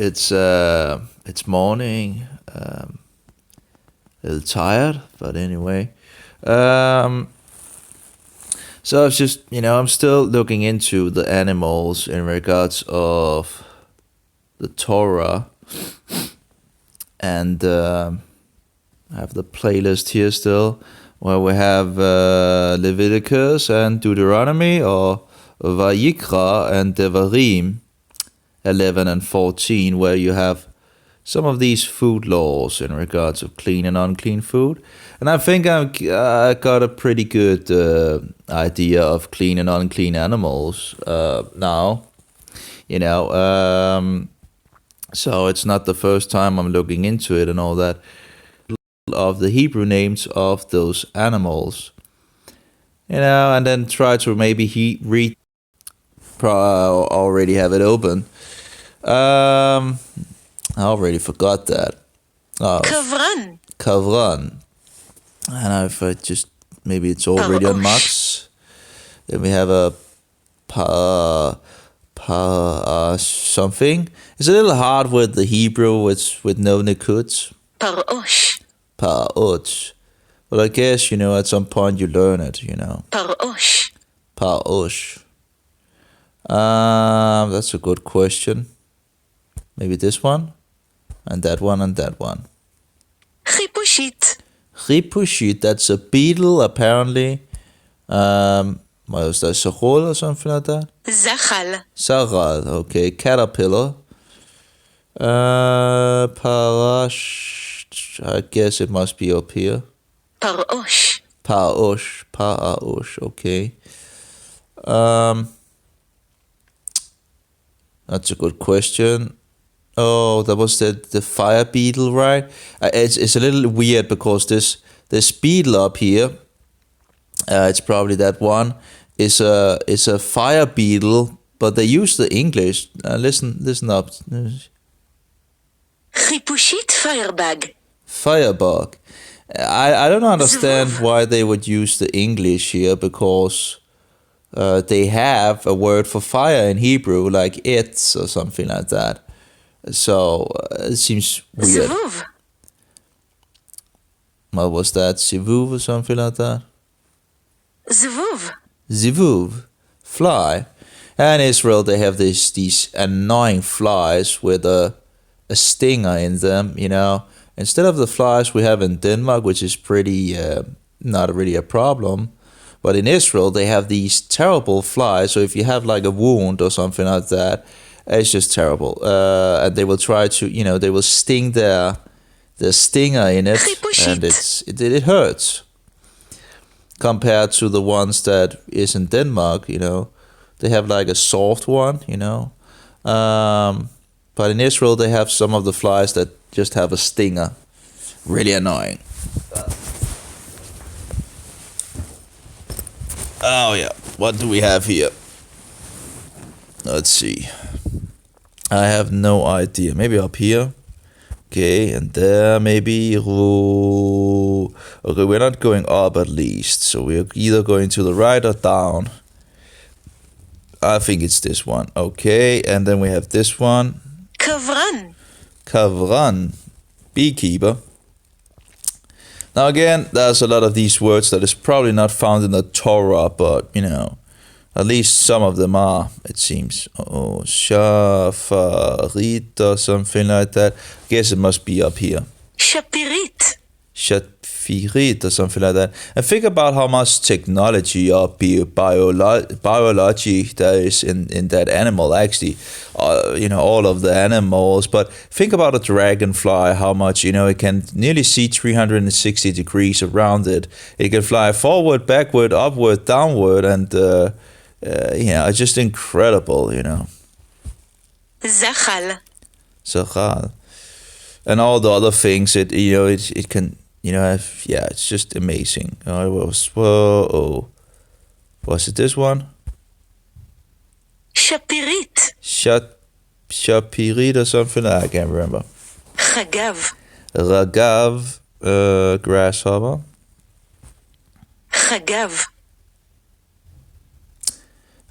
It's morning. A little tired, but anyway. So I was just, I'm still looking into the animals in regards of the Torah, and I have the playlist here still, where we have Leviticus and Deuteronomy, or Vayikra and Devarim, 11 and 14, where you have some of these food laws in regards of clean and unclean food. And I think I got a pretty good idea of clean and unclean animals now. So it's not the first time I'm looking into it and all that. Of the Hebrew names of those animals. And then try to maybe read. Already have it open. I already forgot that. Kavran. Kavran. And if I just, maybe it's already on Max. Then we have a something. It's a little hard with the Hebrew, with no nikuts. Parosh. Parosh. Well, I guess, at some point you learn it, Parosh. Parosh. That's a good question. Maybe this one, and that one, and that one. Chipushit. Chipushit, that's a beetle, apparently. What was that, Sahol or something like that? Zachal. Saral, okay. Caterpillar. Parash, I guess it must be up here. Parosh. Paraosh, okay. That's a good question. Oh, that was the fire beetle, right? It's a little weird because this beetle up here, it's probably that one, is a fire beetle, but they use the English. Listen up. Chipushit firebug. Firebug. I don't understand why they would use the English here, because they have a word for fire in Hebrew, like etz or something like that. So it seems weird. Zvuv. What was that? Sivuv or something like that? Zvuv. Zivuv. Fly. And in Israel, they have these annoying flies with a stinger in them, Instead of the flies we have in Denmark, which is pretty, not really a problem. But in Israel, they have these terrible flies. So if you have like a wound or something like that, it's just terrible. And they will try to, they will sting their stinger in it. And it hurts. Compared to the ones that is in Denmark, they have like a soft one, But in Israel, they have some of the flies that just have a stinger. Really annoying. Oh yeah, what do we have here? Let's see. I have no idea. Maybe up here. Okay, and there maybe. Okay, we're not going up at least. So we're either going to the right or down. I think it's this one. Okay, and then we have this one. Kavran. Kavran. Beekeeper. Now again, there's a lot of these words that is probably not found in the Torah, but, at least some of them are, it seems. Oh, shafarit or something like that. I guess it must be up here. Shapirit. Shafirit or something like that. And think about how much technology or biology there is in that animal, actually. All of the animals. But think about a dragonfly, how much, it can nearly see 360 degrees around it. It can fly forward, backward, upward, downward, and, it's just incredible, Zachal. Zachal. And all the other things, it can, it's just amazing. Whoa. Was it this one? Shapirit. Shapirit or something? I can't remember. Chagav. Ragav, grasshopper. Chagav.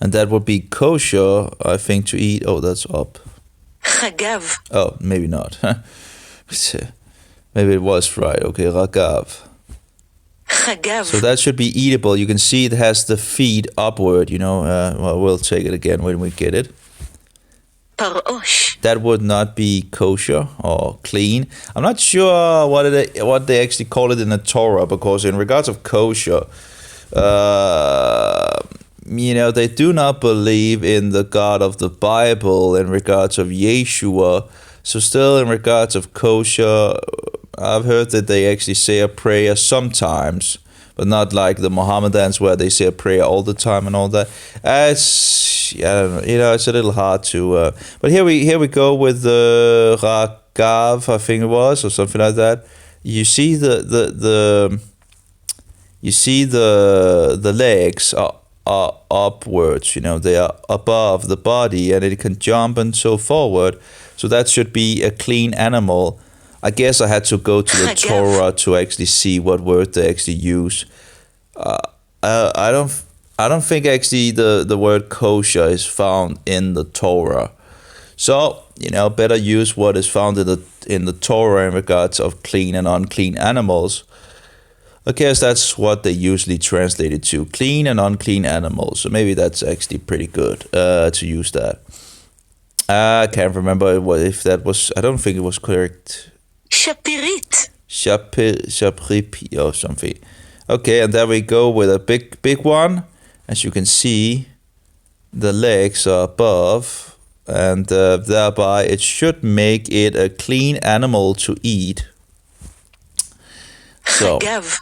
And that would be kosher, I think, to eat. Oh, that's up. Chagav. Oh, maybe not. Maybe it was right. Okay, ragav. Chagav. So that should be eatable. You can see it has the feet upward, well, we'll take it again when we get it. Parosh. That would not be kosher or clean. I'm not sure what they actually call it in the Torah, because in regards of kosher, they do not believe in the God of the Bible in regards of Yeshua. So still in regards of kosher, I've heard that they actually say a prayer sometimes, but not like the Mohammedans where they say a prayer all the time and all that. It's it's a little hard to. But here we go with the ragav, I think it was, or something like that. You see the legs are upwards. They are above the body, and it can jump and so forward. So that should be a clean animal. I guess I had to go to the Torah to actually see what word they actually use. I don't think actually the word kosher is found in the Torah. So better use what is found in the Torah in regards of clean and unclean animals. I guess that's what they usually translate it to: clean and unclean animals. So maybe that's actually pretty good to use that. I can't remember if that was. I don't think it was correct. Shapirit. Shapripi or something. Okay, and there we go with a big one. As you can see, the legs are above, and thereby it should make it a clean animal to eat. So, Chagav.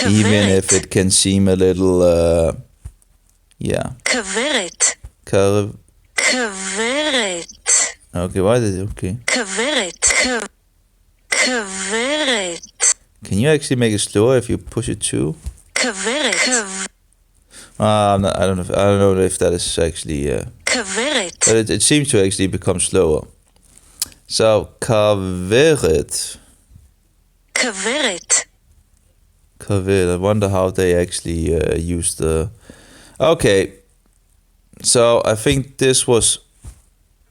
even if it can seem a little, Kaveret. Kaveret. Okay, why did it? Okay. Kaveret. Kaveret. Can you actually make it slower if you push it too? Kaveret. I don't know if that is actually. Kaveret. But it seems to actually become slower. So kaveret. Kaveret. Kaveret. I wonder how they actually use the. Okay. So I think this was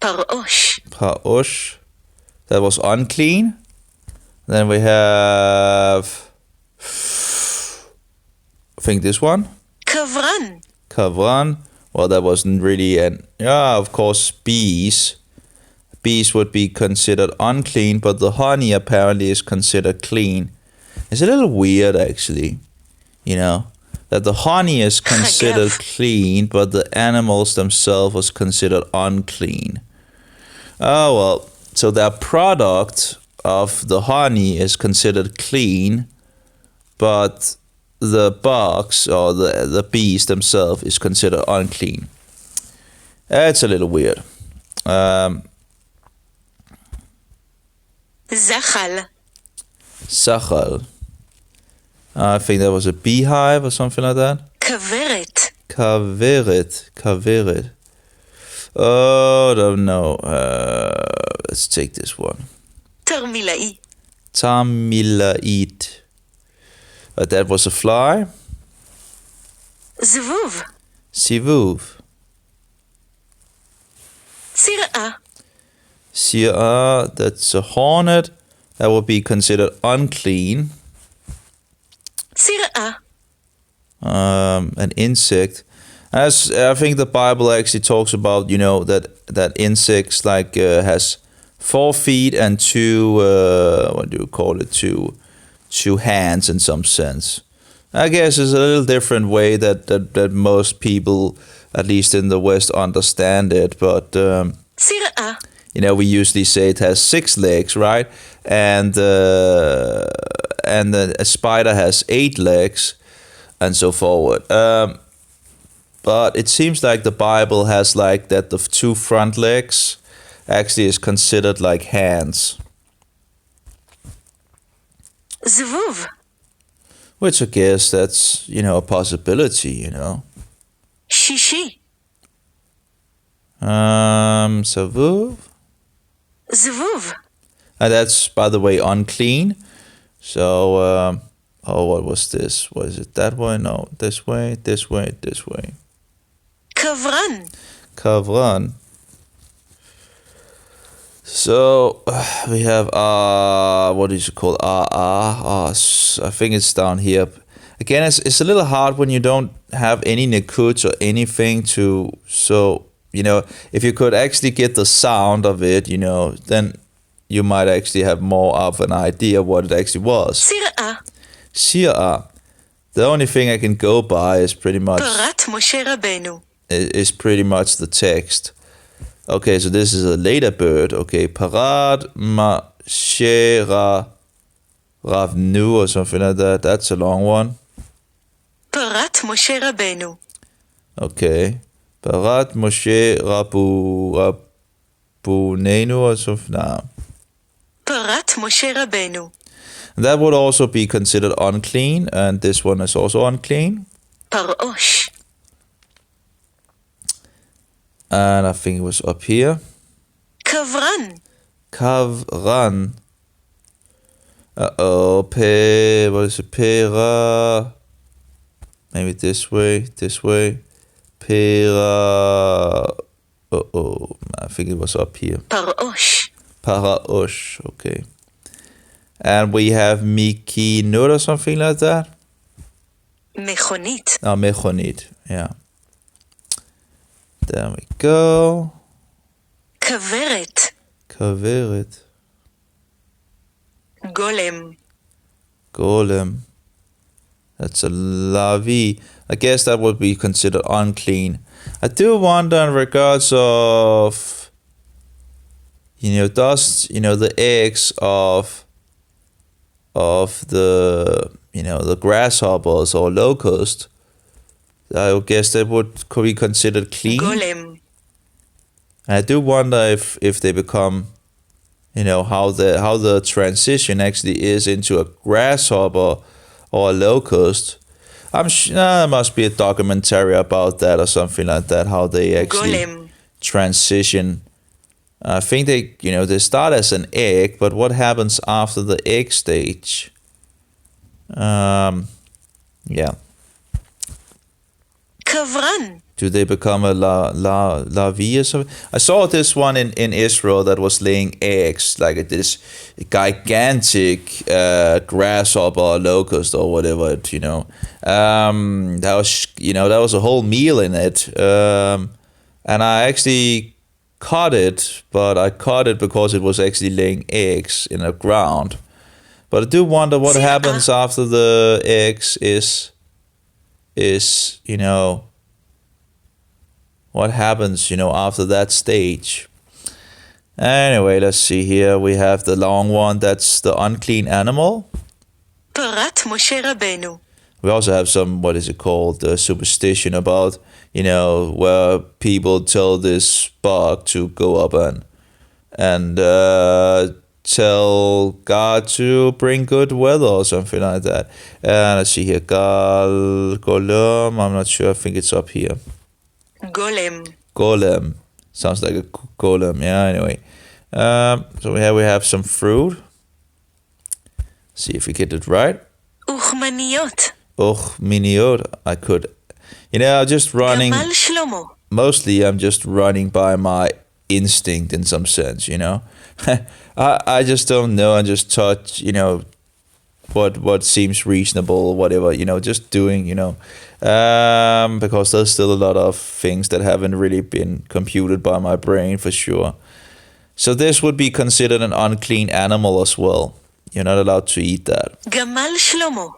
Parosh. Parosh. That was unclean. Then we have, I think this one. Kavran. Kavran. Well, that wasn't really of course, bees. Bees would be considered unclean, but the honey apparently is considered clean. It's a little weird, actually. That the honey is considered clean, but the animals themselves was considered unclean. Oh, well, so their product of the honey is considered clean, but the bugs or the bees themselves is considered unclean. It's a little weird. Zachal. Sachal. I think that was a beehive or something like that. Kaveret. Kaveret. Oh, don't know. Let's take this one. Tarmilai. Tamilait. That was a fly. Zvuv. Sivuv. Sir'a. Sir'a, that's a hornet. That would be considered unclean. Sir'a. An insect. As I think the Bible actually talks about, that insects has 4 feet and 2 two hands in some sense. I guess it's a little different way that most people, at least in the West, understand it. But Sir'a. we usually say it has 6 legs, right? And a spider has 8 legs, and so forward. But it seems like the Bible has that the 2 front legs actually is considered like hands. Zvuv. Which I guess that's, a possibility, Shishi. Savuv. Zvuv. And that's, by the way, unclean. So, what was this? Was it that way? No, this way, this way, this way. Kavran. Kavran. So we have what is it called? I think it's down here. Again, it's a little hard when you don't have any nekuts or anything to. So if you could actually get the sound of it, then you might actually have more of an idea what it actually was. Sir'a. Sir'a. The only thing I can go by is pretty much Parat Moshe Rabbeinu. is pretty much the text. Okay, so this is a later bird. Okay, Parad Moshe Ravnu or something like that. That's a long one. Parat Moshe Rabbeinu. Okay, Parat Moshe Rabunenu or something. Nah. Parat Moshe Rabbeinu. That would also be considered unclean, and this one is also unclean. Parosh. And I think it was up here. Kavran. Kavran. Uh-oh. What is it? Pera. Maybe this way. Pera. Uh-oh. I think it was up here. Parosh. Paraosh. Okay. And we have Mikinut or something like that. Mechonit. Oh, Mechonit. Yeah. There we go. Kaveret. Kaveret. Golem. Golem. That's a lavi. I guess that would be considered unclean. I do wonder in regards of, does, the eggs of the, the grasshoppers or locust, I guess that could be considered clean. Golem. And I do wonder if they become, how the transition actually is into a grasshopper or a locust. I'm sure there must be a documentary about that or something like that, how they actually Golem. transition. I think they start as an egg, but what happens after the egg stage? Yeah. Kavran. Do they become a lavi or something? I saw this one in Israel that was laying eggs, like this gigantic grasshopper or locust or whatever, that was a whole meal in it. And I actually caught it, but I caught it because it was actually laying eggs in the ground. But I do wonder what happens after the eggs is what happens, after that stage. Anyway, let's see here. We have the long one. That's the unclean animal. Parat Moshe Rabbeinu. We also have some, what is it called, superstition about, where people tell this bug to go up and tell God to bring good weather or something like that. And let's see here. Golem. I'm not sure. I think it's up here. Golem. Golem. Sounds like a golem. Yeah, anyway. So we have some fruit. See if we get it right. Uchmaniot. Miniot. I could. I'm just running. Gamal Shlomo. Mostly I'm just running by my instinct in some sense, I just don't know. I just touch, what seems reasonable, whatever, just doing, because there's still a lot of things that haven't really been computed by my brain for sure. So this would be considered an unclean animal as well. You're not allowed to eat that. Gamal Shlomo.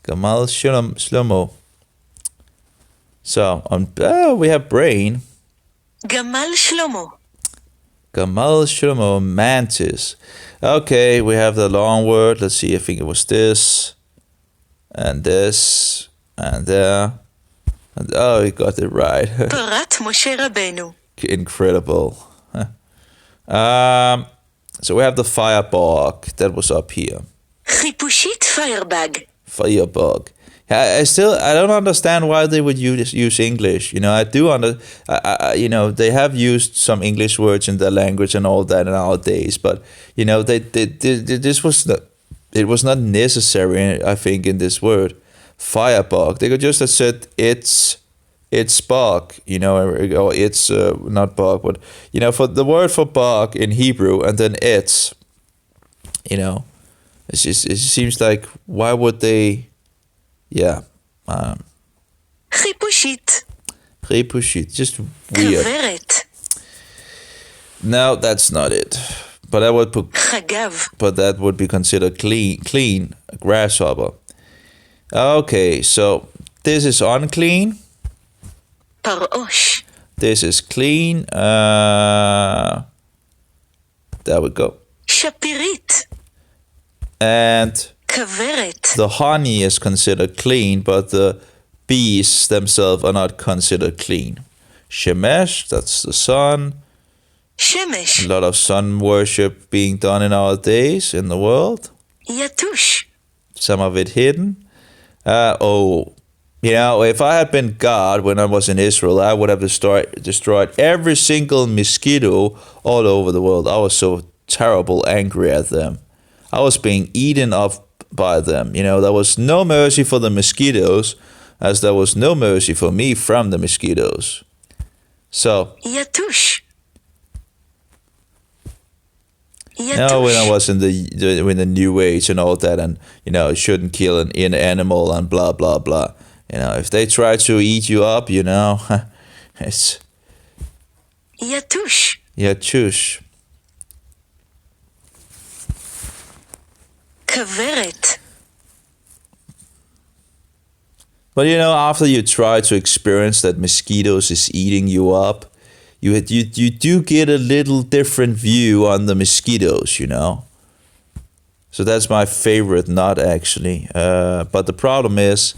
Gamal Shlomo. So we have brain. Gamal Shlomo. Gamal Shlomo, mantis. Okay, we have the long word. Let's see, I think it was this, and this, and there. And, oh, we got it right. Parat Moshe Rabbeinu. Incredible. So we have the firebug. That was up here. Chipushit Firebug. Firebug. I don't understand why they would use English. I do they have used some English words in their language and all that nowadays, but this was not necessary. I think in this word, firebug, they could just have said it's it's bog, or it's not bog, but for the word for bog in Hebrew, and then it's, it seems like, why would they? Yeah, חיפושית. Repushit, just weird. כוורת. No, that's not it. But חגב. that would be considered clean, grasshopper. Okay, so this is unclean. פרעוש. This is clean. There we go. שפירית. And כוורת. the honey is considered clean, but the bees themselves are not considered clean. Shemesh, that's the sun. שמש. A lot of sun worship being done in our days in the world. יתוש. Some of it hidden. If I had been God when I was in Israel, I would have destroyed every single mosquito all over the world. I was so terrible, angry at them. I was being eaten up by them. There was no mercy for the mosquitoes, as there was no mercy for me from the mosquitoes. So, יתוש. when I was in the New Age and all that, and shouldn't kill an animal and blah blah blah. If they try to eat you up, it's יתוש. yatush. כוורת. But after you try to experience that mosquitoes is eating you up, you do get a little different view on the mosquitoes, So that's my favorite nut, actually. But the problem is,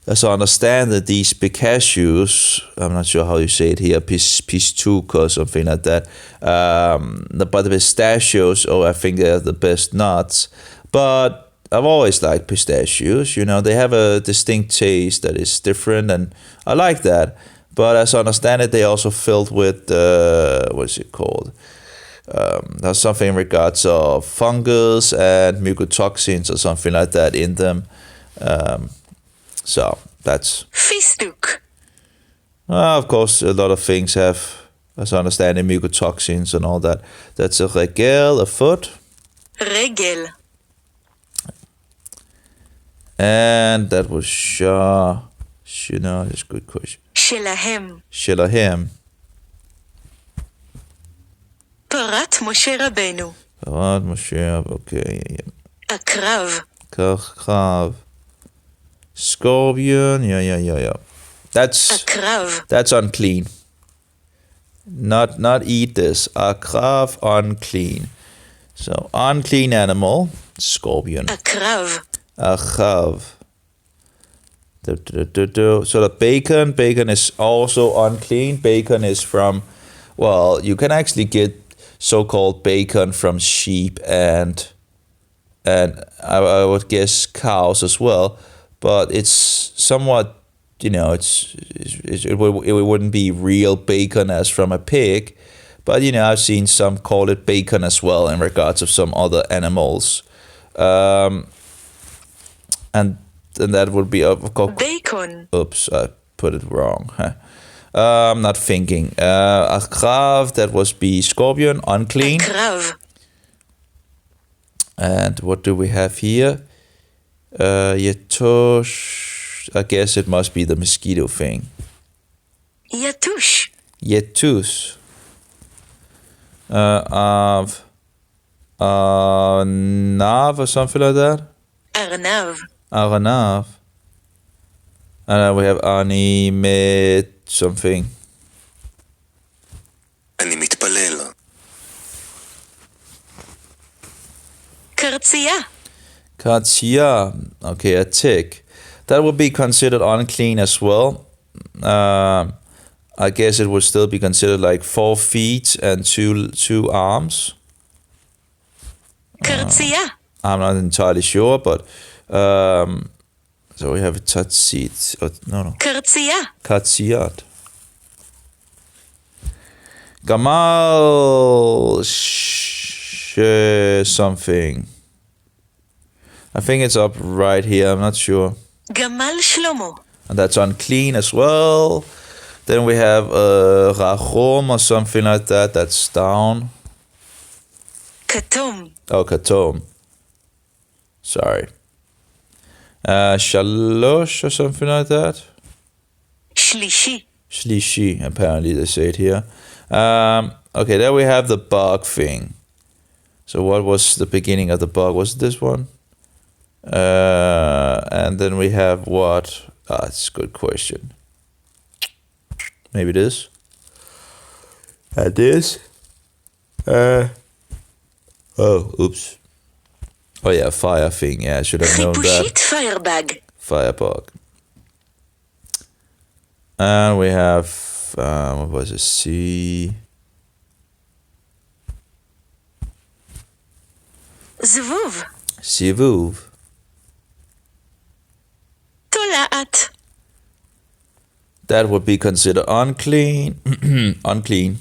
as I understand that these pistachios, I'm not sure how you say it here, pistuk or something like that. But the pistachios, I think they're the best nuts. But I've always liked pistachios. They have a distinct taste that is different, and I like that. But as I understand it, they also filled with, what is it called? There's something in regards of fungus and mycotoxins or something like that in them. So that's... פיסטוק. Of course, a lot of things have, as I understand it, mycotoxins and all that. That's a regel, a foot. רגל. And that was that's a good question. שלהם. Shelahem. פרת משה רבנו. Parat Moshe, okay. עקרב. Kachav. Scorpion, yeah. עקרב. That's unclean. Not eat this. Akrav, unclean. So unclean animal, scorpion. עקרב. Achav. So the bacon is also unclean. Bacon is from, you can actually get so-called bacon from sheep and I would guess cows as well. But it's somewhat, it wouldn't be real bacon as from a pig. But, I've seen some call it bacon as well in regards of some other animals. And that would be, of course... Bacon. Oops, I put it wrong. I'm not thinking. Akrav, that was be scorpion, unclean. עקרב. And what do we have here? Yetosh. I guess it must be the mosquito thing. יתוש. Yetus. Av. Nav or something like that? ארנב. Aranav. And then we have Animet something. אני מתפלל. קרצייה. Katsia. Okay, a tick. That would be considered unclean as well. I guess it would still be considered like 4 feet and two arms. קרצייה. I'm not entirely sure, but so we have a tatsit. No. קרצייה. Katsiat. Gamal something. I think it's up right here. I'm not sure. גמל שלמה. and that's unclean as well. Then we have Rachom or something like that. That's down. Katom. Oh, Katom. Sorry. Shalosh or something like that. Shlishi. Shlishi, apparently they say it here. Okay, there we have the bug thing. So what was the beginning of the bug? Was it this one? And then we have what? That's a good question. Maybe this. This. Oh, oops. Oh yeah, fire thing. Yeah, I should have known that. Chipushit firebug. Firebug. And we have, what was it? C. Zvuv. Sivuv. Tola'at. That would be considered unclean. Unclean.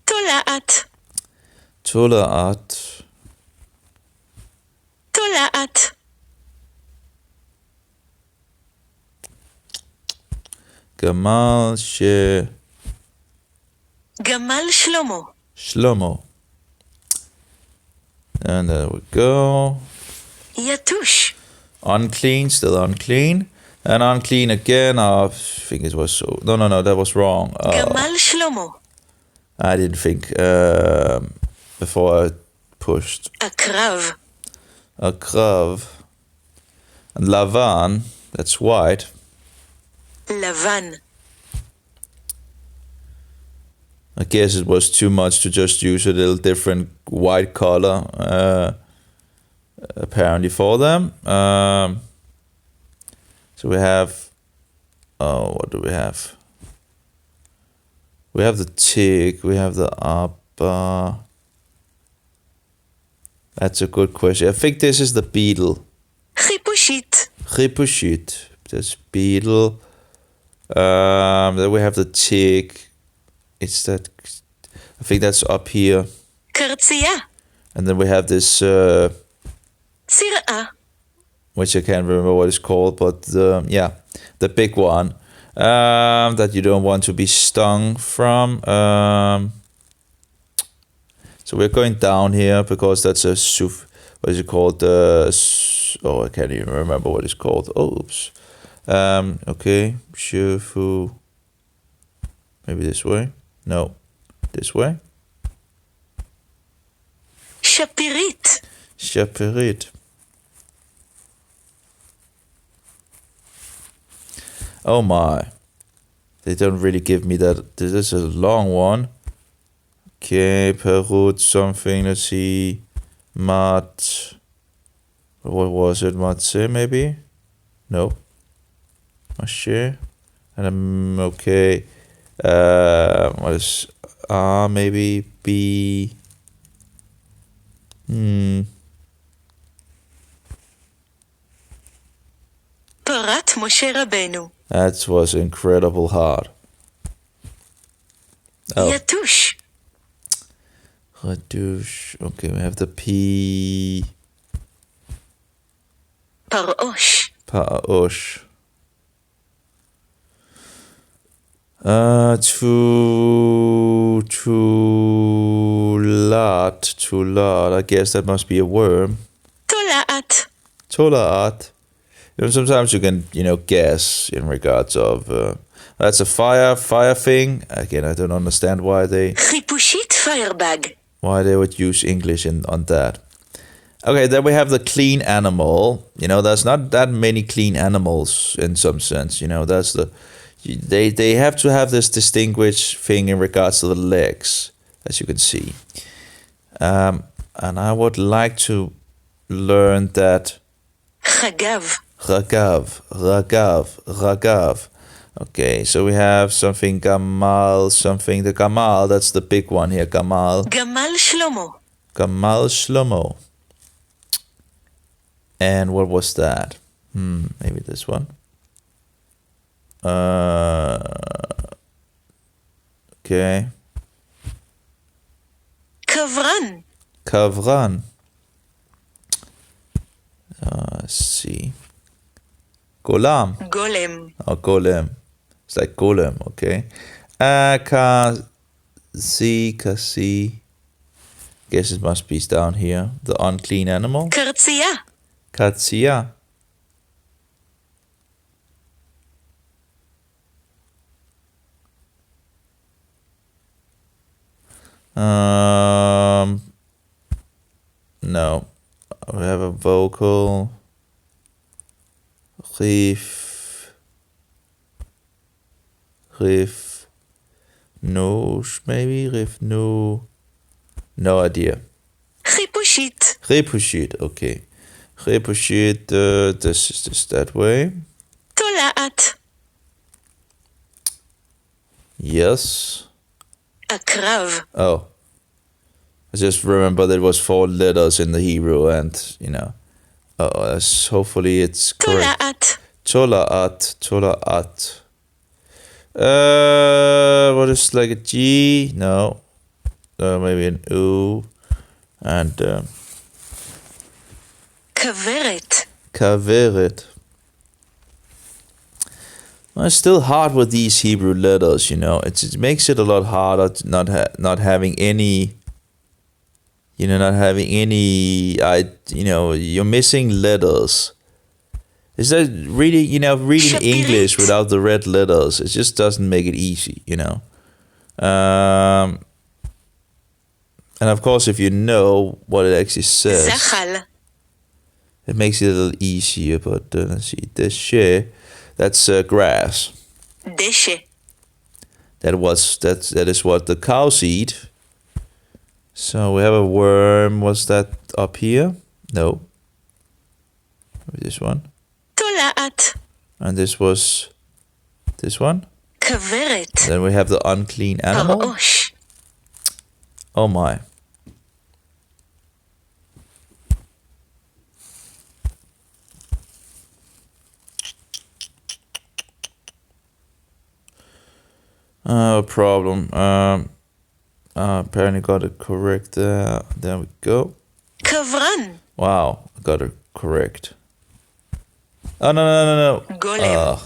Tola'at. Tola'at. Tola'at. Gamal Gamal Shlomo. Shlomo. And there we go. Yatush. Unclean, still unclean. And unclean again. I think it was so. No, that was wrong. Gamal Shlomo. I didn't think before I pushed. Akrav. A krav. And Lavan, that's white. Lavan. I guess it was too much to just use a little different white color, apparently for them. So we have, what do we have? We have the tick, we have the abba. That's a good question. I think this is the beetle. Chipushit. Ripushit, that's beetle. Then we have the tick. It's that, I think that's up here. Kartsiya. And then we have this, Sir'a. which I can't remember what it's called, but yeah, the big one that you don't want to be stung from. So we're going down here because that's a what is it called? Oh, I can't even remember what it's called. Oh, oops. Okay, Shufu. Maybe this way. No, this way. Shapirit. Shapirit. Oh my. They don't really give me that. This is a long one. Okay, Perut something. Let's see. Mat. What was it? Matse maybe? No. Mache. And okay. What is A maybe? B. Parat Moshe Rabbeinu. That was incredible hard. Oh. Yatush. Radush. Okay, we have the P. Parosh. Pa'osh. Tulat. I guess that must be a worm. Tola'at. Tolaat. You know, sometimes you can, guess in regards of. That's a fire thing. Again, I don't understand why they Chipushit firebug. would use English on that. Okay, then we have the clean animal. There's not that many clean animals in some sense. That's they have to have this distinguished thing in regards to the legs, as you can see. And I would like to learn that. Chagav. Ragav. Okay, so we have something Gamal, something. The Gamal, that's the big one here. Gamal Shlomo. And what was that? Maybe this one. Okay. Kavran. Let's see. Golam. גולם, Oh, golem. It's like golem, okay. Kasi. Guess it must be down here. The unclean animal. קרצייה, Katsia. No. We have a vocal. Rif. No, maybe? No. No idea. חיפושית, Repushit, okay. Repushit, this is just that way. תולעת, Yes. עקרב, Oh. I just remember there was 4 letters in the Hebrew and, hopefully it's correct. תולעת, Tola'at. What is like a G? No. Maybe an U. And כוורת, Kaveret. Well, it's still hard with these Hebrew letters, it makes it a lot harder to not having any, you're missing letters. Is that really, reading Shapirit. English without the red letters? It just doesn't make it easy, And of course, if you know what it actually says, זחל, it makes it a little easier. But let's see, deshe, that's grass. דשא, That is what the cows eat. So we have a worm. Was that up here? No. Maybe this one. תולעת, And this was this one. כוורת, Then we have the unclean animal. פרעוש, Oh my. Problem. Apparently got it correct there. There we go. קברן, Wow, I got it correct. Oh, no. גולם,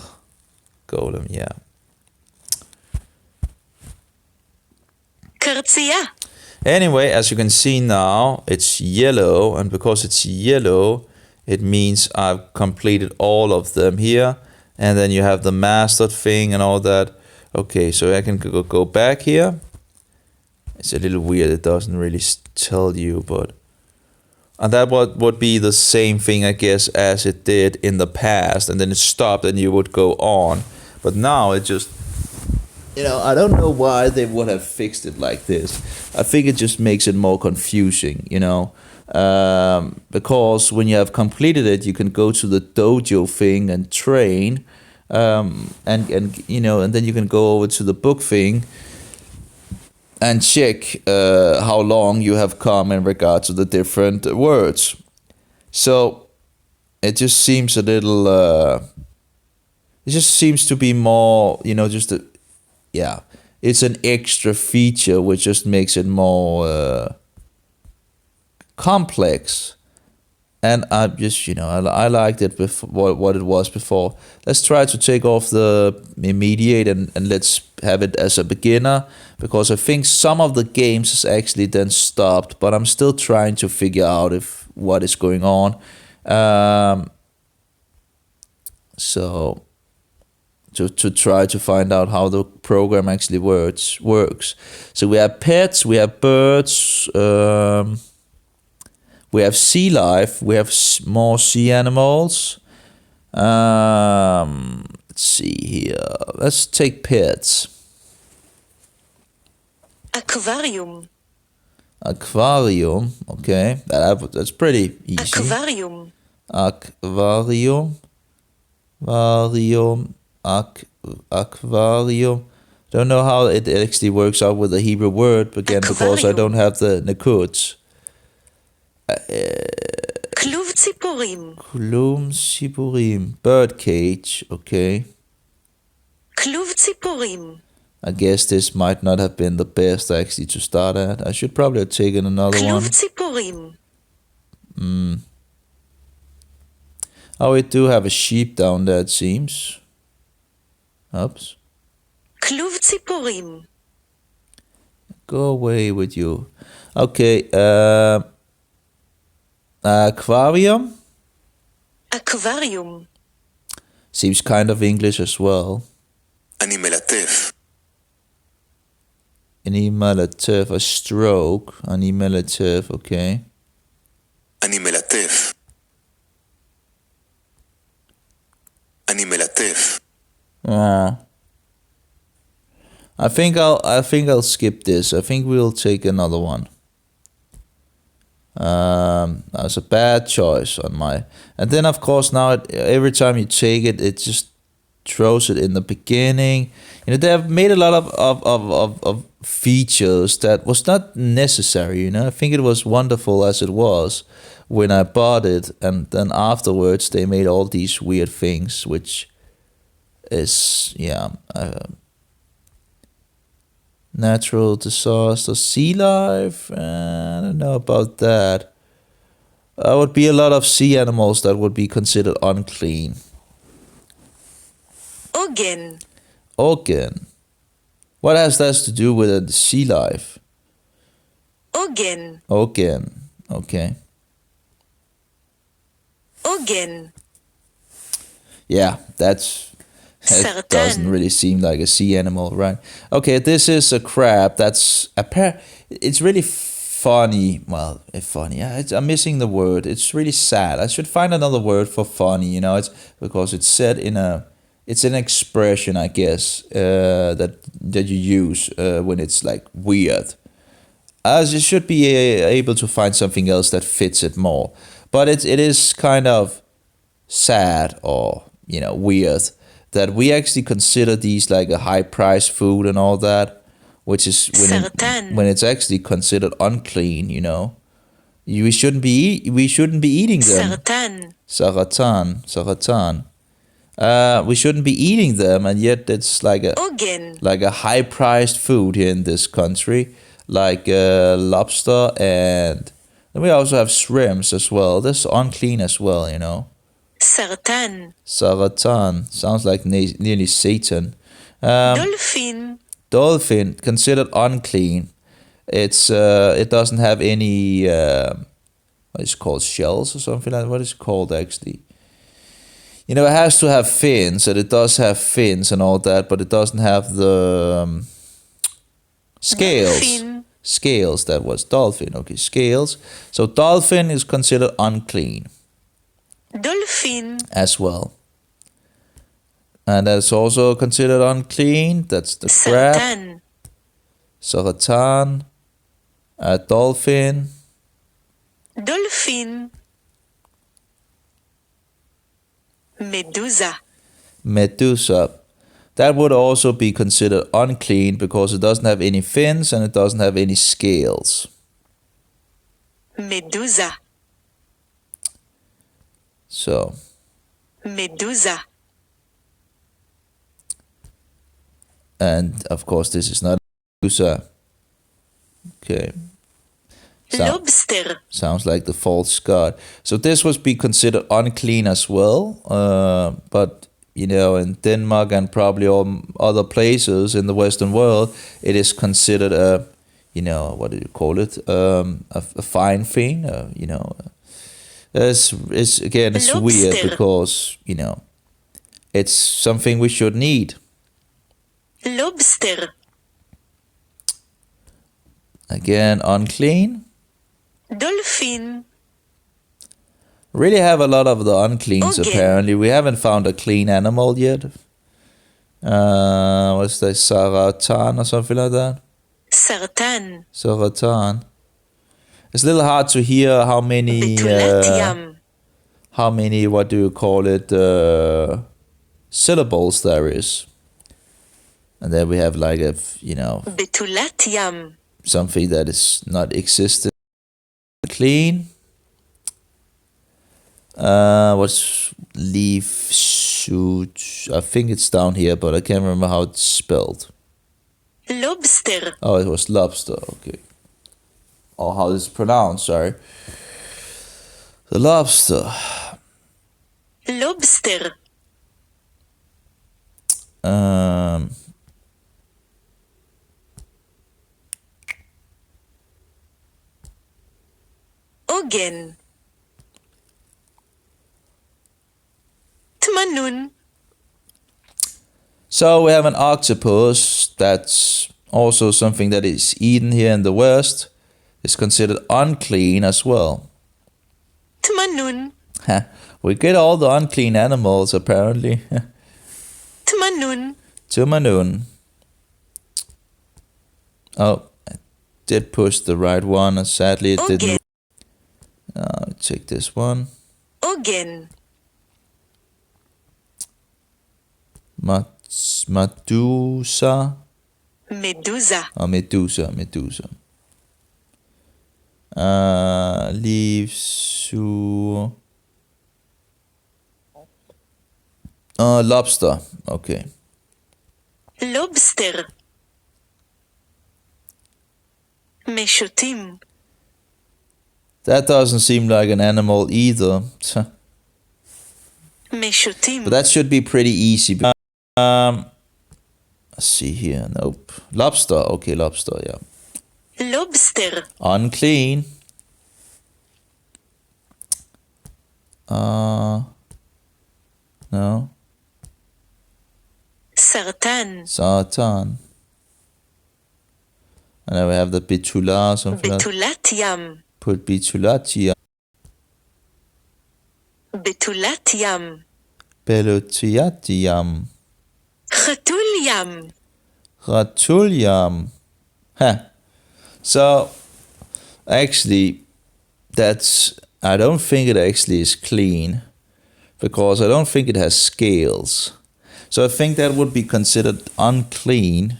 Golem, yeah. קרצייה, Anyway, as you can see now, it's yellow, and because it's yellow, it means I've completed all of them here, and then you have the mastered thing and all that. Okay, so I can go back here. It's a little weird, it doesn't really tell you, but... And that would be the same thing, I guess, as it did in the past, and then it stopped and you would go on. But now it just... I don't know why they would have fixed it like this. I think it just makes it more confusing, because when you have completed it, you can go to the dojo thing and train, and then you can go over to the book thing and check how long you have come in regard to the different words. So it just seems a little. It just seems to be more, it's an extra feature which just makes it more complex. And I just, I liked it before what it was before. Let's try to take off the immediate and let's have it as a beginner, because I think some of the games is actually then stopped, but I'm still trying to figure out what is going on. So to try to find out how the program actually works. So we have pets, we have birds, we have sea life, we have more sea animals. Let's see here. Let's take pets. אקווריום, Aquarium, okay. That's pretty easy. אקווריום, Aquarium. Aquarium. Don't know how it actually works out with the Hebrew word, but again, because I Aquarium. don't have the nekuds. כלוב ציפורים, Kulum Siburim. Bird cage, okay. כלוב ציפורים, I guess this might not have been the best actually to start at. I should probably have taken another כלוב one. ציפורים, Oh, we do have a sheep down there, it seems. Oops. כלוב ציפורים. Go away with you. Okay, aquarium? אקווריום. Seems kind of English as well. אני מלטף. Animalative, a stroke. Animalative, okay. אני מלטף. אני מלטף. I think I'll skip this. I think we'll take another one. That was a bad choice on my. And then of course now every time you take it, it just throws it in the beginning. You know, they have made a lot of features that was not necessary. You know, I think it was wonderful as it was when I bought it, and then afterwards they made all these weird things, which is natural disaster, sea life. I don't know about that. There would be a lot of sea animals that would be considered unclean. עוגן. Organ. What has that to do with the sea life? עוגן. Organ. Okay. עוגן. Yeah, that Sartan. doesn't really seem like a sea animal, right? Okay, this is a crab. That's it's really funny. Well, funny. I'm missing the word. It's really sad. I should find another word for funny. You know, it's because it's said in a. It's an expression, I guess, that you use when it's like weird. As you should be able to find something else that fits it more. But it is kind of sad or weird that we actually consider these like a high price food and all that, which is when it's actually considered unclean. We shouldn't be eating them. Saratan. We shouldn't be eating them, and yet it's like a high-priced food here in this country, like lobster, and then we also have shrimps as well. This is unclean as well, סרטן. Saratan sounds like nearly Satan. דולפין. Dolphin considered unclean. It doesn't have any what is it called, shells or something like that. What is it called actually? It has to have fins, and it does have fins and all that, but it doesn't have the scales. Dolphin. Scales, that was dolphin. Okay, scales. So dolphin is considered unclean דולפין. as well. And that's also considered unclean. That's the crab. סרטן. Saratan. Dolphin. דולפין. מדוזה. Medusa. That would also be considered unclean because it doesn't have any fins and it doesn't have any scales. מדוזה. So, מדוזה. and of course this is not Medusa. Okay. לובסטר. Sounds like the false god. So this would be considered unclean as well. But, in Denmark and probably all other places in the Western world, it is considered a, what do you call it? A fine thing. It's Lobster. weird because, it's something we shouldn't eat. לובסטר. Again, unclean. דולפין. Really have a lot of the uncleans Okay. apparently. We haven't found a clean animal yet. What's that? Saratan or something like that? סרטן. Saratan. It's a little hard to hear how many בתולת ים. what do you call it, syllables there is. And then we have like a, בתולת ים. something that is not existent. Clean. What's leaf shoot? I think it's down here, but I can't remember how it's spelled. לובסטר. Oh, it was lobster. Okay. Or how it's pronounced. Sorry. The lobster. lobster, Um, עוגן, תמנון, so we have an octopus. That's also something that is eaten here in the West. It's considered unclean as well. תמנון, We get all the unclean animals apparently. תמנון, Tumanun. Oh, I did push the right one, and sadly it עוגן, didn't. Take this one. עוגן, Medusa. מדוזה, Oh, Medusa. Leaves to. Lobster. Okay. לובסטר, משוטים, That doesn't seem like an animal either. משוטים, But that should be pretty easy. Let's see here. Nope. Lobster. Okay, lobster. Yeah. לובסטר, Unclean. No. סרטן, Satan. And then we have the bitula, something like that. בתולת ים, Put bitulatia. בתולת ים, Pelutiatiam. חתול ים, Ratuliam. Huh. So, actually, I don't think it actually is clean. Because I don't think it has scales. So I think that would be considered unclean.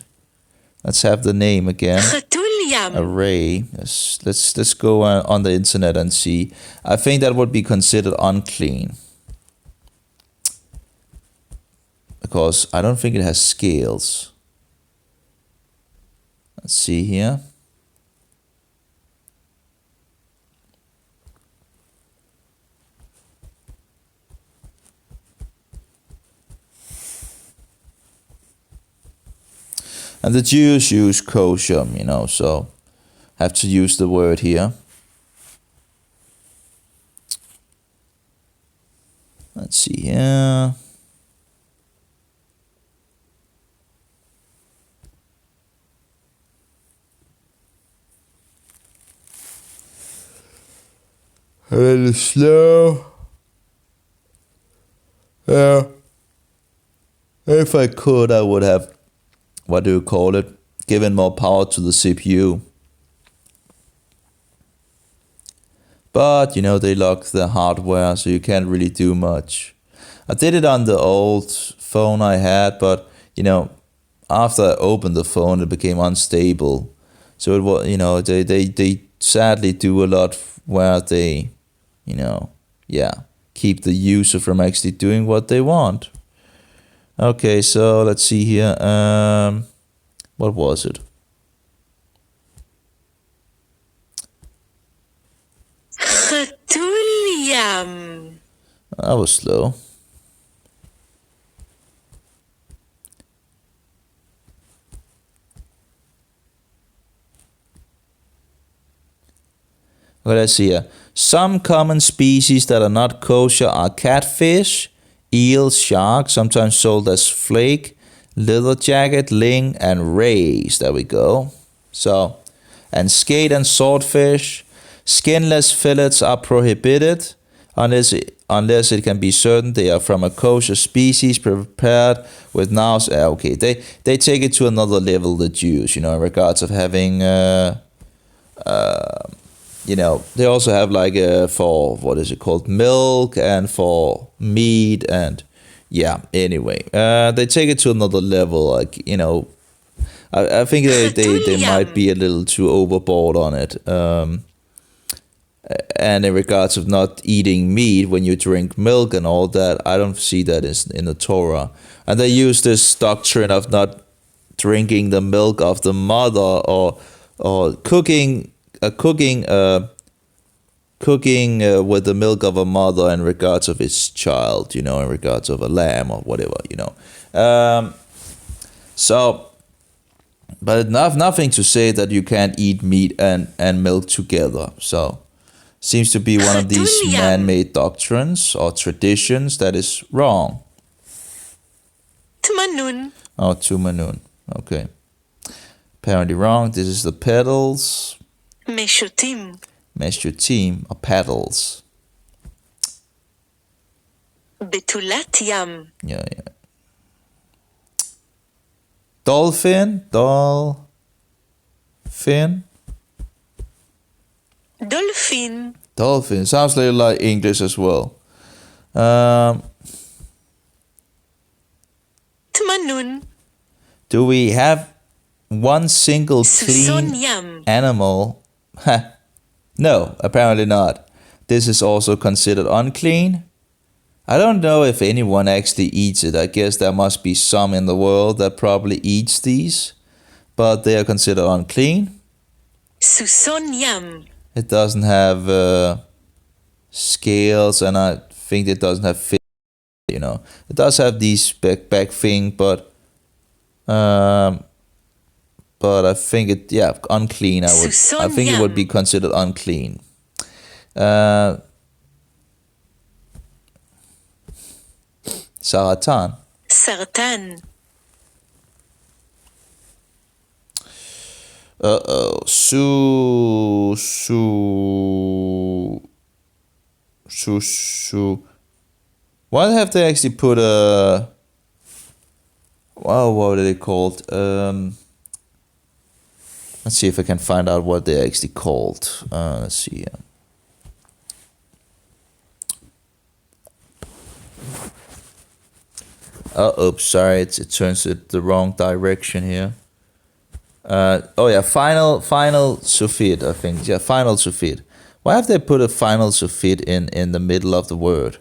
Let's have the name again. חתול ים, Array. Let's go on the internet and see. I think that would be considered unclean. Because I don't think it has scales. Let's see here. And the Jews use kosher, so have to use the word here. Let's see here. A little slow. Yeah. If I could, I would have, given more power to the CPU. But, they lock the hardware, so you can't really do much. I did it on the old phone I had, but, after I opened the phone, it became unstable. So it was, they sadly do a lot where they, keep the user from actually doing what they want. Okay, so let's see here. What was it? חתול ים, That was slow. Okay, let's see here. Some common species that are not kosher are catfish, eels, shark, sometimes sold as flake, leatherjacket, ling, and rays. There we go. So, and skate and swordfish. Skinless fillets are prohibited unless it can be certain they are from a kosher species prepared with knives. Okay, they take it to another level, the Jews, in regards of having, they also have for, what is it called, milk and for meat and, anyway. They take it to another level, I think they might be a little too overboard on it. And in regards of not eating meat when you drink milk and all that, I don't see that in the Torah. And they use this doctrine of not drinking the milk of the mother or cooking cooking with the milk of a mother in regards of its child, in regards of a lamb or whatever, So, but nothing to say that you can't eat meat and milk together. So, seems to be one of these Khatun yam. man-made doctrines or traditions that is wrong. Tmanun. Oh, tumanun. Okay. Apparently wrong. This is the petals. Meshutim. Meshutim or petals. Betulat yam. Yeah. Dolphin. Dolphin. Dolphin. Sounds a little like English as well. Tmanun. Do we have one single Suson clean yam. animal? No, apparently not. This is also considered unclean. I don't know if anyone actually eats it. I guess there must be some in the world that probably eats these, but they are considered unclean. Suson yam. It doesn't have scales, and I think it doesn't have fin. It does have these back thing, but I think unclean. I think it would be considered unclean. Saratan. Sartan. Why have they actually put a? Wow, what are they called? Let's see if I can find out what they're actually called. Let's see. Oops, sorry, it turns it the wrong direction here. Final suffit, I think. Yeah, final suffit. Why have they put a final suffit in the middle of the word?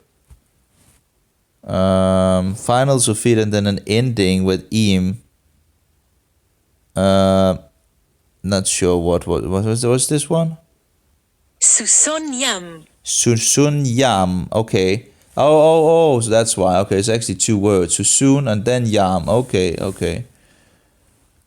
Final suffit and then an ending with im. Not sure what was this one? Suson yam. Susun yam. Okay. Oh, so that's why. Okay, it's actually two words. Susun and then yam. Okay.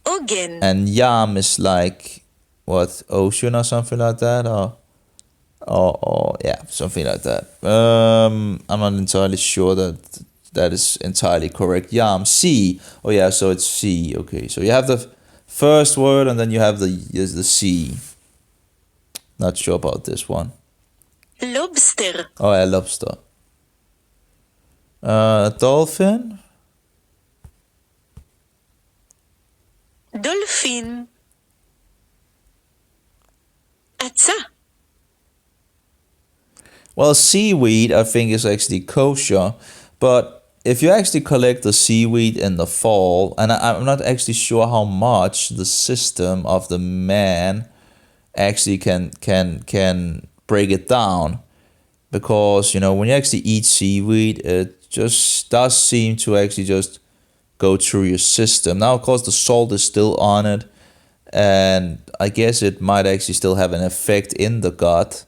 Ogen. And yam is like what, ocean or something like that, or yeah, something like that. I'm not entirely sure that is entirely correct. Yam, sea. Oh yeah, so it's sea. Okay, so you have the first word and then you have the sea. Not sure about this one. Lobster. Oh yeah, lobster. Dolphin. Dolphin. Atza. Well, seaweed I think is actually kosher, but if you actually collect the seaweed in the fall, and I'm not actually sure how much the system of the man actually can break it down, because when you actually eat seaweed, it just does seem to actually just go through your system. Now, of course, the salt is still on it, and I guess it might actually still have an effect in the gut,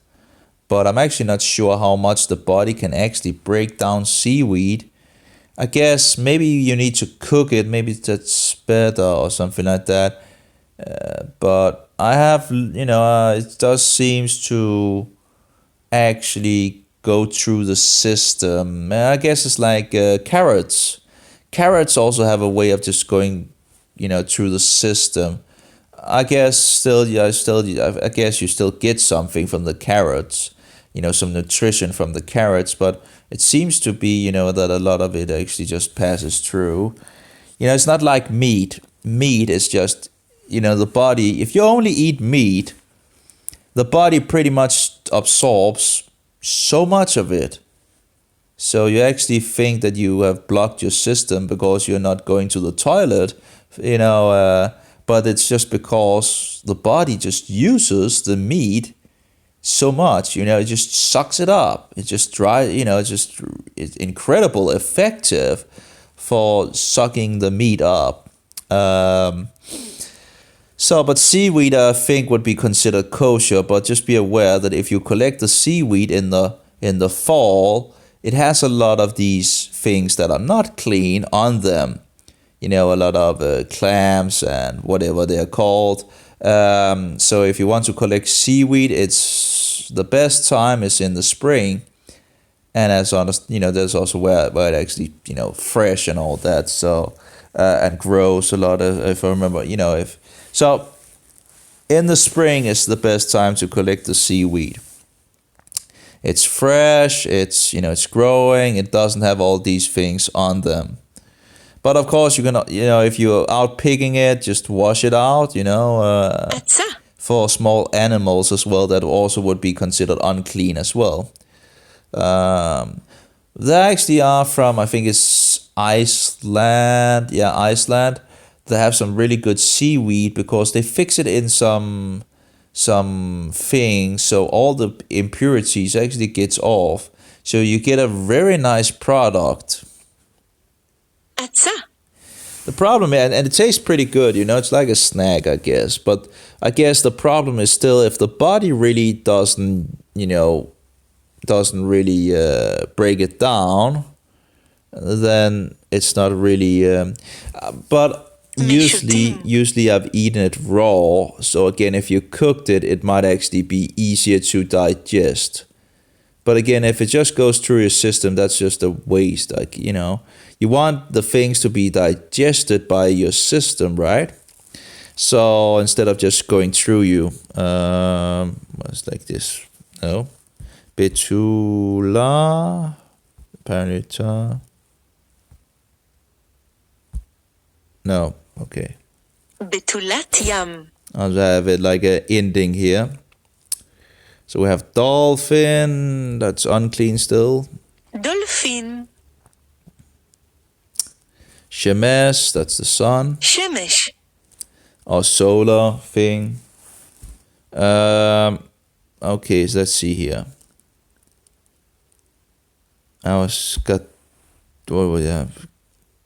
but I'm actually not sure how much the body can actually break down seaweed. I guess maybe you need to cook it, maybe that's better or something like that. But I have, it does seems to actually go through the system. I guess it's like carrots. Carrots also have a way of just going, through the system. I guess I guess you still get something from the carrots, some nutrition from the carrots, but it seems to be, that a lot of it actually just passes through. It's not like meat. Meat is just, the body, if you only eat meat, the body pretty much absorbs so much of it. So you actually think that you have blocked your system because you're not going to the toilet, but it's just because the body just uses the meat so much, it just sucks it up. It just it's incredible effective for sucking the meat up. So, but seaweed I think would be considered kosher, but just be aware that if you collect the seaweed in the fall, it has a lot of these things that are not clean on them. You know, a lot of clams and whatever they are called. So if you want to collect seaweed, it's the best time is in the spring, and as honest, you know, there's also where it actually, you know, fresh and all that. So and grows a lot of, if I remember, you know, if so. In the spring is the best time to collect the seaweed. It's fresh, it's, you know, it's growing, it doesn't have all these things on them. But of course, you can, you know, if you're out picking it, just wash it out, you know, Atza. for small animals as well, that also would be considered unclean as well. They actually are from, I think it's Iceland. Yeah, Iceland. They have some really good seaweed because they fix it in some things, so all the impurities actually gets off. So you get a very nice product. Atza. The problem, and it tastes pretty good, you know, it's like a snack, I guess. But I guess the problem is still if the body really doesn't, you know, doesn't really break it down, then it's not really. But usually I've eaten it raw. So again, if you cooked it, it might actually be easier to digest. But again, if it just goes through your system, that's just a waste. Like, you know, you want the things to be digested by your system, right? So instead of just going through you, it's like this. No, betula, parita. No, okay. Betulat yam. I'll have it like an ending here. So we have dolphin, that's unclean still. Dolphin. Shemesh, that's the sun. Shemesh. Or solar thing. Okay, so let's see here. I was got, what would we have?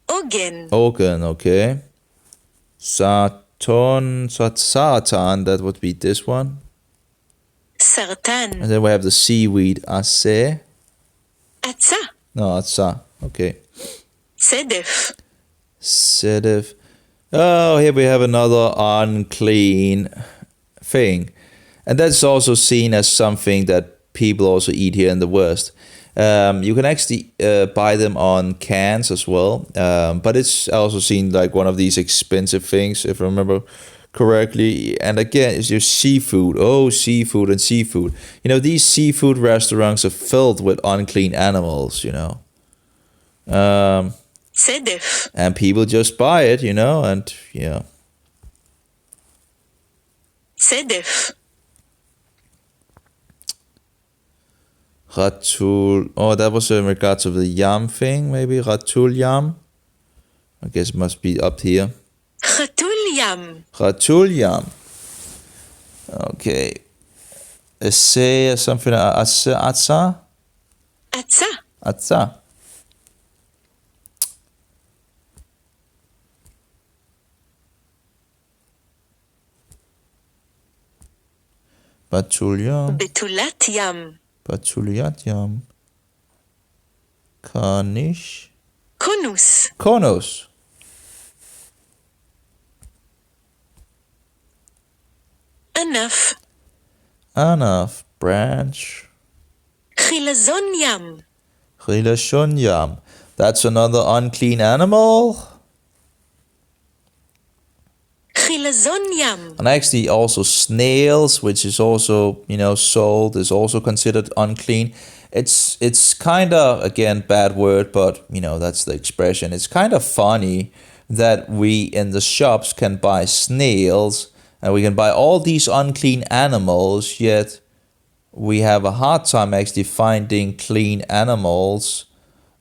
Ogen. Ogen, okay. Satan, that would be this one. Sartan. And then we have the seaweed, Aseh. Atza. No, Atsa, okay. Sedef. Sedef. Oh, here we have another unclean thing. And that's also seen as something that people also eat here in the West. You can actually buy them on cans as well. But it's also seen like one of these expensive things, if I remember correctly. And again, it's your seafood. Oh, seafood and seafood. You know, these seafood restaurants are filled with unclean animals, you know. Sedef. And people just buy it, you know, and yeah. Sedef. Ratul. Oh, that was in regards of the yam thing, maybe? Ratul yam? I guess it must be up here. Chatul yam. Ratul yam. Okay. Essay or something. Atsa? Atza. Atsa. Batul yam. Betulat yam. Batuliat yam. Kanish. Konus. Konos. Anaf. Anaf. Branch. Chilazon yam. Chilashon yam. That's another unclean animal. Chilazon yam. And actually also snails, which is also, you know, sold, is also considered unclean. It's kind of, again, bad word, but, you know, that's the expression. It's kind of funny that we in the shops can buy snails and we can buy all these unclean animals, yet we have a hard time actually finding clean animals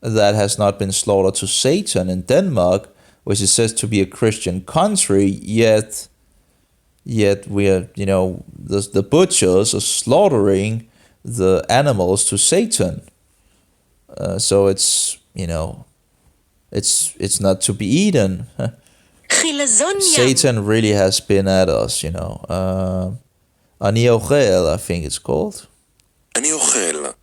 that has not been slaughtered to Satan in Denmark, which is said to be a Christian country, yet we are, you know, the butchers are slaughtering the animals to Satan. So it's, you know, it's not to be eaten. חילזון ים. Satan really has been at us, you know. אני אוכל, I think it's called. אני אוכל.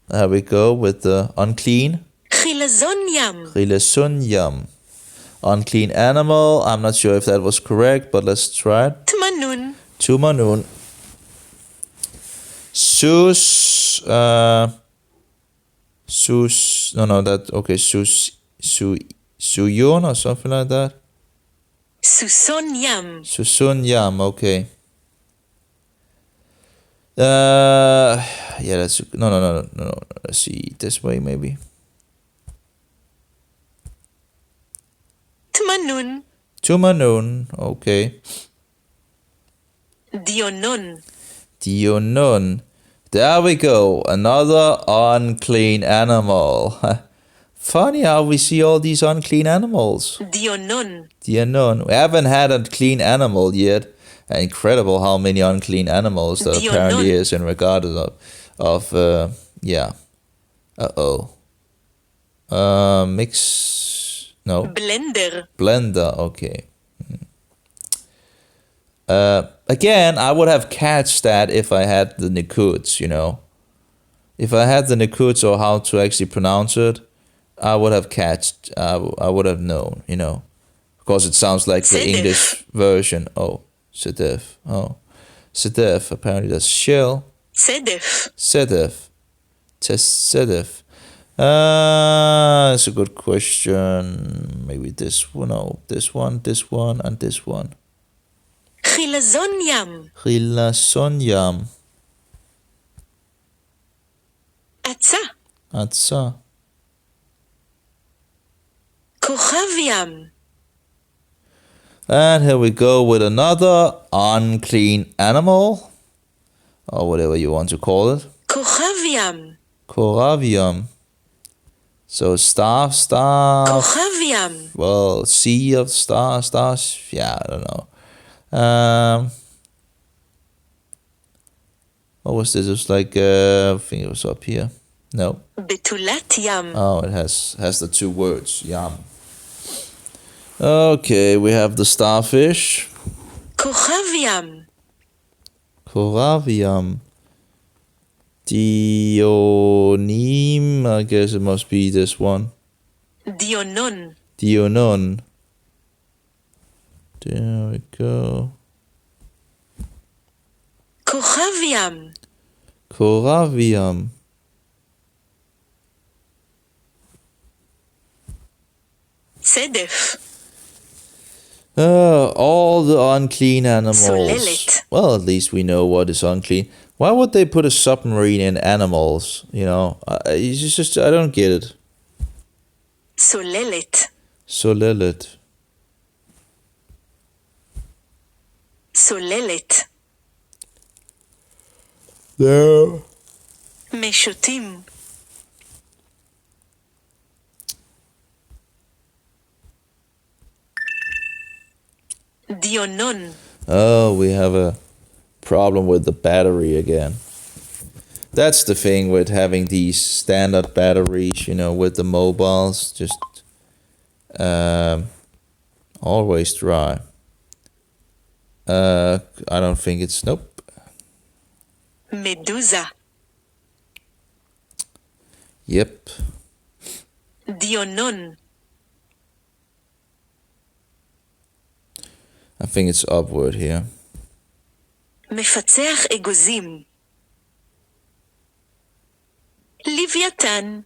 There we go with the unclean. חילזון ים. Chilesun yam. Unclean animal. I'm not sure if that was correct, but let's try it. תמנון. Tumanun. Sus. Sus. No, that. Okay, Suyun or something like that. סוסון ים. Susun yam. Okay. Yeah, that's no. Let's see this way maybe. תמנון. Tumanun. Okay. דיונון. Dionun. There we go. Another unclean animal. Funny how we see all these unclean animals. דיונון. Dionun. We haven't had a clean animal yet. Incredible how many unclean animals there Dionun. apparently is in regard of yeah. Mix. No. בלנדר. Blender, okay. Again, I would have catched that if I had the Nikuts, you know. If I had the Nikuts or how to actually pronounce it, I would have catched, I would have known, you know. Because it sounds like the Sedef. English version. Oh, Sedef. Oh, Sedef, apparently that's shell. צדף. Sedef. Sedef. That's a good question. Maybe this one, no, this one, and this one. חילזון ים. Chilason yam. עצה. Atsa. כוכב ים. And here we go with another unclean animal. Or whatever you want to call it. כוכב ים. Koravium. So star. כוכב ים. Well, sea of stars. Yeah, I don't know. What was this? It was like I think it was up here. No. בתולת ים. Oh, it has the two words. Yam. Okay, we have the starfish. כוכב ים. Koravium. Dionim. I guess it must be this one. דיונון. Dionon. There we go. כוכב ים. Koravium. צדף. All the unclean animals. Solelit. Well, at least we know what is unclean. Why would they put a submarine in animals? You know, it's just I don't get it. צוללת. Solelit. צוללת. There. משוטים. דיונון. Oh, we have a problem with the battery again. That's the thing with having these standard batteries, you know, with the mobiles, just always dry. I don't think it's, nope. מדוזה. Yep. דיונון. I think it's upward here. מפצח אגוזים. לוויתן.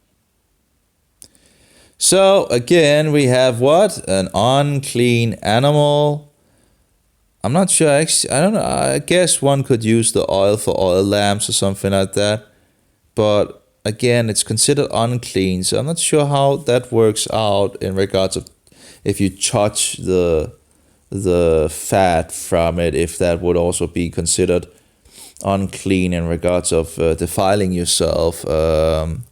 So again, we have what? An unclean animal. I'm not sure. Actually, I don't know. I guess one could use the oil for oil lamps or something like that. But again, it's considered unclean. So I'm not sure how that works out in regards of if you touch the fat from it, if that would also be considered unclean in regards of defiling yourself and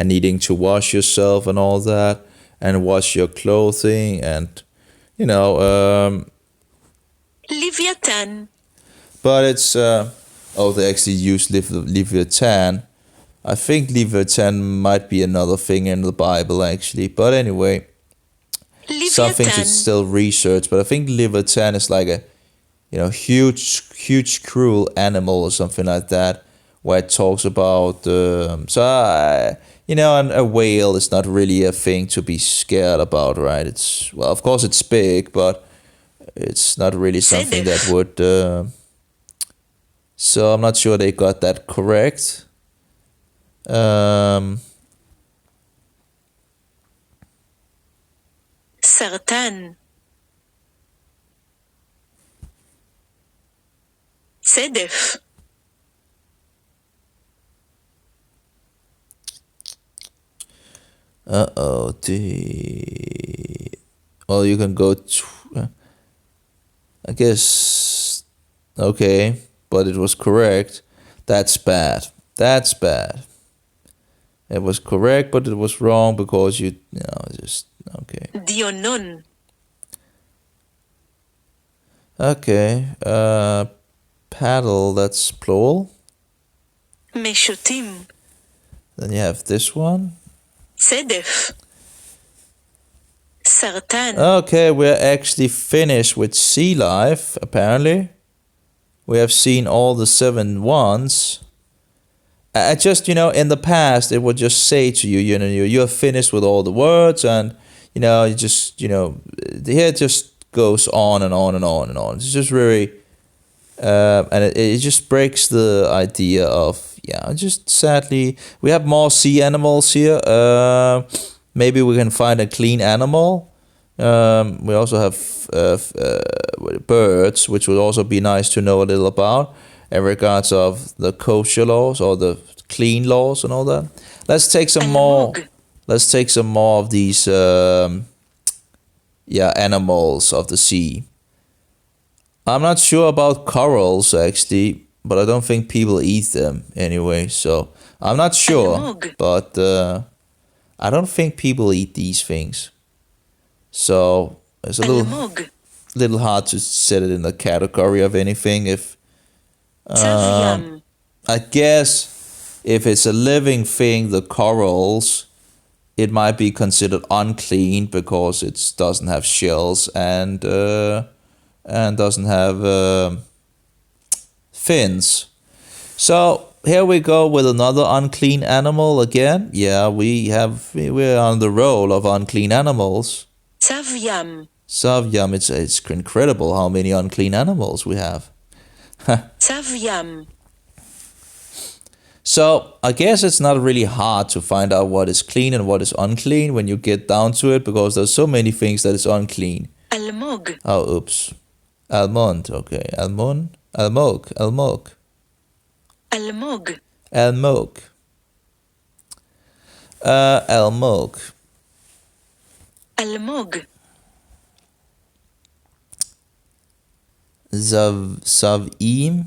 needing to wash yourself and all that, and wash your clothing, and you know. לוויתן. But it's they actually use Leviathan. I think Leviathan might be another thing in the Bible actually. But anyway, some things it's Leviathan. still research. But I think Leviathan is like a, huge cruel animal or something like that, where it talks about. And a whale is not really a thing to be scared about, right? Of course it's big, but it's not really something that Sedef. would. So I'm not sure they got that correct. סרטן. צדף. Uh-oh. Well, you can go. I guess. Okay, but it was correct. That's bad. That's bad. It was correct, but it was wrong because just. Okay. דיונון. Okay. Paddle, that's plural. משוטים. Then you have this one. צדף. סרטן. Okay, we're actually finished with sea life, apparently. We have seen all the 7 ones. I just, in the past, it would just say to you, you're finished with all the words, and, you just, here it just goes on and on and on and on. It's just really, and it just breaks the idea of, just sadly, we have more sea animals here. Maybe we can find a clean animal. We also have birds, which would also be nice to know a little about in regards of the kosher laws or the clean laws and all that. Let's take some more. אלמוג. Let's take some more of these, animals of the sea. I'm not sure about corals actually, but I don't think people eat them anyway. So I'm not sure, אלמוג. but I don't think people eat these things. So it's a אלמוג. little hard to set it in the category of anything. If צב ים. I guess if it's a living thing, the corals, it might be considered unclean because it doesn't have shells and doesn't have fins. So here we go with another unclean animal again. Yeah, we're on the roll of unclean animals. צב ים. Savyam, it's incredible how many unclean animals we have. צב ים. So I guess it's not really hard to find out what is clean and what is unclean when you get down to it, because there's so many things that is unclean. אלמוג. Oh, oops. Almond, okay. Almond, almog. אלמוג. Almog. אלמוג. Savim.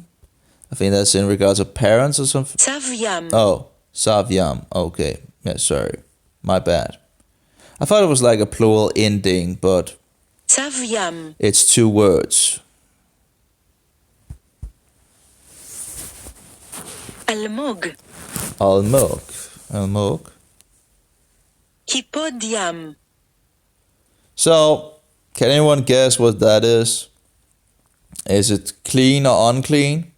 I think that's in regards of parents or something. צב ים. Oh, Savyam. Okay. Yeah, sorry. My bad. I thought it was like a plural ending, but צב ים. it's 2 words. אלמוג. Almog. קיפוד ים. So, can anyone guess what that is? Is it clean or unclean?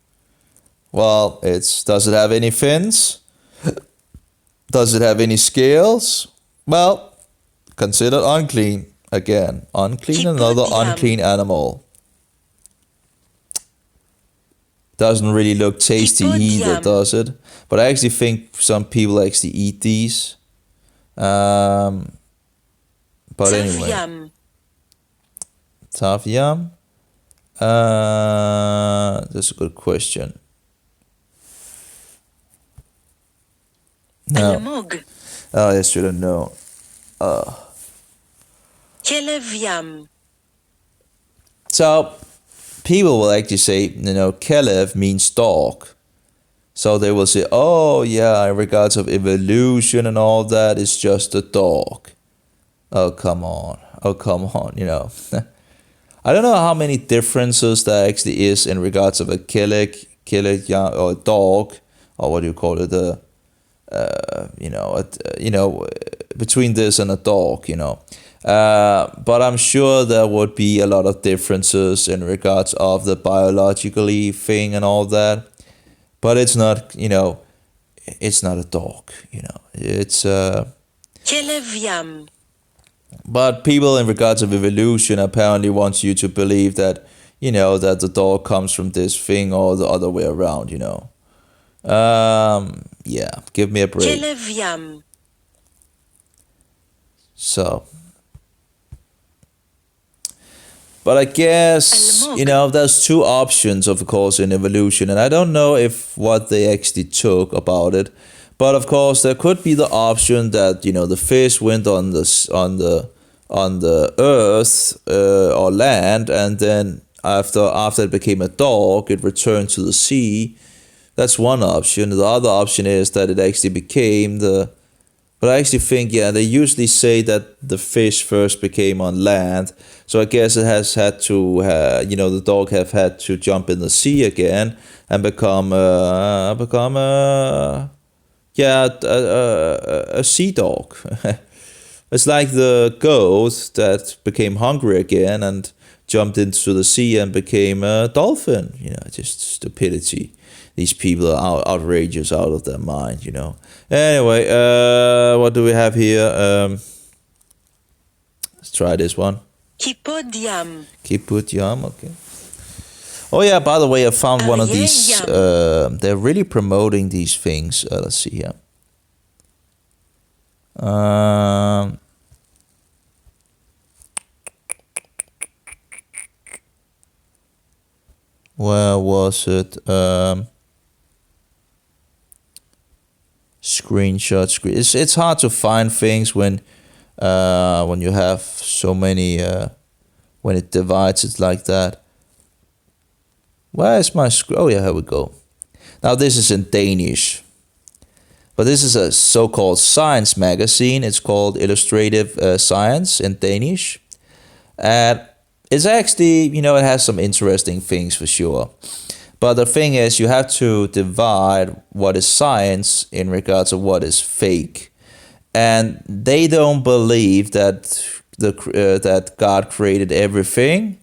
Well, does it have any fins? Does it have any scales? Well, considered unclean. Again, unclean, another Hippodium. unclean animal. Doesn't really look tasty either, Hippodium. does it? But I actually think some people actually eat these. But צב anyway, ים. Tavyam. That's a good question. No. אלמוג. Oh, I shouldn't know. כלב ים. So, people will actually say, Kelev means dog. So they will say, oh, yeah, in regards of evolution and all that, it's just a dog. Oh, come on. I don't know how many differences there actually is in regards of a keleg, or a dog, or what do you call it, between this and a dog, but I'm sure there would be a lot of differences in regards of the biologically thing and all that. But it's not, it's not a dog, It's כלב ים, but people in regards of evolution apparently wants you to believe that, that the dog comes from this thing or the other way around, Yeah, give me a break. כלב ים, So, but I guess, Almog. there's two options, of course, in evolution, and I don't know if what they actually took about it, but of course there could be the option that the fish went on the earth or land, and then after it became a dog, it returned to the sea. That's one option. The other option is that it actually became but I actually think, they usually say that the fish first became on land. So I guess it has had to, the dog have had to jump in the sea again and become a sea dog. It's like the goat that became hungry again and jumped into the sea and became a dolphin. Just stupidity. These people are outrageous, out of their mind, Anyway, what do we have here? Let's try this one. קיפוד ים, Kiput Yam, okay. Oh yeah, by the way, I found one of Arye these. Yam. They're really promoting these things. Let's see here. Where was it? Screenshot screen. It's hard to find things when you have so many when it divides it like that. Where is my screen? Oh yeah, here we go. Now this is in Danish, but this is a so-called science magazine. It's called Illustrative Science in Danish, and it's actually it has some interesting things for sure. But the thing is, you have to divide what is science in regards to what is fake, and they don't believe that that God created everything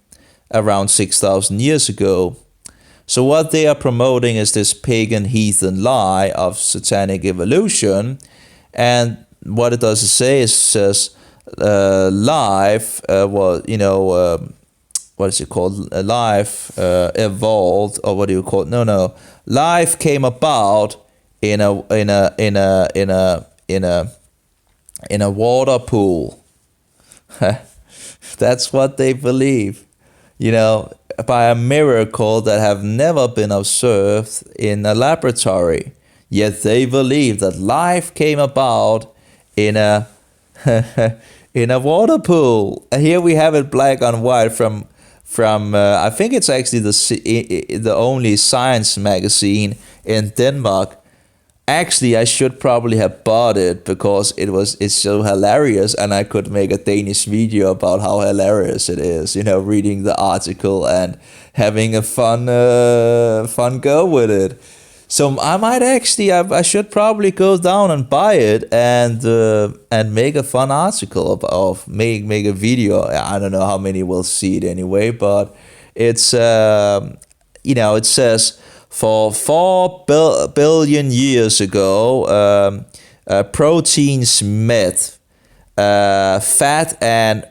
around 6,000 years ago. So what they are promoting is this pagan heathen lie of satanic evolution, and what it does is it says life what is it called? Life evolved, or what do you call it? No. Life came about in a water pool. That's what they believe. By a miracle that have never been observed in a laboratory. Yet they believe that life came about in a in a water pool. And here we have it black on white from I think it's actually the only science magazine in Denmark. Actually, I should probably have bought it because it's so hilarious, and I could make a Danish video about how hilarious it is. Reading the article and having a fun go with it. So I might actually, I should probably go down and buy it and make a fun article of make a video. I don't know how many will see it anyway, but it's it says for 4 billion years ago, proteins met, fat and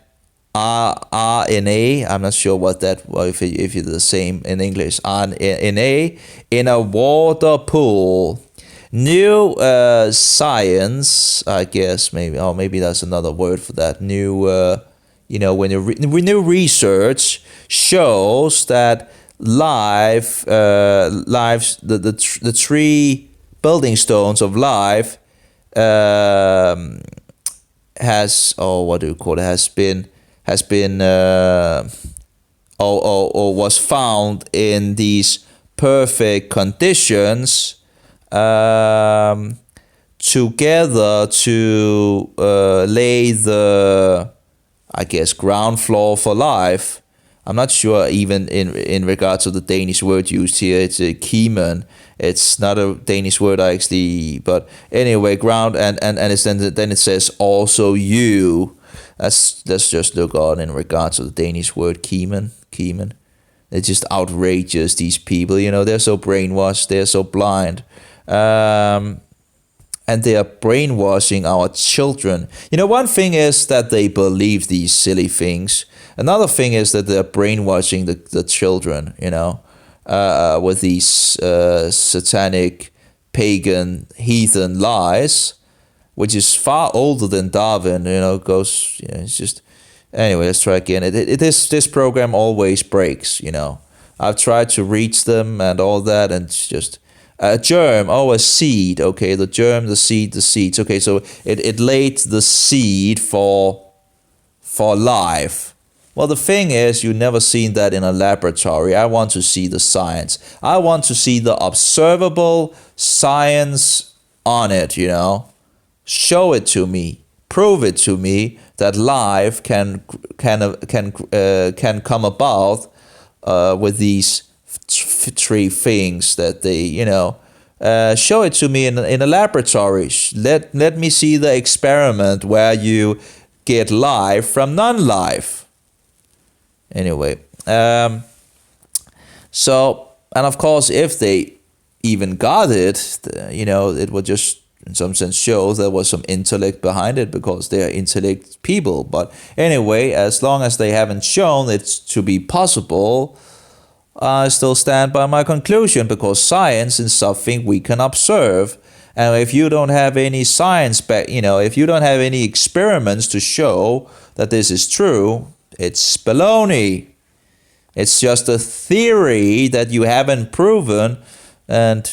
RNA. I'm not sure what that, if it's the same in English. RNA in a water pool. New science, I guess, maybe that's another word for that. New, new research shows that the three building stones of life has been or was found in these perfect conditions together to lay the, I guess, ground floor for life. I'm not sure even in regards to the Danish word used here. It's a Kiemen. It's not a Danish word actually, but anyway, ground and it's then it says also you. Let's just look on in regards to the Danish word Kiemen. It's just outrageous, these people, they're so brainwashed, they're so blind. And they are brainwashing our children. One thing is that they believe these silly things. Another thing is that they're brainwashing the children, with these satanic, pagan, heathen lies, which is far older than Darwin, it's just... Anyway, let's try again. This program always breaks, I've tried to reach them and all that, and it's just... A germ, a seed, okay, the germ, the seed, the seeds. Okay, so it laid the seed for life. Well, the thing is, you've never seen that in a laboratory. I want to see the science. I want to see the observable science on it, Show it to me. Prove it to me that life can come about with these three things that they, show it to me in a laboratory. Let me see the experiment where you get life from non-life. Anyway, so, and of course, if they even got it, it would just in some sense show there was some intellect behind it, because they are intellect people. But anyway, as long as they haven't shown it to be possible, I still stand by my conclusion, because science is something we can observe. And if you don't have any science back, if you don't have any experiments to show that this is true, it's baloney. It's just a theory that you haven't proven. And,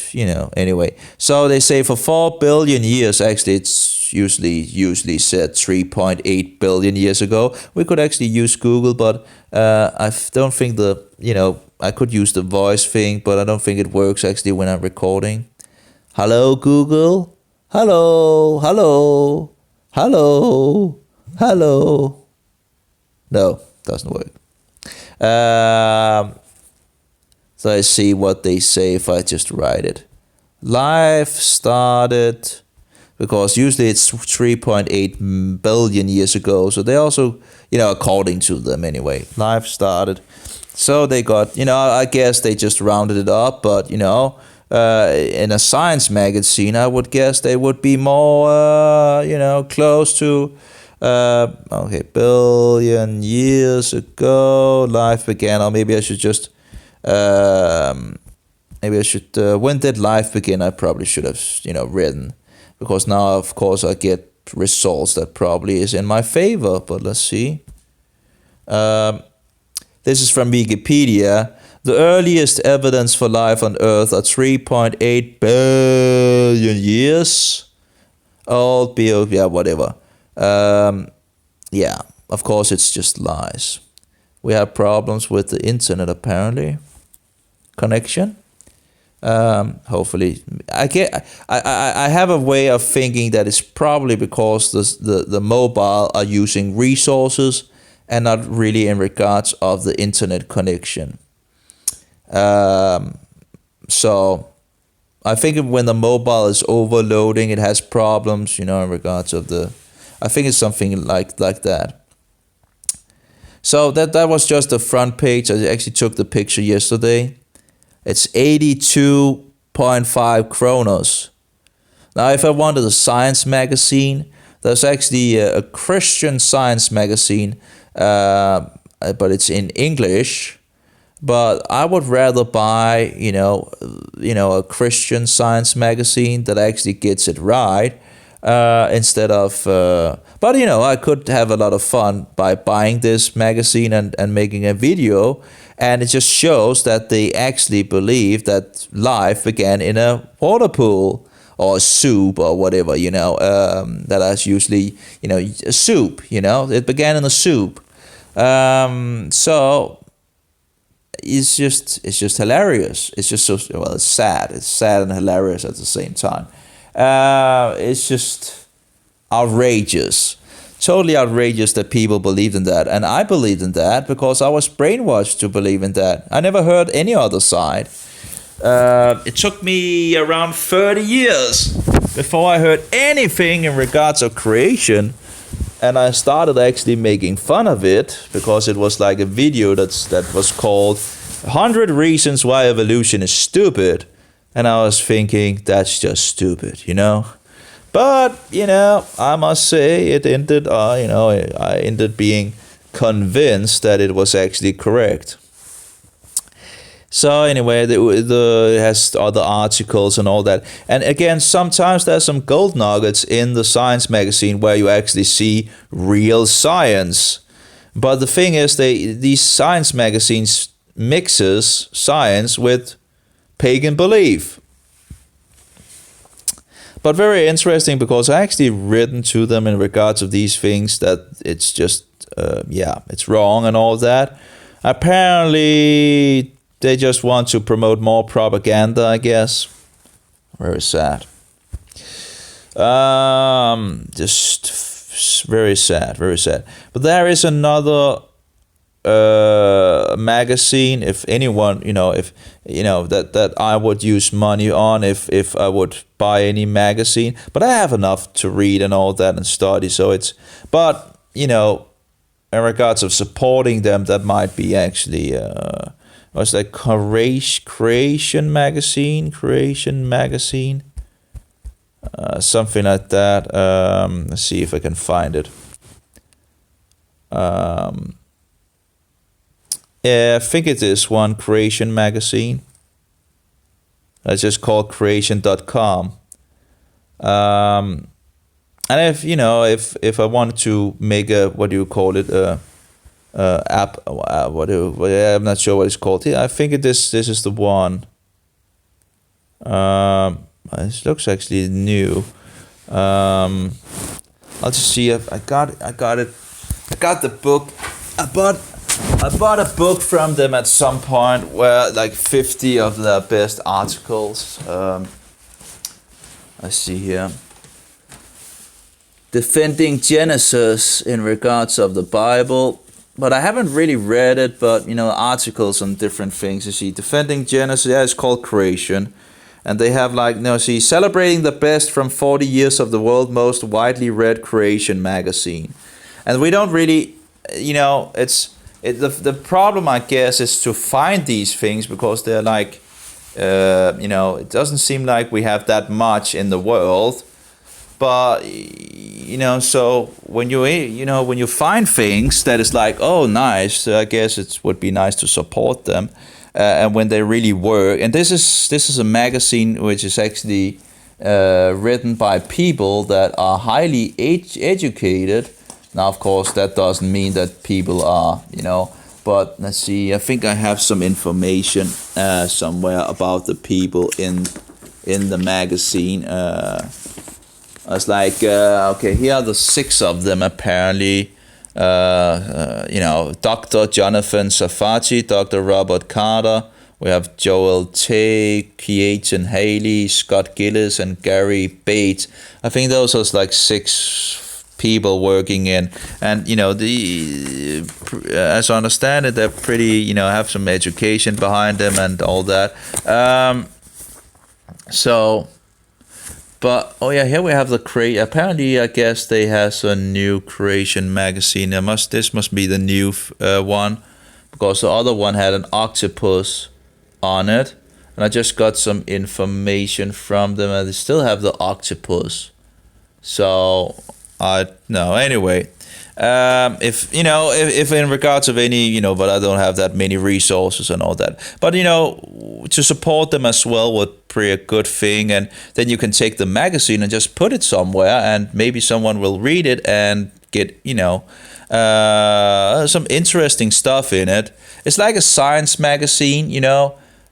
anyway. So they say for 4 billion years, actually it's usually said 3.8 billion years ago. We could actually use Google, but I don't think I could use the voice thing, but I don't think it works actually when I'm recording. Hello, Google? Hello? No, doesn't work. So I see what they say if I just write it. Life started, because usually it's 3.8 billion years ago. So they also, according to them anyway, life started. So they got, I guess they just rounded it up, but, in a science magazine, I would guess they would be more, close to, billion years ago, life began. Or maybe I should just, when did life begin? I probably should have, written, because now, of course, I get results that probably is in my favor, but let's see. This is from Wikipedia. The earliest evidence for life on Earth are 3.8 billion years old. Yeah, whatever. Yeah, of course, it's just lies. We have problems with the internet, apparently. Connection. Hopefully, I have a way of thinking that it's probably because the mobile are using resources and not really in regards of the internet connection. So I think when the mobile is overloading, it has problems, in regards of I think it's something like that. So that was just the front page. I actually took the picture yesterday. It's 82.5 kronos. Now, if I wanted a science magazine, there's actually a Christian science magazine, but it's in English. But I would rather buy, a Christian science magazine that actually gets it right, instead of. But I could have a lot of fun by buying this magazine and making a video, and it just shows that they actually believe that life began in a water pool or a soup or whatever. That is usually a soup. It began in a soup. So. It's just hilarious. It's just it's sad. It's sad and hilarious at the same time. It's just outrageous. totally outrageous that people believed in that. And I believed in that because I was brainwashed to believe in that. I never heard any other side. It took me around 30 years before I heard anything in regards of creation. And I started actually making fun of it because it was like a video that was called 100 Reasons Why Evolution is Stupid. And I was thinking, that's just stupid, you know? But, you know, I must say it ended, I ended being convinced that it was actually correct. So anyway, it has other articles and all that. And again, sometimes there's some gold nuggets in the science magazine where you actually see real science. But the thing is, these science magazines mixes science with pagan belief. But very interesting because I actually written to them in regards of these things that it's just, it's wrong and all that. Apparently, they just want to promote more propaganda, I guess. Very sad. Just very sad, very sad. But there is another magazine, if anyone, that I would use money on if I would buy any magazine. But I have enough to read and all that and study. But in regards of supporting them, that might be actually was like Creation Magazine, something like that. Let's see if I can find it. I think it is one, Creation Magazine. I just call creation.com. And if I wanted to make a, what do you call it, app, I'm not sure what it's called. Yeah, I think this is the one. It looks actually new. I'll just see if I got it. I got the book. I bought a book from them at some point where like 50 of their best articles. I see here. Defending Genesis in regards of the Bible. But I haven't really read it, but articles on different things. You see, Defending Genesis, it's called Creation. And they have celebrating the best from 40 years of the world's most widely read creation magazine. And we don't really, the problem, I guess, is to find these things because they're like, it doesn't seem like we have that much in the world. But, so when you find things that is like, oh, nice, I guess it would be nice to support them. And when they really work. And this is a magazine which is actually written by people that are highly educated. Now, of course, that doesn't mean that people are, but let's see, I think I have some information somewhere about the people in the magazine. I was like, okay, here are the 6 of them apparently. Dr. Jonathan Sarfati, Dr. Robert Carter, we have Joel Tay, Keaton Haley, Scott Gillis, and Gary Bates. I think those are like 6 people working in, and as I understand it, they're pretty, have some education behind them and all that. But here we have the apparently, I guess they has a new Creation magazine. This must be the new one, because the other one had an octopus on it, and I just got some information from them, and they still have the octopus. So anyway, if in regards of any, but I don't have that many resources and all that. But to support them as well would be a good thing, and then you can take the magazine and just put it somewhere, and maybe someone will read it and get some interesting stuff in it. It's like a science magazine,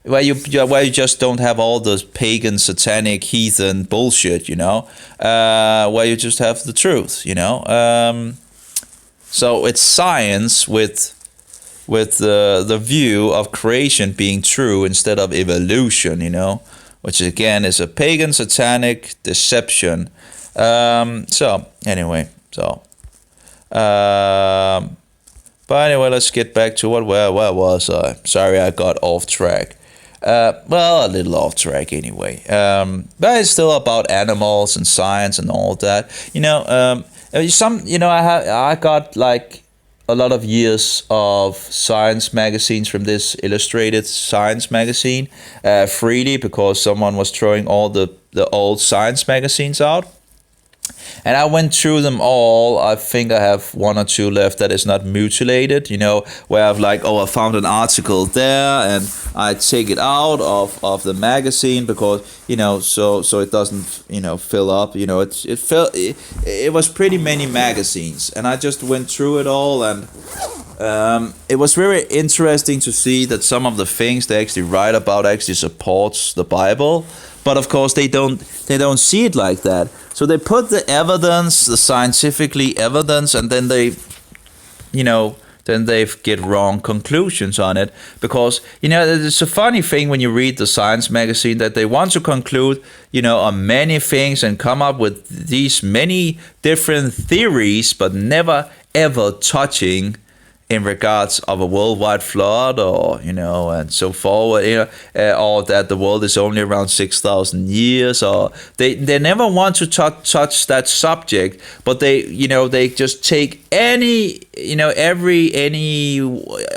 where you just don't have all those pagan, satanic, heathen bullshit, where you just have the truth, So it's science with the view of creation being true instead of evolution, which again is a pagan, satanic deception. But anyway, let's get back to where was I? Sorry, I got off track. Well, a little off track anyway. But it's still about animals and science and all that. I got like a lot of years of science magazines from this Illustrated Science magazine freely because someone was throwing all the old science magazines out. And I went through them all. I think I have one or two left that is not mutilated, where I've like, I found an article there and I take it out of the magazine because, so it doesn't, fill up, it was pretty many magazines and I just went through it all and it was very interesting to see that some of the things they actually write about actually supports the Bible. But of course they don't see it like that. So they put the evidence, the scientifically evidence, and then they get wrong conclusions on it. Because, it's a funny thing when you read the science magazine that they want to conclude, on many things and come up with these many different theories, but never ever touching in regards of a worldwide flood or, and so forward, or that the world is only around 6,000 years, or they never want to touch that subject, but they just take any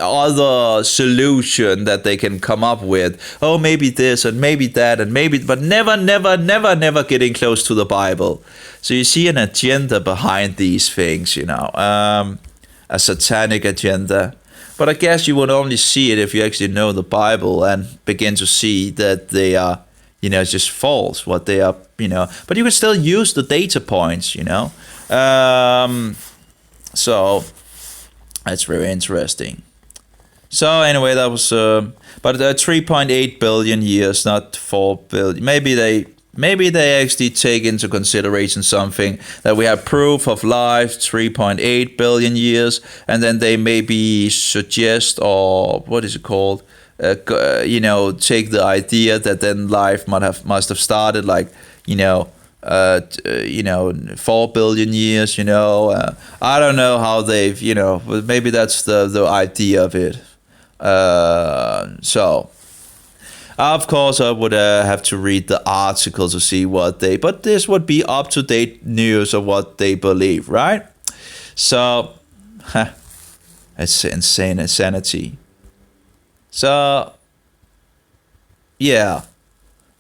other solution that they can come up with. Oh, maybe this and maybe that and maybe, but never getting close to the Bible. So you see an agenda behind these things, a satanic agenda. But I guess you would only see it if you actually know the Bible and begin to see that they are, just false, what they are, But you can still use the data points, So that's very interesting. So anyway, that was, but 3.8 billion years, not 4 billion. Maybe they actually take into consideration something that we have proof of life 3.8 billion years, and then they maybe suggest, or what is it called? Take the idea that then life must have started like 4 billion years. I don't know how they've but maybe that's the idea of it. So. Of course, I would have to read the article to see but this would be up-to-date news of what they believe, right? So, it's insanity. So, yeah.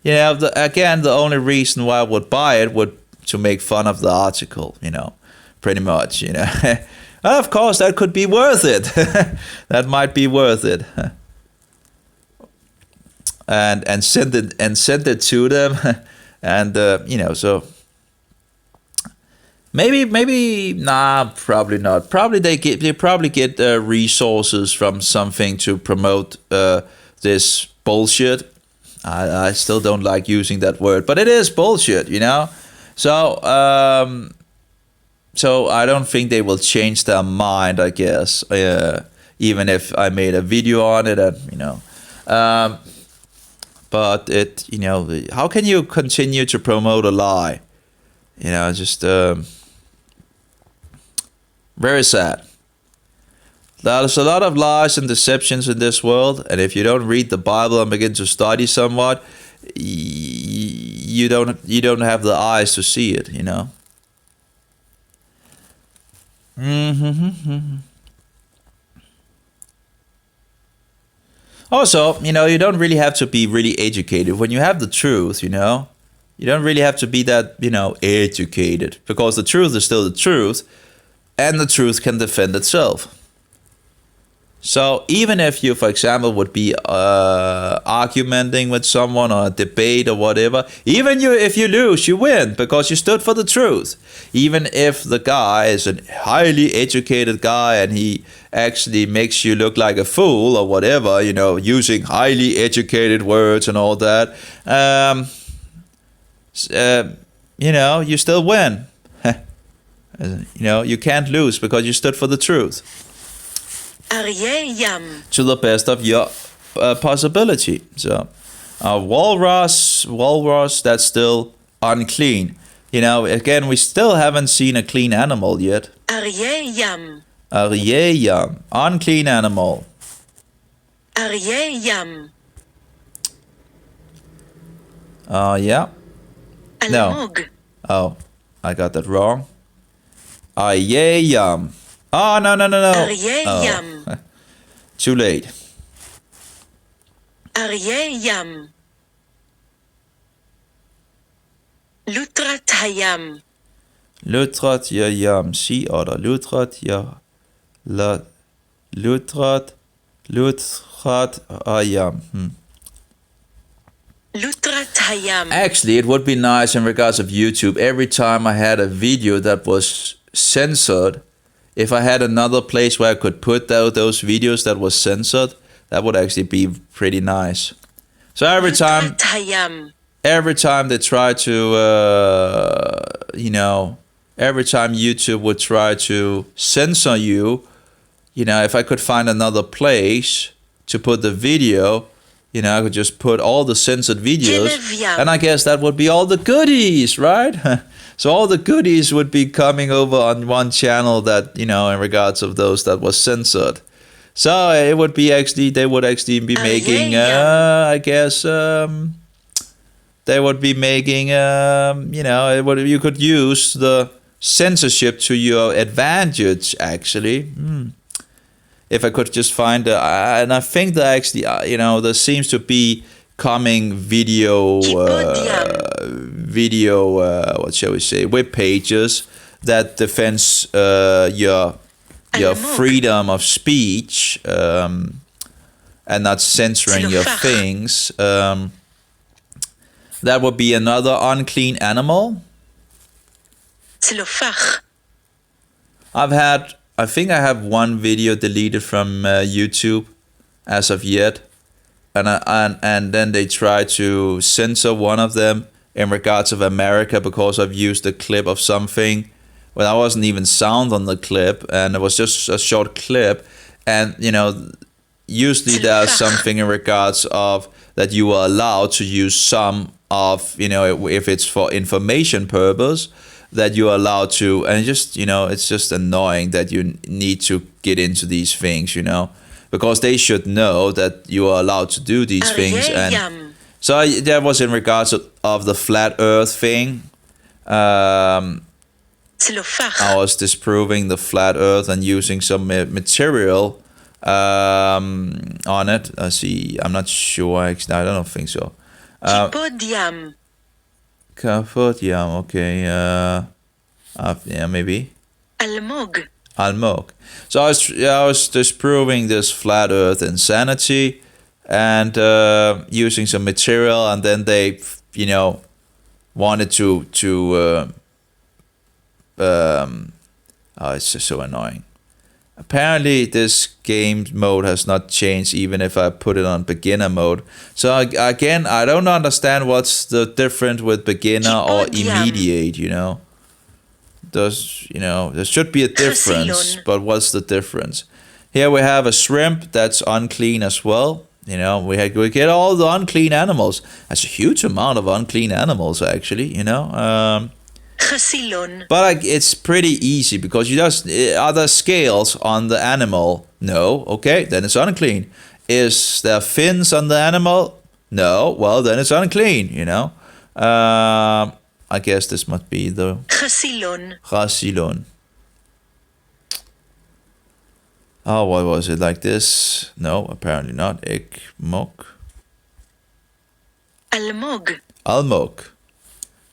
The only reason why I would buy it would to make fun of the article, pretty much, Of course, that could be worth it. That might be worth it. And send it to them, and so maybe probably not. Probably they get resources from something to promote this bullshit. I still don't like using that word, but it is bullshit, So so I don't think they will change their mind, I guess. Even if I made a video on it, and but it, how can you continue to promote a lie? Just very sad. There's a lot of lies and deceptions in this world, and if you don't read the Bible and begin to study somewhat, you don't have the eyes to see it. Also, you don't really have to be really educated. When you have the truth, you don't really have to be that, educated. Because the truth is still the truth, and the truth can defend itself. So even if you, for example, would be argumenting with someone or a debate or whatever, even if you lose, you win because you stood for the truth. Even if the guy is a highly educated guy and he actually makes you look like a fool or whatever, using highly educated words and all that, you still win. You can't lose because you stood for the truth. Aryeh Yam. To the best of your possibility. So, walrus, that's still unclean. You know, again, we still haven't seen a clean animal yet. אריה ים. Aryeh yam. Unclean animal. אריה ים. Yeah. No. אלמוג. Oh, I got that wrong. Aryeh yam. Oh, no. אריה Oh. ים. Too late. אריה ים. לוטרת הים. Lutrat ya yam. Sea otter. Lutrat ya. Lutrat ayam. לוטרת הים. Actually, it would be nice in regards of YouTube. Every time I had a video that was censored, if I had another place where I could put those videos that was censored, that would actually be pretty nice. So every time they try to, every time YouTube would try to censor you, if I could find another place to put the video, I could just put all the censored videos, and I guess that would be all the goodies, right? So all the goodies would be coming over on one channel that, in regards of those that was censored. So it would be actually, they would actually be making, I guess, they would be making, you could use the censorship to your advantage, actually. If I could just find, and I think that actually, there seems to be coming video, what shall we say, web pages that defends your freedom of speech and not censoring your things. That would be another unclean animal. I think I have one video deleted from YouTube as of yet, and then they try to censor one of them in regards of America because I've used a clip of something. Well, I wasn't even sound on the clip, and it was just a short clip. And usually there's something in regards of that you are allowed to use some of, if it's for information purpose, that you're allowed to, and it's just annoying that you need to get into these things, because they should know that you are allowed to do these things. And so that was in regards of the flat earth thing. I was disproving the flat earth and using some material on it. I see. I'm not sure. I don't think so. Kafot yam. Okay. Yeah, maybe. Almog. So I was disproving this flat earth insanity and using some material, and then they, wanted to it's just so annoying. Apparently this game mode has not changed even if I put it on beginner mode. So again, I don't understand what's the difference with beginner or immediate, there should be a difference, but what's the difference? Here we have a shrimp that's unclean as well. We get all the unclean animals. That's a huge amount of unclean animals, actually, But it's pretty easy because you just, are there scales on the animal? No. Okay, then it's unclean. Is there fins on the animal? No. Well, then it's unclean, I guess this must be the Chasilon. Oh, what was it, like this? No, apparently not. Ekmok. Almog.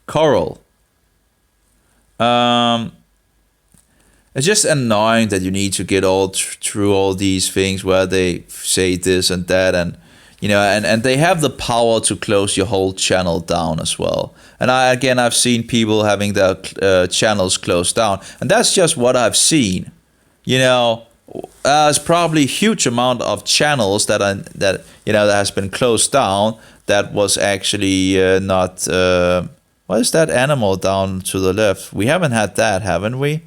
Coral. It's just annoying that you need to get all through all these things where they say this and that, and and they have the power to close your whole channel down as well. And I've seen people having their channels closed down, and that's just what I've seen. There's probably a huge amount of channels that has been closed down that was actually not. What is that animal down to the left? We haven't had that, haven't we?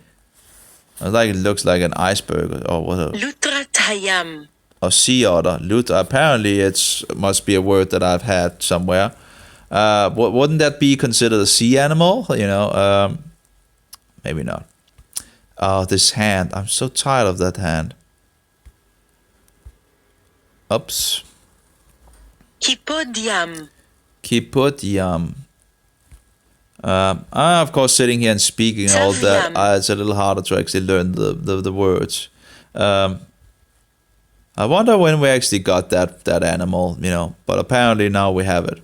It looks like an iceberg or what? Lutrat hayam. Or sea otter. Apparently, it must be a word that I've had somewhere. Wouldn't that be considered a sea animal? Maybe not. Oh, this hand. I'm so tired of that hand. Oops. Hippodium. Hippodium. I'm of course sitting here and speaking all that. Saviam. It's a little harder to actually learn the words. I wonder when we actually got that animal, but apparently now we have it.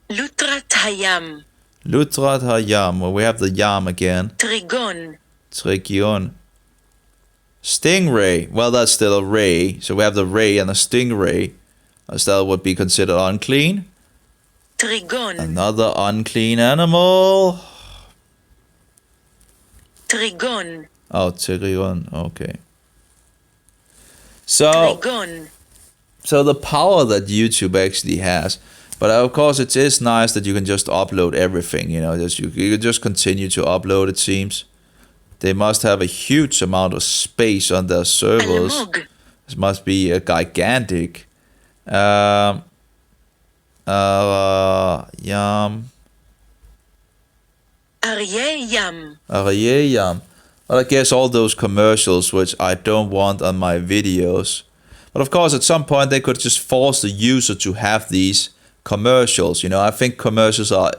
Lutrat hayam. Lutrat hayam. Well, we have the yam again. Trigon. Trigon. Stingray. Well, that's still a ray. So we have the ray and the stingray. That would be considered unclean. Trigon. Another unclean animal. Trigon. Oh, trigon. Okay. So Trigon. the power that YouTube actually has. But of course, it is nice that you can just upload everything. You can just continue to upload. It seems they must have a huge amount of space on their servers. Almog. This must be a gigantic. Yam. Aryeh yam. Yam. Well, I guess all those commercials which I don't want on my videos. But of course, at some point they could just force the user to have these commercials. I think commercials are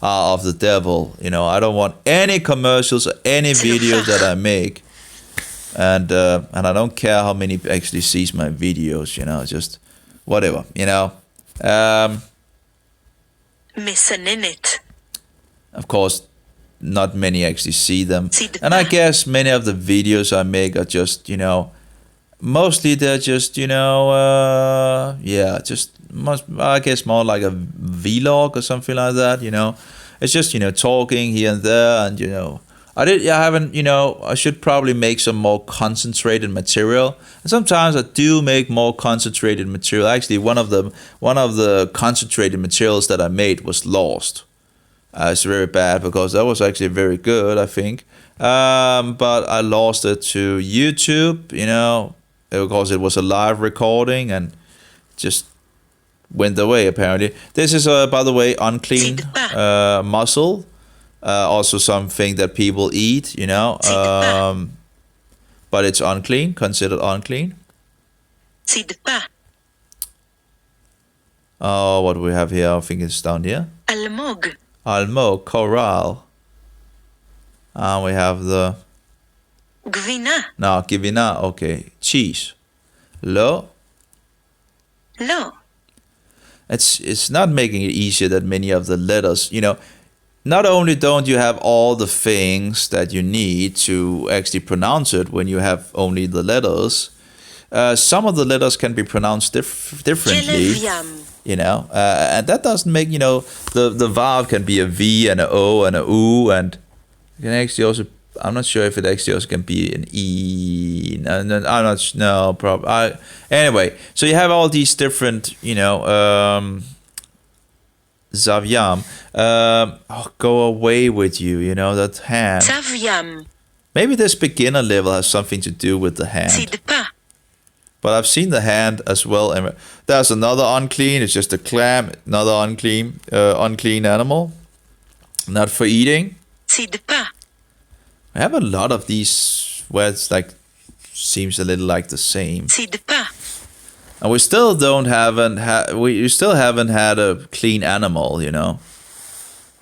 of the devil. I don't want any commercials or any videos that I make. And I don't care how many actually sees my videos. Just whatever. Mesanenet. Of course, not many actually see them. Sidpa. And I guess many of the videos I make are just, mostly they're just, I guess more like a vlog or something like that, It's just, talking here and there and, I should probably make some more concentrated material. And sometimes I do make more concentrated material. Actually, one of the concentrated materials that I made was lost. It's very bad because that was actually very good, I think. But I lost it to YouTube, because it was a live recording and just went away, apparently. This is, by the way, unclean mussel. Also something that people eat, but it's unclean, considered unclean. Sidpa. Oh, what do we have here? I think it's down here. Almog. Almog, coral. And we have the... Gvina. No, givina, okay. Cheese. Lo. Lo. It's not making it easier that many of the letters, not only don't you have all the things that you need to actually pronounce it when you have only the letters, some of the letters can be pronounced differently. Jeleviam. And that doesn't make, the vowel can be a V and a O and a U, and it can actually also, I'm not sure if it actually also can be an E. No, I'm not, no, probably. Anyway, so you have all these different, Zaviam. Go away with you, that hand. Saviam. Maybe this beginner level has something to do with the hand. Sidpa. But I've seen the hand as well. And there's another unclean. It's just a clam. Another unclean animal. Not for eating. Sidpa. I have a lot of these where it's like seems a little like the same. Sidpa. And we still haven't had a clean animal,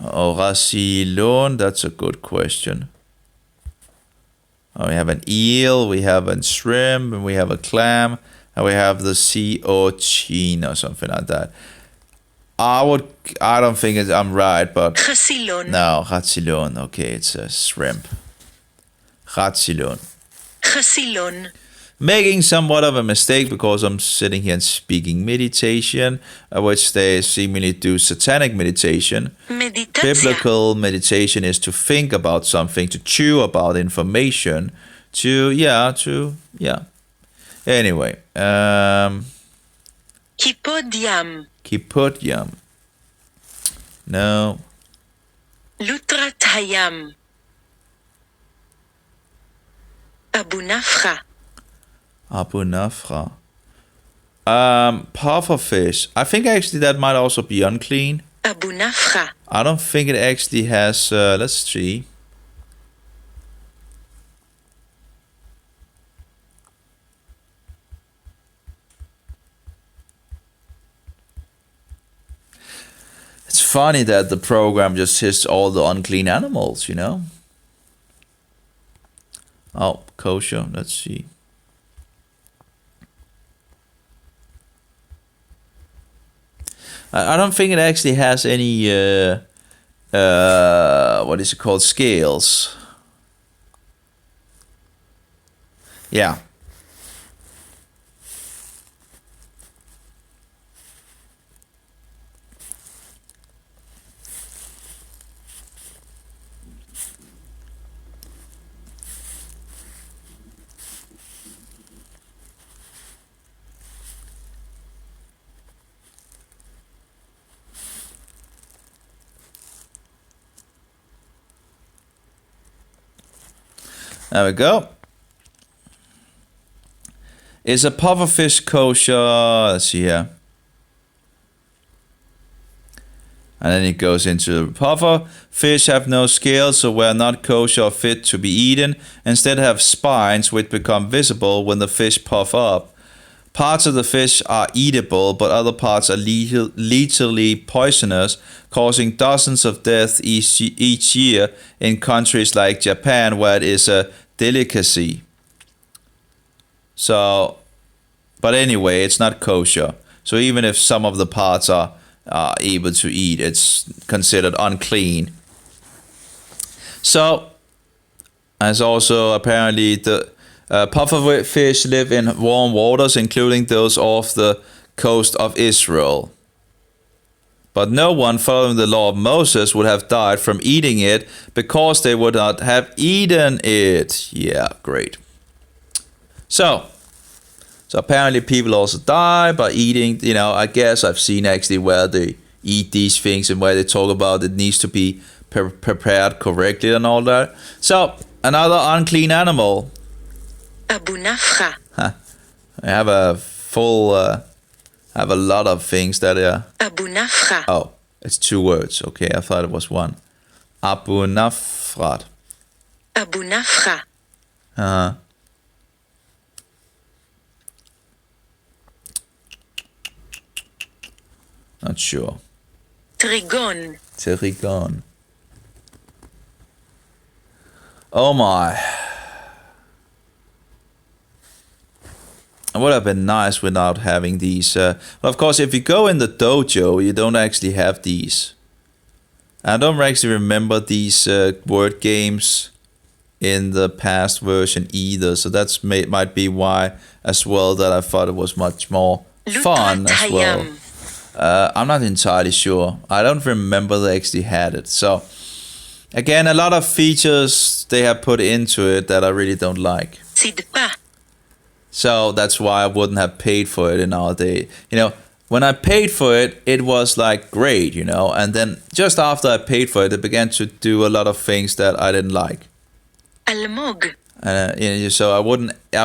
Oracilon, that's a good question. We have an eel, we have a shrimp, and we have a clam, and we have the sea urchin or something like that. I don't think I'm right, but Chacilon. no, Ratsilon. Okay, it's a shrimp. Ratsilon. Chacilon. Making somewhat of a mistake because I'm sitting here and speaking meditation, which they seemingly do satanic meditation. Meditatia. Biblical meditation is to think about something, to chew about information, Anyway, Hippodiam. Hippodium. No. Lutrat hayam. Abunafra. Abunafra. Pufferfish. I think actually that might also be unclean. Abu Nafra. I don't think it actually has. Let's see. It's funny that the program just lists all the unclean animals, you know? Oh, kosher. Let's see. I don't think it actually has any, what is it called? Scales. Yeah. There we go. Is a pufferfish kosher? Let's see here. And then it goes into puffer. Fish have no scales, so were not kosher or fit to be eaten. Instead have spines which become visible when the fish puff up. Parts of the fish are eatable, but other parts are lethally poisonous, causing dozens of deaths each year in countries like Japan, where it is a delicacy. So, but anyway, it's not kosher. So even if some of the parts are able to eat, it's considered unclean. So, as also apparently the pufferfish live in warm waters, including those off the coast of Israel. But no one following the law of Moses would have died from eating it because they would not have eaten it. Yeah, great. So apparently people also die by eating, you know, I guess I've seen actually where they eat these things and where they talk about it needs to be prepared correctly and all that. So, another unclean animal. Abu Nafra. I have a full, have a lot of things that are... Abu Nafra. Oh, it's 2 words. Okay, I thought it was 1. Abu Nafrat. Abu Nafra. Not sure. Trigon. Trigon. Oh my. It would have been nice without having these. Well, of course, if you go in the dojo, you don't actually have these. I don't actually remember these word games in the past version either. So that's might be why as well that I thought it was much more fun as well. I'm not entirely sure. I don't remember they actually had it. So again, a lot of features they have put into it that I really don't like. Sidpa. So that's why I wouldn't have paid for it in our day. You know, when I paid for it, it was like great, you know. And then just after I paid for it, it began to do a lot of things that I didn't like. Almog. You know, so I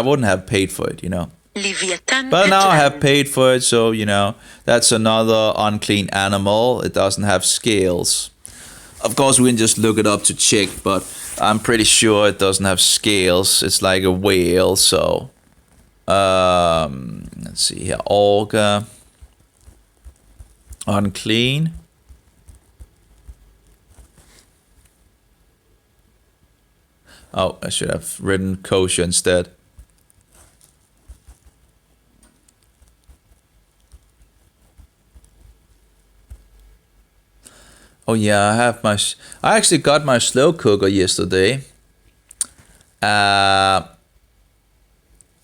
wouldn't have paid for it, you know. Livyatan. But now I have paid for it, so you know that's another unclean animal. It doesn't have scales. Of course, we can just look it up to check, but I'm pretty sure it doesn't have scales. It's like a whale, so. Let's see here. Olga. Unclean. Oh, I should have written kosher instead. Oh yeah, I actually got my slow cooker yesterday.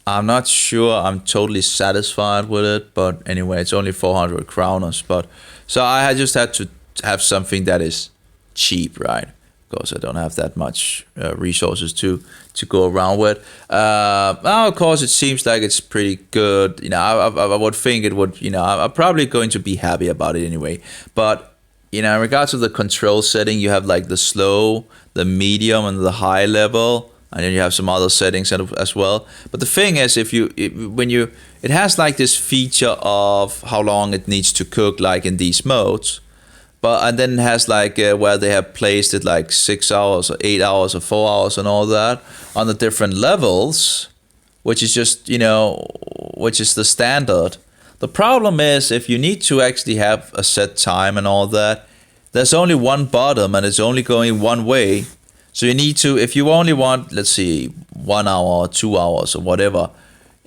I'm not sure I'm totally satisfied with it, but anyway, it's only 400 kroners. But so I just had to have something that is cheap, right? Because I don't have that much resources to go around with. Now, of course, it seems like it's pretty good. You know, I would think it would. You know, I'm probably going to be happy about it anyway. But you know, in regards to the control setting, you have like the slow, the medium, and the high level. and then you have some other settings as well. But the thing is, it has like this feature of how long it needs to cook, like in these modes. But and then it has like where they have placed it like 6 hours or 8 hours or 4 hours and all that on the different levels, which is just, which is the standard. The problem is if you need to actually have a set time and all that, there's only one bottom and it's only going one way. So you need to, if you only want, let's see, 1 hour or 2 hours or whatever,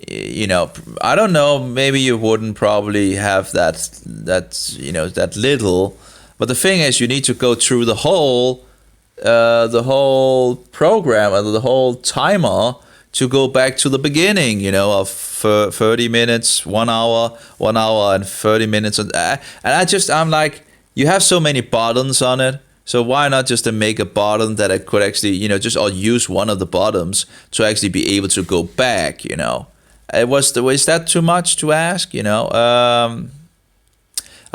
I don't know, maybe you wouldn't probably have that little. But the thing is, you need to go through the whole program or the whole timer to go back to the beginning, of 30 minutes, 1 hour and 30 minutes. And I'm like, you have so many buttons on it. So why not just make a button that I could actually, or use one of the buttons to actually be able to go back, is that too much to ask,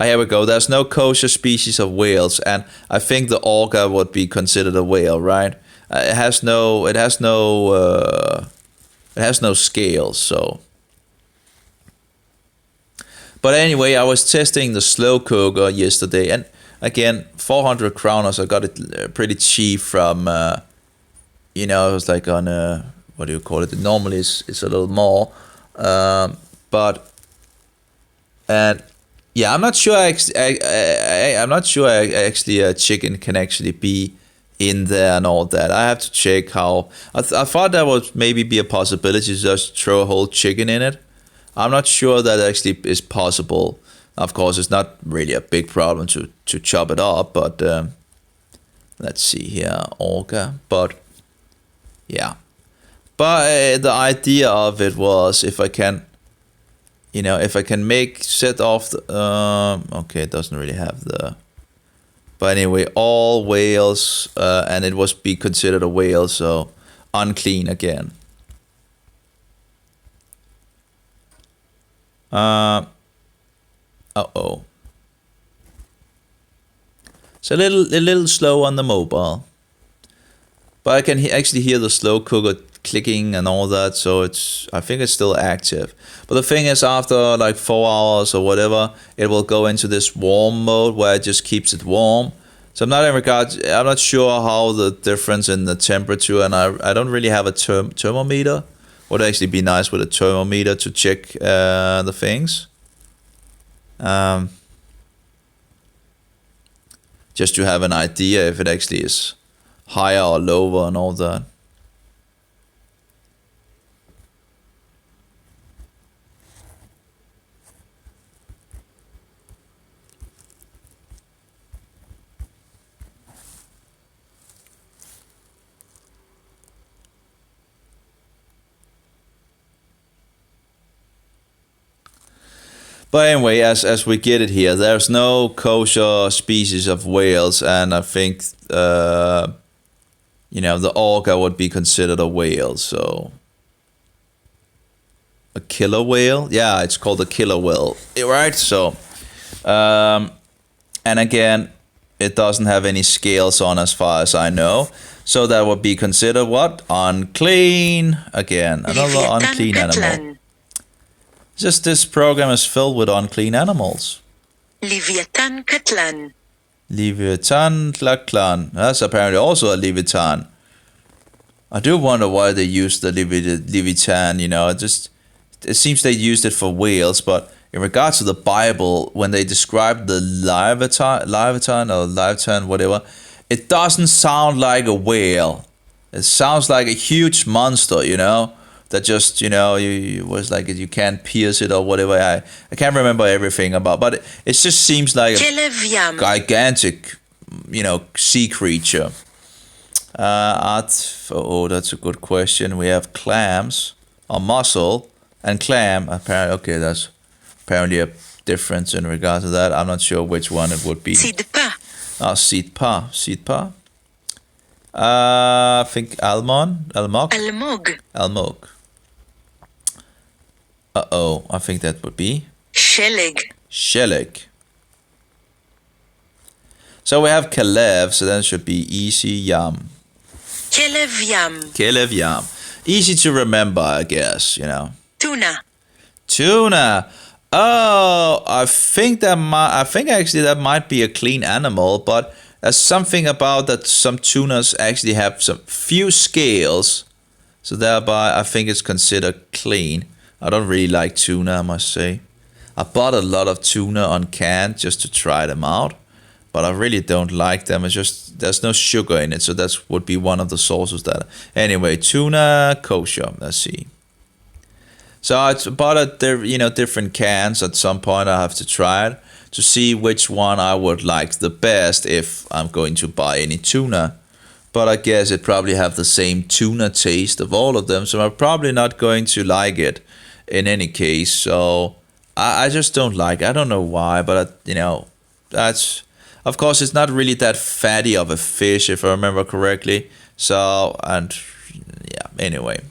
here we go. There's no kosher species of whales, and I think the orca would be considered a whale, right? It has no scales, so. But anyway, I was testing the slow cooker yesterday, and again, 400 kroners. I got it pretty cheap from, it was like on what do you call it? Normally it's a little more, yeah, I'm not sure. I'm not sure actually a chicken can actually be in there and all that. I have to check how. I thought that would maybe be a possibility to just throw a whole chicken in it. I'm not sure that actually is possible. Of course, it's not really a big problem to chop it up, but let's see here, orca. But yeah, but the idea of it was if I can. If I can set off the, okay, it doesn't really have the, but anyway, all whales, and it was be considered a whale, so unclean again. Uh-oh. It's a little slow on the mobile, but I can actually hear the slow cooker clicking and all that, so I think it's still active. But the thing is, after like 4 hours or whatever, it will go into this warm mode where it just keeps it warm. So I'm not sure how the difference in the temperature, and I don't really have a thermometer. Would actually be nice with a thermometer to check the things. Just to have an idea if it actually is higher or lower and all that. But anyway, as we get it here, there's no kosher species of whales, and I think the orca would be considered a whale. So a killer whale, yeah, it's called a killer whale, right? So, and again, it doesn't have any scales on, as far as I know. So that would be considered what? Unclean. Again, another unclean animal. Just this program is filled with unclean animals. Leviathan Katlan. Leviathan Katlan. That's apparently also a Leviathan. I do wonder why they used the Leviathan, it seems they used it for whales, but in regards to the Bible, when they describe the Leviathan, whatever, it doesn't sound like a whale. It sounds like a huge monster, that just, you was like you can't pierce it or whatever. I can't remember everything about, but it just seems like a gigantic, sea creature. That's a good question. We have clams, or mussel, and clam. Apparently, okay, that's apparently a difference in regards to that. I'm not sure which one it would be. Sidpa. Sidpa. I think almog. I think that would be Sheleg. So we have Kalev, so that should be easy yum. Kelev yam. Kelev yam. Easy to remember, I guess, Tuna. Tuna. Oh, I think actually that might be a clean animal, but there's something about that some tunas actually have some few scales, so thereby I think it's considered clean. I don't really like tuna, I must say. I bought a lot of tuna on can just to try them out, but I really don't like them. It's just there's no sugar in it, so that would be one of the sources that. Anyway, tuna kosher. Let's see. So I bought different cans. At some point, I have to try it to see which one I would like the best if I'm going to buy any tuna. But I guess it probably have the same tuna taste of all of them, so I'm probably not going to like it in any case. So I just don't like. I don't know why, but that's of course it's not really that fatty of a fish if I remember correctly. So anyway.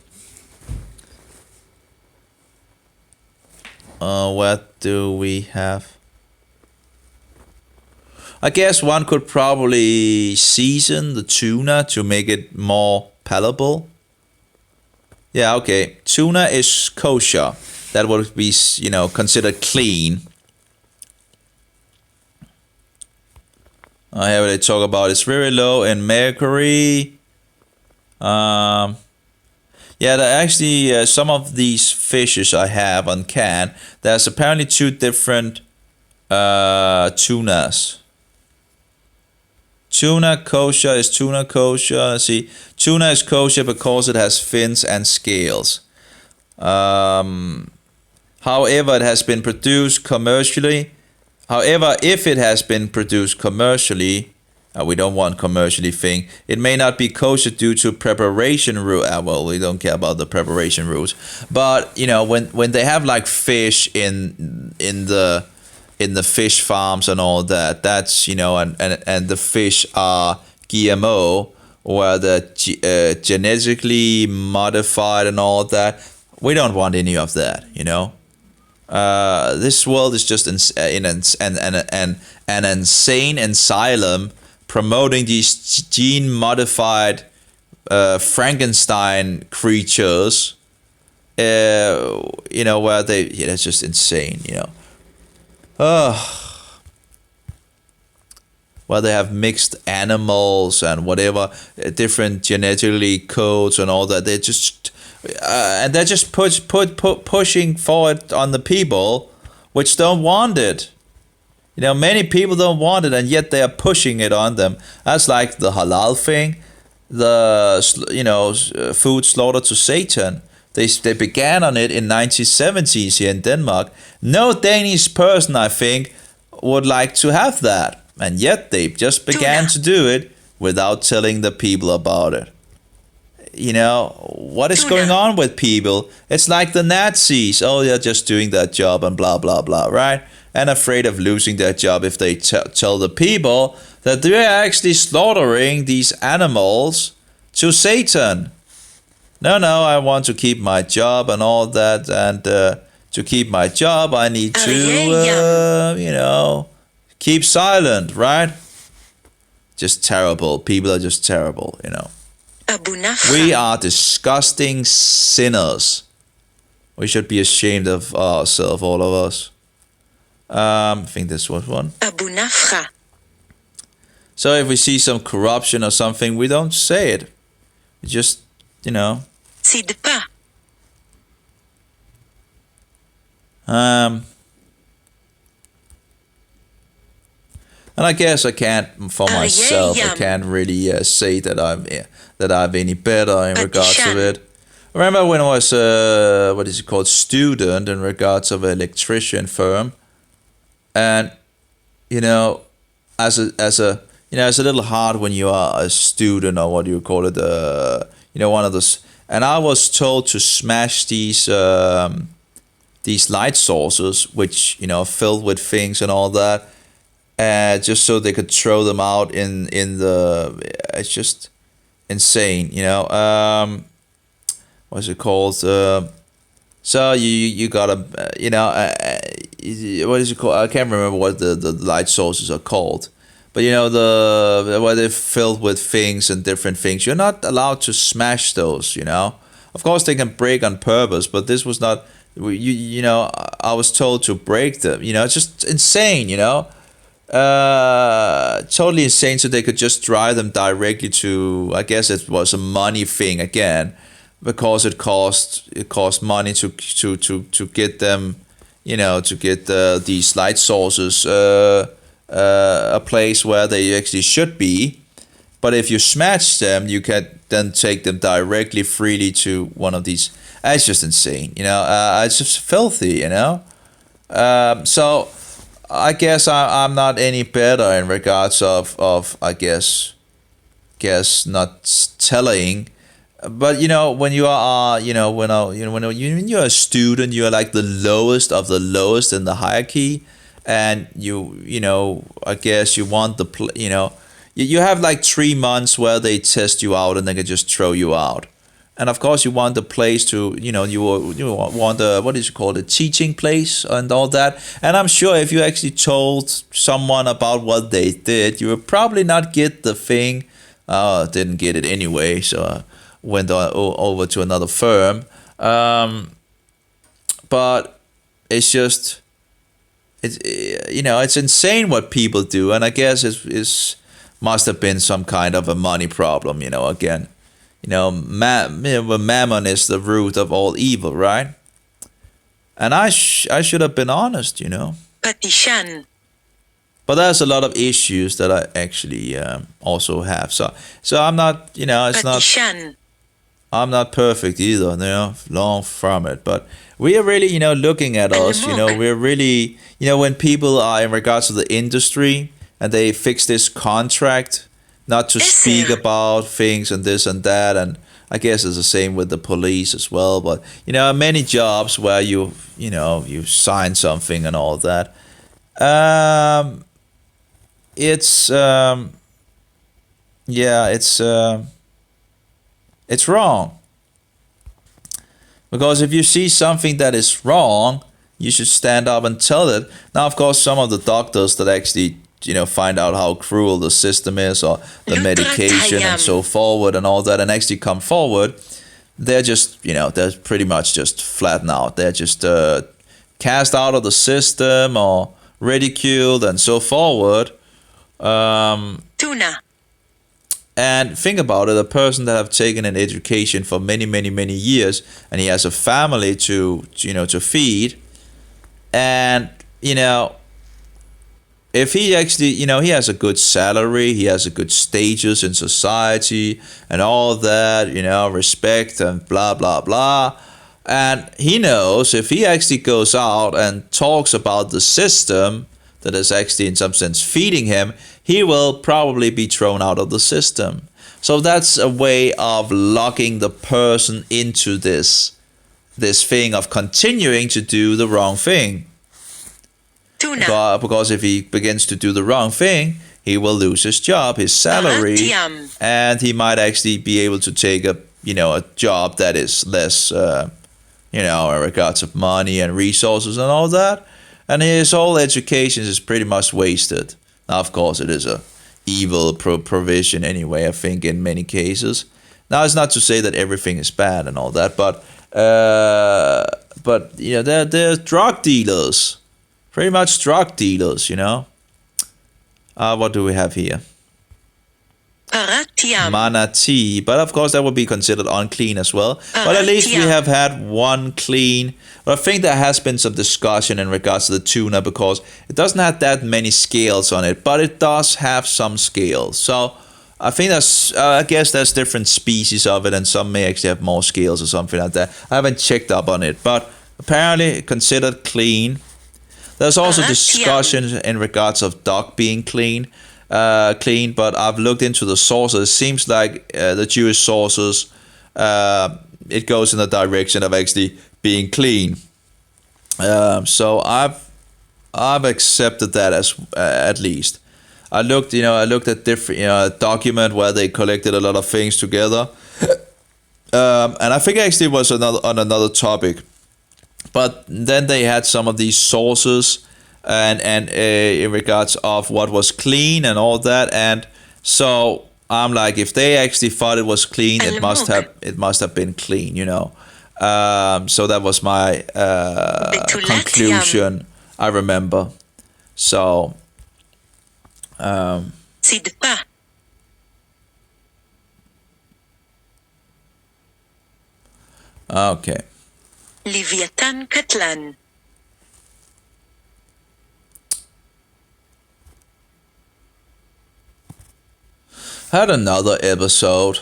What do we have? I guess one could probably season the tuna to make it more palatable. Yeah, okay. Tuna is kosher. That would be, considered clean. Here they talk about it's very low in mercury. Yeah, there actually some of these fishes I have on can. There's apparently two different tunas. Tuna kosher is tuna kosher. Let's see, tuna is kosher because it has fins and scales. However, it has been produced commercially. However, if it has been produced commercially, we don't want commercially thing. It may not be kosher due to preparation rule. Well, we don't care about the preparation rules. But when they have like fish in the fish farms and all that, that's and the fish are GMO or the genetically modified and all that. We don't want any of that. This world is just an insane asylum promoting these gene-modified Frankenstein creatures, where it's just insane, where they have mixed animals and whatever, different genetically codes and all that. They just and they're just pushing forward on the people, which don't want it. Many people don't want it, and yet they are pushing it on them. That's like the halal thing, the food slaughtered to Satan. They began on it in 1970s here in Denmark. No Danish person, I think, would like to have that, and yet they just began to do it without telling the people about it. What is going on with people? It's like the Nazis. Oh, they're just doing their job and blah, blah, blah, right? And afraid of losing their job if they tell the people that they're actually slaughtering these animals to Satan. No, I want to keep my job and all that. And to keep my job, I need to, keep silent, right? Just terrible. People are just terrible, We are disgusting sinners. We should be ashamed of ourselves, all of us. I think this was one. Abu Nafra. So if we see some corruption or something, we don't say it. We just, Sidpa. And I guess I can't, for myself, I can't really say that I'm any better in regards of it. I remember when I was student in regards of an electrician firm, and as a it's a little hard when you are a student, or what do you call it, one of those. And I was told to smash these light sources, which filled with things and all that. Just so they could throw them out in the. It's just insane, What's it called? So you gotta, what is it called? I can't remember what the light sources are called, But you know the where they're filled with things and different things. You're not allowed to smash those. You know, of course they can break on purpose, but this was not. You know, I was told to break them. You know, it's just insane. You know, totally insane. So they could just drive them directly to. I guess it was a money thing again, because it cost money to get them. You know, to get these light sources a place where they actually should be. But if you smash them, you can then take them directly, freely to one of these. It's just insane, you know. It's just filthy, you know. So I guess I'm not any better in regards of I guess not telling. But you know, when you are, you know, when you're a student, you're like the lowest of the lowest in the hierarchy, and you know, I guess you want you know, you have like 3 months where they test you out and they can just throw you out. And of course, you want the place to, you know, you want the, what is it called, a teaching place and all that. And I'm sure if you actually told someone about what they did, you would probably not get the thing. Didn't get it anyway, so I went over to another firm. But it's just, you know, it's insane what people do. And I guess it must have been some kind of a money problem, you know, again. You know, mammon is the root of all evil, right? And I should have been honest, you know. Patishan. But there's a lot of issues that I actually also have. So I'm not, you know, it's Patishan. not. I'm not perfect either, you know, long from it. But we are really, you know, looking at us, you know, we're really, you know, when people are in regards to the industry and they fix this contract, not to speak about things and this and that, and I guess it's the same with the police as well. But you know, many jobs where you know, you sign something and all that. It's wrong, because if you see something that is wrong, you should stand up and tell it. Now, of course, some of the doctors that actually, you know, find out how cruel the system is, or the medication and so forward and all that, and actually come forward, they're just, you know, they're pretty much just flatten out. They're just cast out of the system or ridiculed and so forward. Tuna. And think about it, a person that have taken an education for many, many, many years, and he has a family to feed, and, you know, if he actually, you know, he has a good salary, he has a good status in society and all that, you know, respect and blah, blah, blah. And he knows if he actually goes out and talks about the system that is actually in some sense feeding him, he will probably be thrown out of the system. So that's a way of locking the person into this thing of continuing to do the wrong thing. Because if he begins to do the wrong thing, he will lose his job, his salary, and he might actually be able to take a job that is less, in regards of money and resources and all that. And his whole education is pretty much wasted. Now, of course, it is a evil provision anyway, I think, in many cases. Now, it's not to say that everything is bad and all that, but you know, they're drug dealers. Pretty much drug dealers, you know. What do we have here? Paratiam. Manatee, but of course that would be considered unclean as well. But at least we have had one clean. But I think there has been some discussion in regards to the tuna, because it doesn't have that many scales on it, but it does have some scales. So I think I guess there's different species of it, and some may actually have more scales or something like that. I haven't checked up on it, but apparently considered clean. There's also discussions in regards of duck being clean, but I've looked into the sources. It seems like the Jewish sources, it goes in the direction of actually being clean. So I've accepted that as at least. I looked at different document where they collected a lot of things together, and I think actually it was on another topic. But then they had some of these sources and in regards of what was clean and all that. And so I'm like, if they actually thought it was clean, it must have been clean, you know. So that was my conclusion. I remember. So. צדפה. Okay. לוויתן קטלן. Had another episode,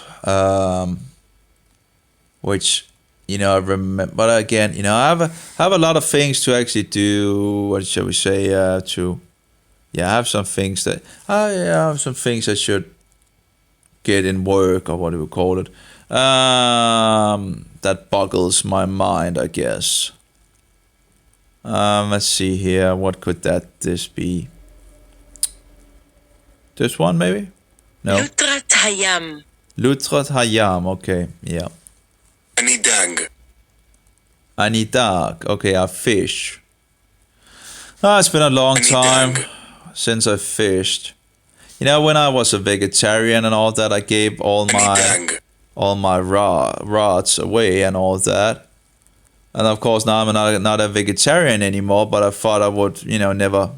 which, you know, I remember. But again, you know, I have a lot of things to actually do. What shall we say? I have some things that I have some things I should get in work, or what do we call it? That boggles my mind, I guess. Let's see here. What could this be? This one, maybe? No. לוטרת הים. Lutrat Hayam. Okay, yeah. אני דג. Ani dag. Okay, I fish. It's been a long time since I fished. You know, when I was a vegetarian and all that, I gave all my rods away and all that. And of course, now I'm not a vegetarian anymore, but I thought I would, you know, never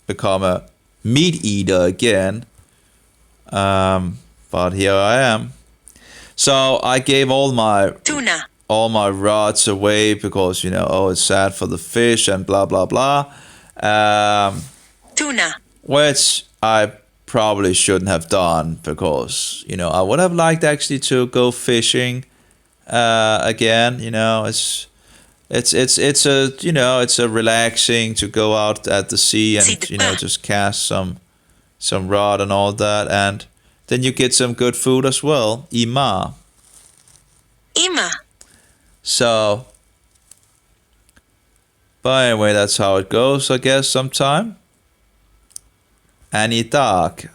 become a meat eater again. But here I am. So I gave all my טונה. rods away because, you know, it's sad for the fish and blah blah blah. טונה. Which I probably shouldn't have done, because, you know, I would have liked actually to go fishing again. You know, it's a, you know, it's a relaxing to go out at the sea and, you know, just cast some rod and all that, and then you get some good food as well. Ima. אמא. So, but anyway, that's how it goes, I guess, sometime. Ani dag.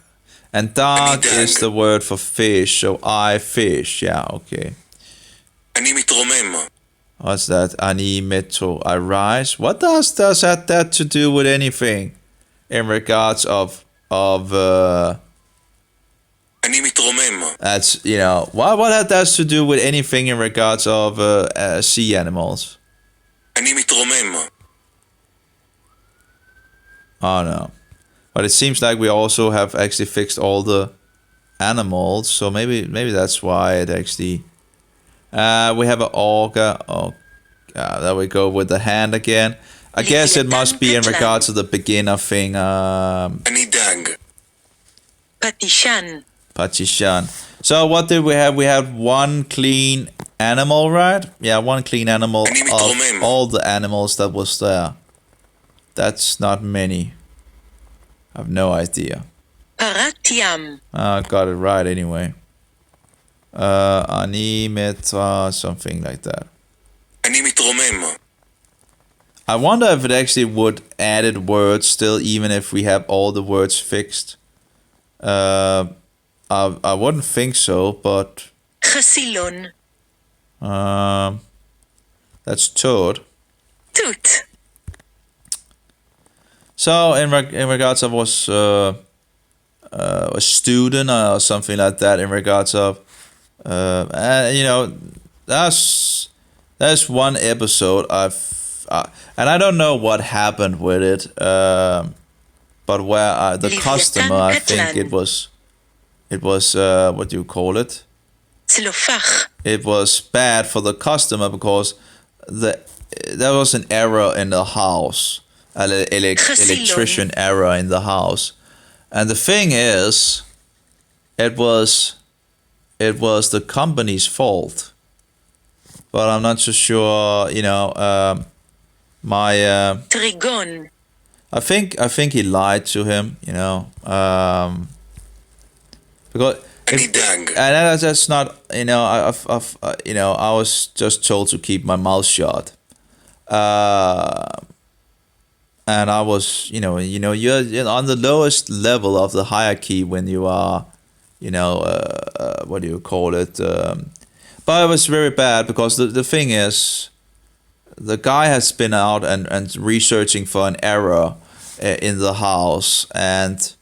And dag is the word for fish, so I fish. Yeah, okay. אני מתרומם. What's that? Ani metro. I rise. What does that to do with anything in regards of אני מתרומם. that's, you know, what that has to do with anything in regards of sea animals? אני מתרומם. Oh no. But it seems like we also have actually fixed all the animals, so maybe that's why it actually. We have an auger. Oh, there we go with the hand again. I guess it must be in regards to the beginner thing. אני דג. פטישן. Patishan. So what did we have? We had one clean animal, right? Yeah, one clean animal of all the animals that was there. That's not many. I have no idea. פרת ים. I got it right anyway. Ani metra, something like that. אני מתרומם. I wonder if it actually would added words still, even if we have all the words fixed. I wouldn't think so, but חסילון. that's toad. תות. So in regards of was a student or something like that. In regards of you know, that's one episode and I don't know what happened with it. But where the customer, I think it was what do you call it? צלופח. It was bad for the customer because there was an error in the house, an electrician error in the house, and the thing is, it was the company's fault. But I'm not so sure. You know, my טריגון. I think he lied to him, you know, because אני דג. and that's not, you know, you know, I was just told to keep my mouth shut, and I was, you know, you're on the lowest level of the hierarchy when you are, you know, what do you call it? But it was very bad because the thing is, the guy has been out and researching for an error, in the house, and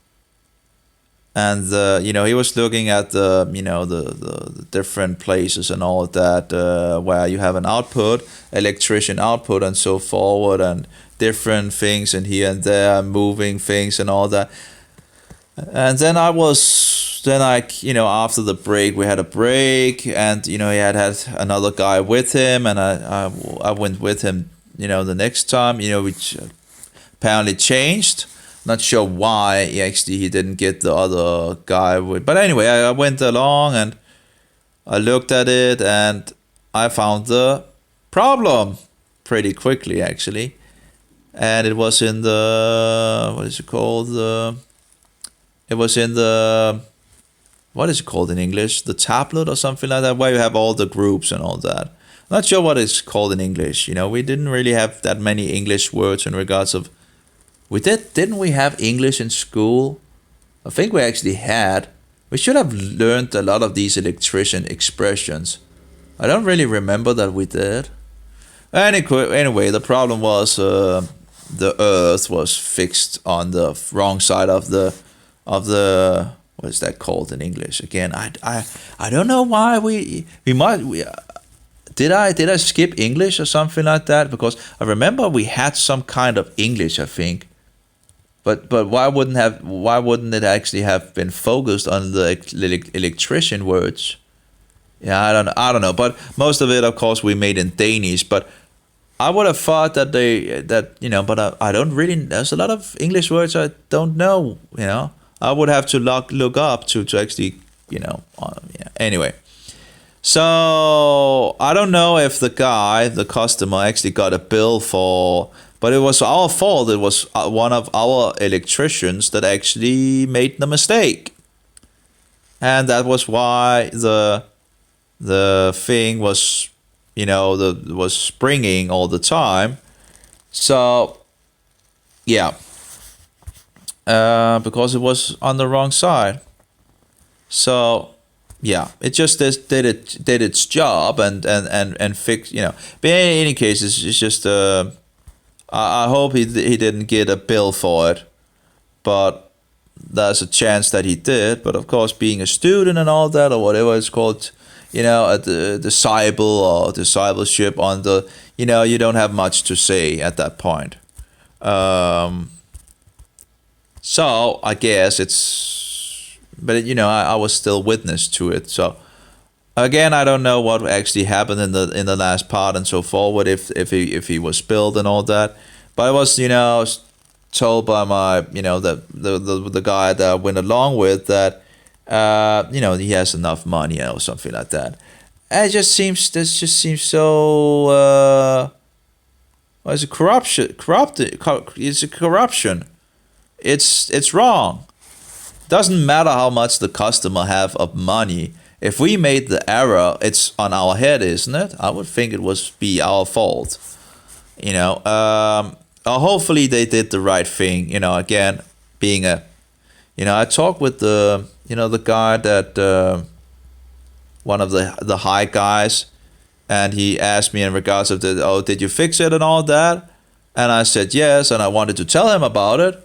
he was looking at the different places and all of that, where you have an output, electrician output, and so forward, and different things and here and there, moving things and all that. And then after the break, we had a break, and he had another guy with him, and I went with him, the next time, which apparently changed. Not sure why he didn't get the other guy with, but anyway, I went along and I looked at it and I found the problem pretty quickly, actually. And it was in the, what is it called? It was in the, what is it called in English? The tablet or something like that, where you have all the groups and all that. I'm not sure what it's called in English. We didn't really have that many English words in regards of, didn't we have English in school? I think we actually had. We should have learned a lot of these electrician expressions. I don't really remember that we did. Anyway, the problem was the earth was fixed on the wrong side of the what is that called in English again? I don't know why did I skip English or something like that? Because I remember we had some kind of English, I think. But why wouldn't it actually have been focused on the electrician words? Yeah, I don't know. But most of it, of course, we made in Danish. But I would have thought that but I don't really. There's a lot of English words I don't know. I would have to look up to actually Anyway, so I don't know if the customer actually got a bill for. But it was our fault. It was one of our electricians that actually made the mistake, and that was why the thing was, was springing all the time. So, yeah, because it was on the wrong side. So, yeah, it just did its job and fixed. But in any case, it's just I hope he didn't get a bill for it, but there's a chance that he did. But of course, being a student and all that, or whatever it's called, at the disciple or discipleship on the, you don't have much to say at that point. So I guess but I was still witness to it. So again, I don't know what actually happened in the last part and so forward, if he was spilled and all that. But I was told by my the guy that I went along with that he has enough money or something like that. And this just seems so it's a corruption. It's a corruption. It's wrong. Doesn't matter how much the customer have of money. If we made the error, it's on our head, isn't it? I would think it would be our fault. Hopefully they did the right thing. Again, being I talked with the guy that one of the high guys, and he asked me in regards of did you fix it and all that? And I said yes, and I wanted to tell him about it.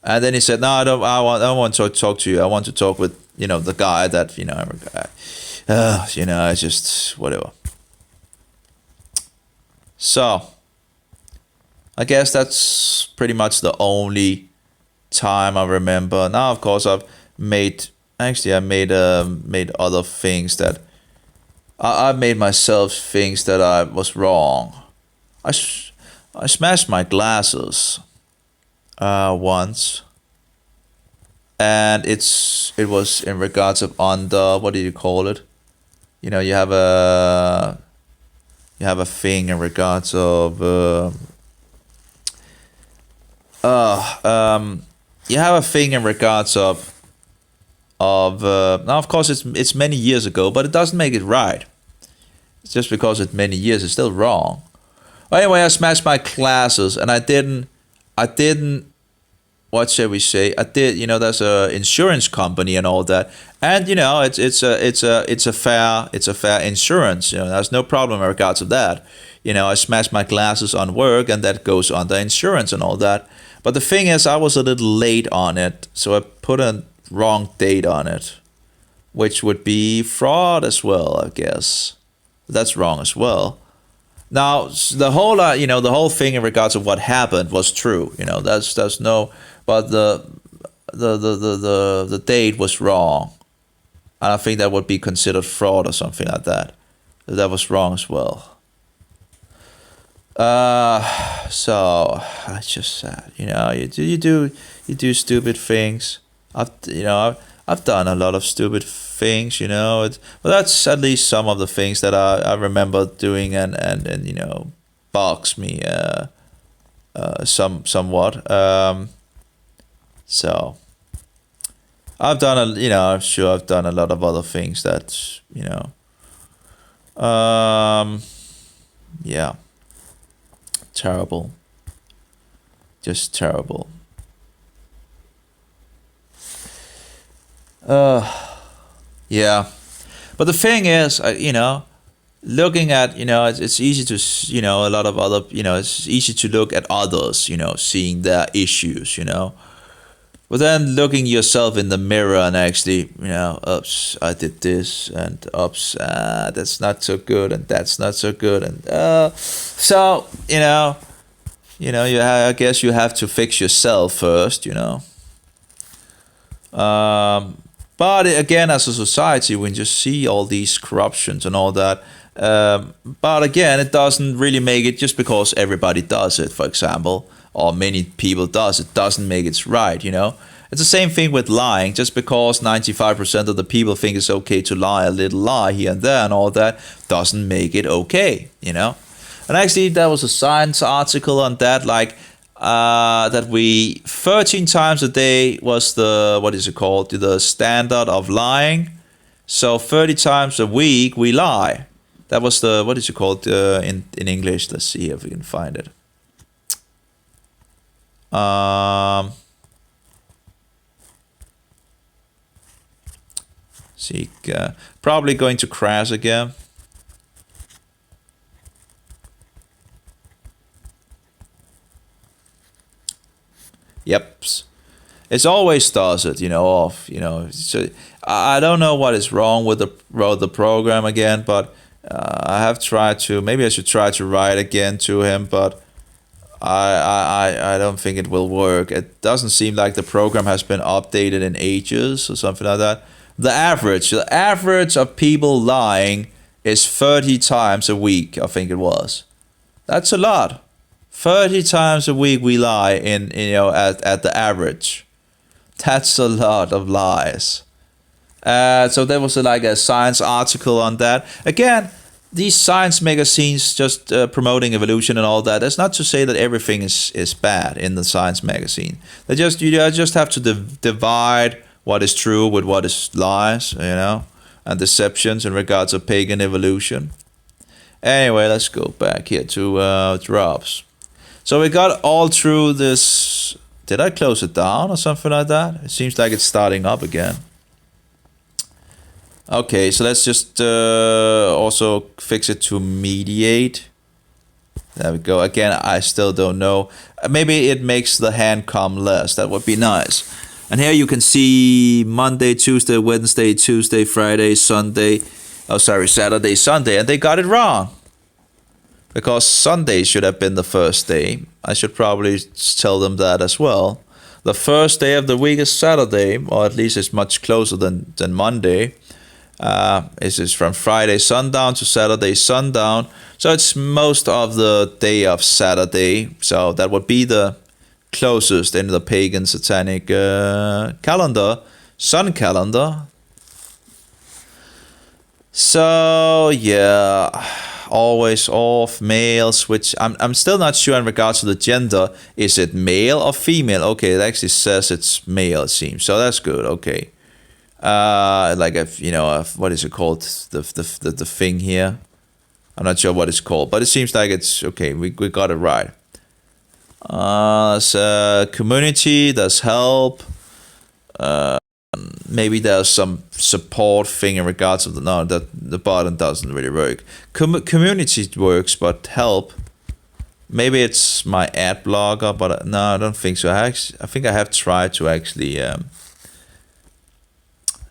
And then he said, no, I don't want to talk to you. I want to talk with the guy that it's just whatever. So I guess that's pretty much the only time I remember. Now, of course, I made other things that I made myself things that I was wrong. I smashed my glasses once. And it was in regards of under, what do you call it? You have a thing in regards of you have a thing in regards of now, of course, it's many years ago, but it doesn't make it right. It's just because it's many years, it's still wrong. Well, anyway, I smashed my glasses, and I didn't. What shall we say? I did. There's a insurance company and all that, and it's a fair insurance. There's no problem in regards of that. I smashed my glasses on work, and that goes under insurance and all that. But the thing is, I was a little late on it, so I put a wrong date on it, which would be fraud as well, I guess. That's wrong as well. Now, the whole, the whole thing in regards to what happened was true. That's no, but the date was wrong, and I think that would be considered fraud or something like that. That was wrong as well. So it's just sad, you do stupid things. I've done a lot of stupid things, but that's at least some of the things that I remember doing and bugs me somewhat. So I've done I'm sure I've done a lot of other things that yeah, terrible, just terrible. Yeah, but the thing is, looking at, it's easy to, a lot of other, it's easy to look at others, seeing their issues, but then looking yourself in the mirror and actually, oops, I did this, and oops, that's not so good, and that's not so good, and so, I guess you have to fix yourself first, But again, as a society, we just see all these corruptions and all that. But again, it doesn't really make it, just because everybody does it, for example, or many people does it, doesn't make it right, It's the same thing with lying. Just because 95% of the people think it's okay to lie a little lie here and there and all that, doesn't make it okay, And actually, there was a science article on that, that we 13 times a day was the standard of lying. So 30 times a week we lie. That was in English. Let's see if we can find it. Probably going to crash again. Yep, it always does it, off, So I don't know what is wrong with the program again, but I have tried to. Maybe I should try to write again to him, but I don't think it will work. It doesn't seem like the program has been updated in ages or something like that. The average of people lying is 30 times a week. I think it was. That's a lot. 30 times a week we lie at the average. That's a lot of lies. So there was a science article on that. Again, these science magazines just promoting evolution and all that. That's not to say that everything is bad in the science magazine. You just have to divide what is true with what is lies, and deceptions in regards of pagan evolution. Anyway, let's go back here to drops. So we got all through this. Did I close it down or something like that? It seems like it's starting up again. Okay, so let's just also fix it to mediate. There we go. Again, I still don't know. Maybe it makes the hand come less. That would be nice. And here you can see Monday, Tuesday, Wednesday, Tuesday, Friday, Sunday. Saturday, Sunday. And they got it wrong. Because Sunday should have been the first day. I should probably tell them that as well. The first day of the week is Saturday, or at least it's much closer than Monday. It is from Friday sundown to Saturday sundown. So it's most of the day of Saturday. So that would be the closest in the pagan satanic calendar, sun calendar. So yeah, always off, male, switch. I'm still not sure in regards to the gender. Is it male or female? Okay, it actually says it's male, it seems. So that's good. Okay. What is it called? The thing here. I'm not sure what it's called, but it seems like it's okay. We got it right. Community, there's help. Maybe there's some support thing in regards to the button doesn't really work. Community works, but help. Maybe it's my ad blocker, but no, I don't think so. I think I have tried to actually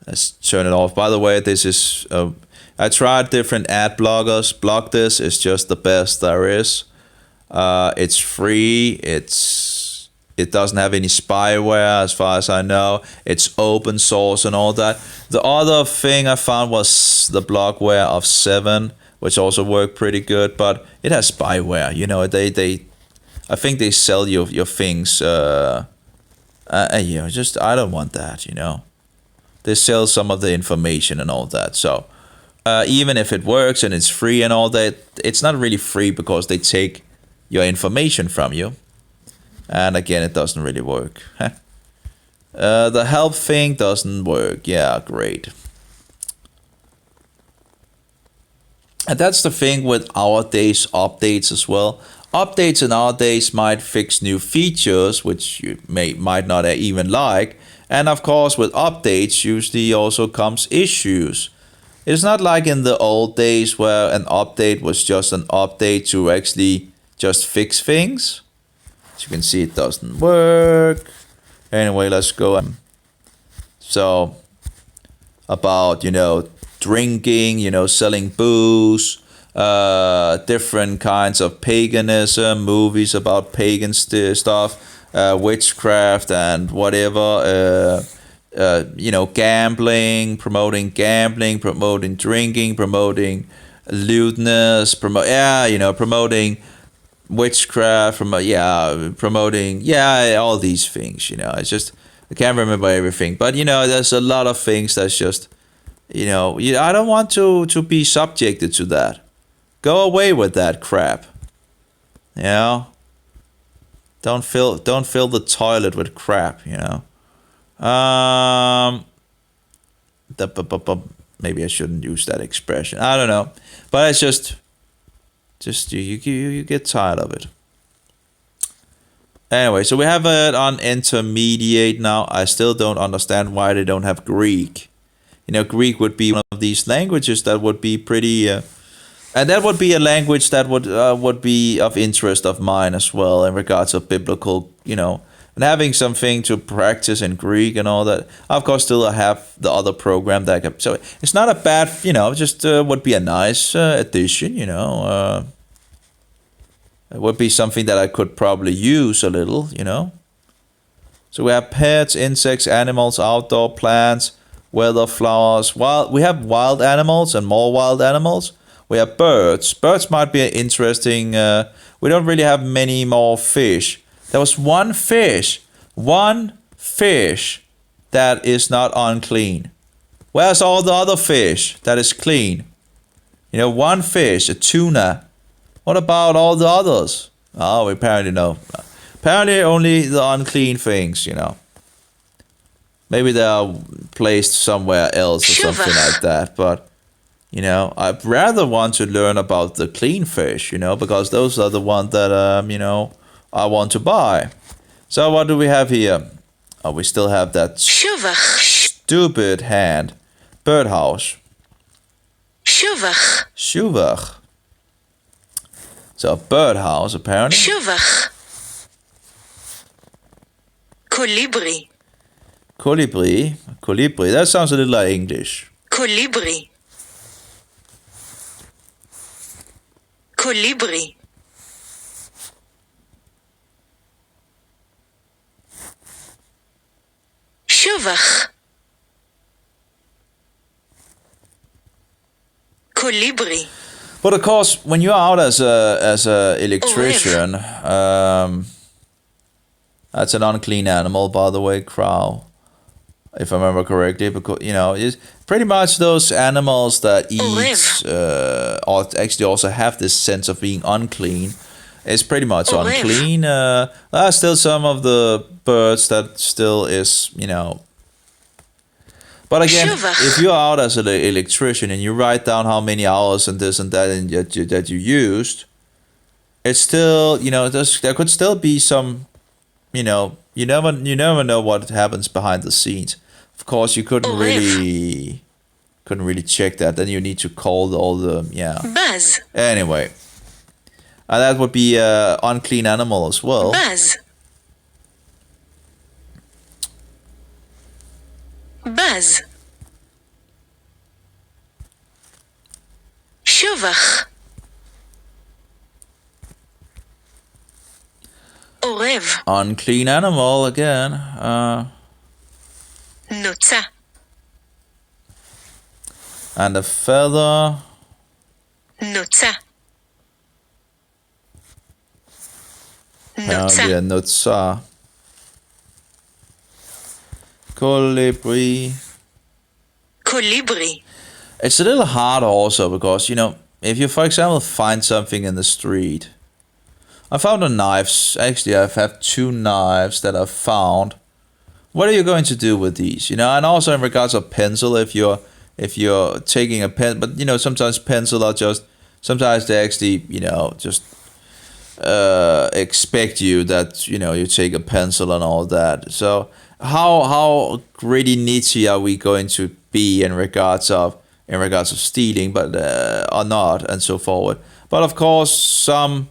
let's turn it off. By the way, this is I tried different ad blockers. Block This is just the best there is. It's free. It doesn't have any spyware as far as I know. It's open source and all that. The other thing I found was the Blockware of 7, which also worked pretty good, but it has spyware. You know, they I think they sell your things. Just I don't want that. You know, they sell some of the information and all that. So even if it works and it's free and all that, it's not really free because they take your information from you. And again, it doesn't really work. The help thing doesn't work. Yeah, great. And that's the thing with our days updates as well. Updates in our days might fix new features, which you might not even like. And of course, with updates, usually also comes issues. It's not like in the old days where an update was just an update to actually just fix things. As you can see, it doesn't work. Anyway, let's go. So, about, drinking, selling booze, different kinds of paganism, movies about pagan stuff, witchcraft and whatever, gambling, promoting drinking, promoting lewdness, promoting witchcraft, promoting all these things. It's just I can't remember everything, but there's a lot of things that's just I don't want to be subjected to that. Go away with that crap. Don't fill the toilet with crap. Maybe I shouldn't use that expression. I don't know, but it's just you get tired of it. Anyway, so we have it on intermediate now. I still don't understand why they don't have Greek. Greek would be one of these languages that would be pretty, and that would be a language that would be of interest of mine as well in regards of biblical, and having something to practice in Greek and all that. Of course, still I have the other program that I can, so it's not a bad, just would be a nice addition, It would be something that I could probably use a little, So we have pets, insects, animals, outdoor plants, weather, flowers. We have wild animals and more wild animals. We have birds. Birds might be interesting. We don't really have many more fish. There was one fish that is not unclean. Where's all the other fish that is clean? One fish, a tuna. What about all the others? Oh, we apparently know. Apparently only the unclean things, Maybe they are placed somewhere else or something like that. But, I'd rather want to learn about the clean fish, because those are the ones that, I want to buy. So what do we have here? Oh, we still have that stupid hand. Birdhouse. Shuvach. So a birdhouse, apparently. Shuvach. Colibri. Colibri. That sounds a little like English. Colibri. Shuvach. Colibri. But of course, when you're out as a electrician, that's an unclean animal, by the way, crow, if I remember correctly, because it's pretty much those animals that eat or actually also have this sense of being unclean. It's pretty much unclean. There are still some of the birds that still is, But again, if you're out as an electrician and you write down how many hours and this and that and that you used, it's still, there could still be some, you never know what happens behind the scenes. Of course, you couldn't really check that. Then you need to call all the Buzz. Anyway, That would be unclean animal as well. בז. בז. שבח. עורב. Unclean animal again. נוצה. And a feather. נוצה. That נוצה. would be a nutsa. Colibri. קוליברי. It's a little hard also because, if you, for example, find something in the street. I found a knife. Actually, I've had 2 knives that I've found. What are you going to do with these? And also in regards of pencil, if you're taking a pen, but sometimes pencil are just, sometimes they actually, just expect you that, you take a pencil and all that. So how really nitty are we going to be in regards of stealing, but or not, and so forward. But of course, some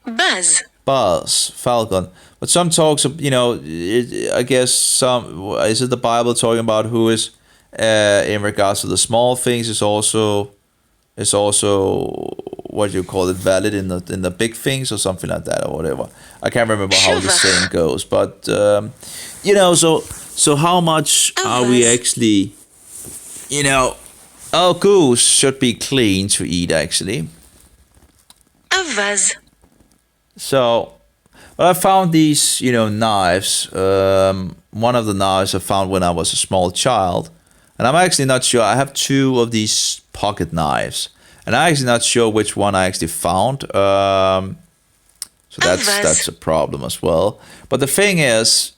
בז. buzz, falcon. But some talks of, I guess some, is it the Bible talking about who is, in regards to the small things, is also what you call it, valid in the big things or something like that or whatever. I can't remember how the saying goes, but so how much are we actually, goose should be clean to eat actually. אווז. So, I found these, knives. One of the knives I found when I was a small child. And I'm actually not sure. I have 2 of these pocket knives. And I'm actually not sure which one I actually found. So that's a problem as well. But the thing is,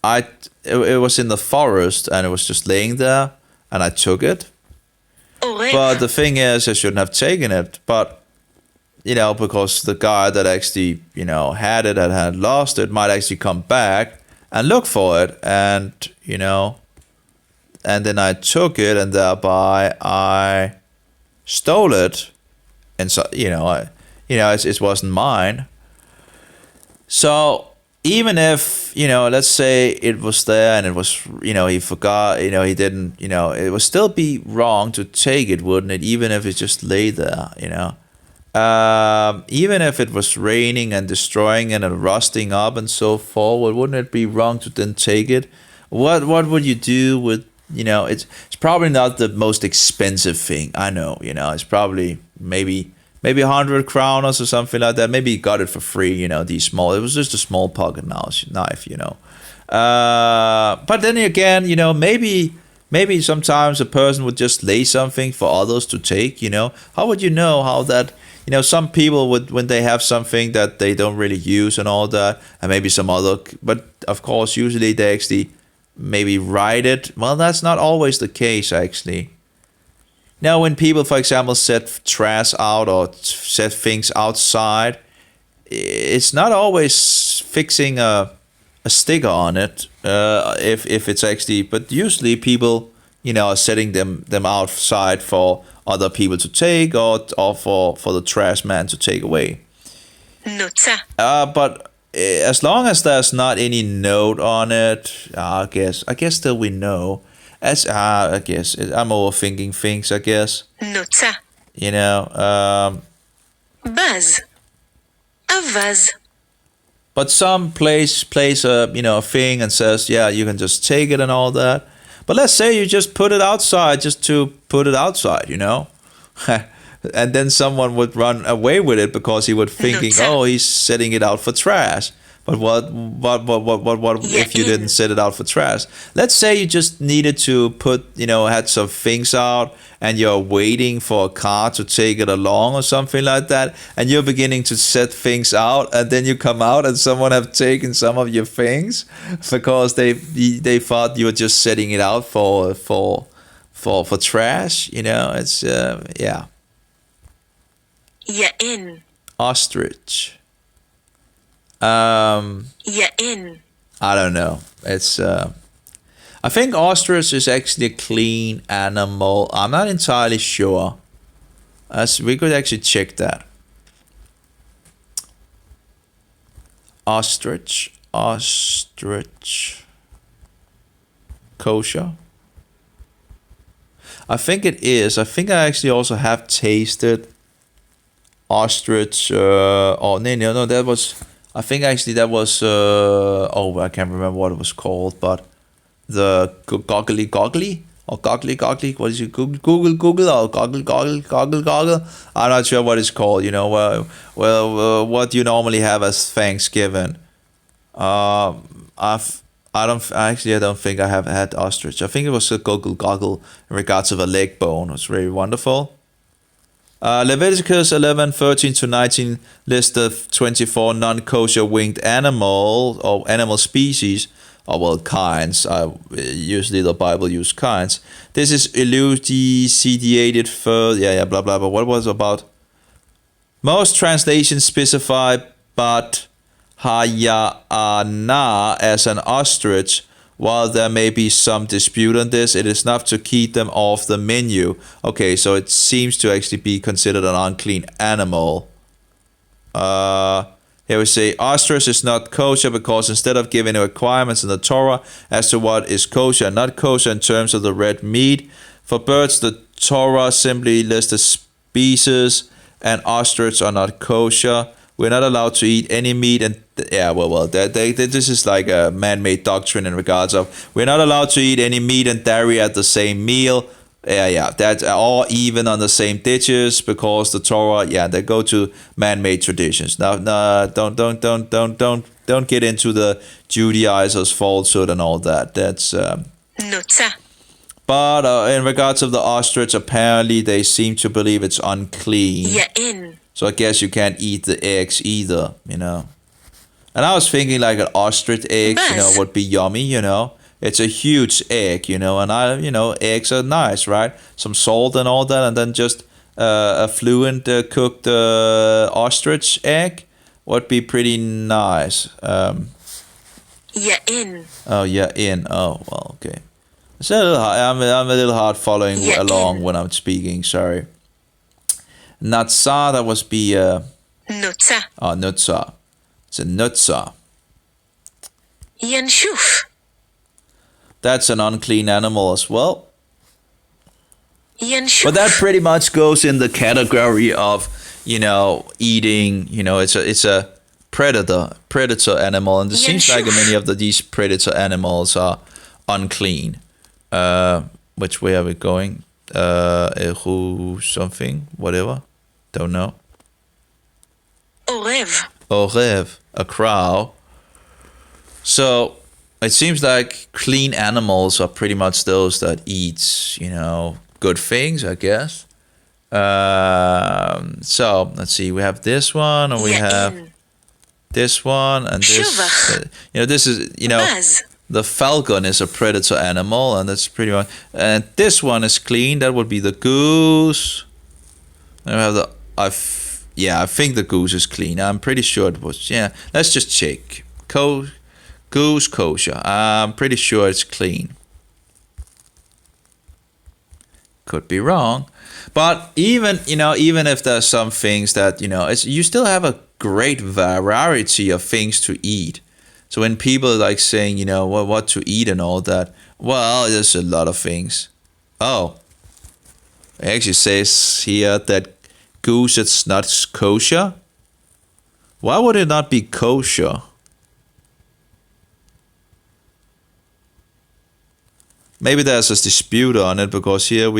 it was in the forest and it was just laying there. And I took it. עורב. But the thing is, I shouldn't have taken it. But because the guy that actually, had it and had lost it might actually come back and look for it. And, and then I took it and thereby I stole it. And so, it wasn't mine. So even if, let's say it was there and it was, he forgot, he didn't, it would still be wrong to take it, wouldn't it? Even if it just lay there, even if it was raining and destroying it and rusting up and so forward, wouldn't it be wrong to then take it? What would you do with, it's probably not the most expensive thing. I know, it's probably maybe 100 kroner or something like that. Maybe you got it for free, these small, it was just a small pocket knife, but then again, maybe sometimes a person would just lay something for others to take, how would you know how that, some people would, when they have something that they don't really use and all that, and maybe some other, but of course, usually they actually maybe write it. Well, that's not always the case, actually. Now, when people, for example, set trash out or set things outside, it's not always fixing a sticker on it, if it's actually, but usually people, are setting them outside for other people to take or for the trash man to take away. נוצה. But as long as there's not any note on it, I guess still we know. I guess I'm overthinking things, I guess. נוצה. בז. אווז. But some place a thing and says, yeah, you can just take it and all that. But let's say you just put it outside just to put it outside, and then someone would run away with it because he would thinking, oh, he's setting it out for trash. But what if you didn't set it out for trash? Let's say you just needed to put, had some things out and you're waiting for a car to take it along or something like that, and you're beginning to set things out, and then you come out and someone have taken some of your things because they thought you were just setting it out for trash. It's yeah. יען. Ostrich. יען. I don't know. It's I think ostrich is actually a clean animal. I'm not entirely sure. As we could actually check that. Ostrich. Kosher. I think it is. I think I actually also have tasted ostrich. No, that was. I think actually that was. I can't remember what it was called, but the goggly or goggly. What is it? Google or goggle. I'm not sure what it's called. What you normally have as Thanksgiving. I don't think I have had ostrich. I think it was a goggle in regards of a leg bone. It was very wonderful. Leviticus 11:13-19 lists the 24 non-kosher winged animal or animal species, or kinds. Usually the Bible uses kinds. This is elucidated further. Blah blah blah. What was it about? Most translations specify but hayana as an ostrich. While there may be some dispute on this, it is enough to keep them off the menu. Okay, so it seems to actually be considered an unclean animal. Here we say ostrich is not kosher because instead of giving requirements in the Torah as to what is kosher and not kosher in terms of the red meat, for birds the Torah simply lists the species, and ostriches are not kosher. We're not allowed to eat any meat, and this is like a man-made doctrine in regards of we're not allowed to eat any meat and dairy at the same meal. That's all even on the same dishes because the Torah, they go to man-made traditions. Now, don't get into the Judaizers' falsehood and all that. That's נוצה, But in regards of the ostrich, apparently they seem to believe it's unclean. יין, So I guess you can't eat the eggs either, And I was thinking like an ostrich egg, Buzz. would be yummy, It's a huge egg, and eggs are nice, right? Some salt and all that, and then just a fluent cooked ostrich egg would be pretty nice. יין, Okay. It's a little hard. I'm a little hard following along when I'm speaking. Sorry. Natsah, that must be נוצה, nutsa. It's a nutsa. ינשוף, That's an unclean animal as well. ינשוף, But that pretty much goes in the category of, eating, it's a predator animal, and it seems like many of these predator animals are unclean. Which way are we going? Something, whatever. Don't know. עורב, Orev, a crow. So it seems like clean animals are pretty much those that eat, good things, I guess. So let's see. We have this one, and we have יין, this one, and this. Shuvach. This is בז, the falcon is a predator animal, and that's pretty much. And this one is clean. That would be the goose. And we have the. I think the goose is clean. I'm pretty sure it was. Yeah, let's just check. Goose kosher. I'm pretty sure it's clean. Could be wrong, but even if there's some things that you still have a great variety of things to eat. So when people like saying what to eat and all that, well, there's a lot of things. Oh, it actually says here that goose is not kosher. Why would it not be kosher? Maybe there's a dispute on it because here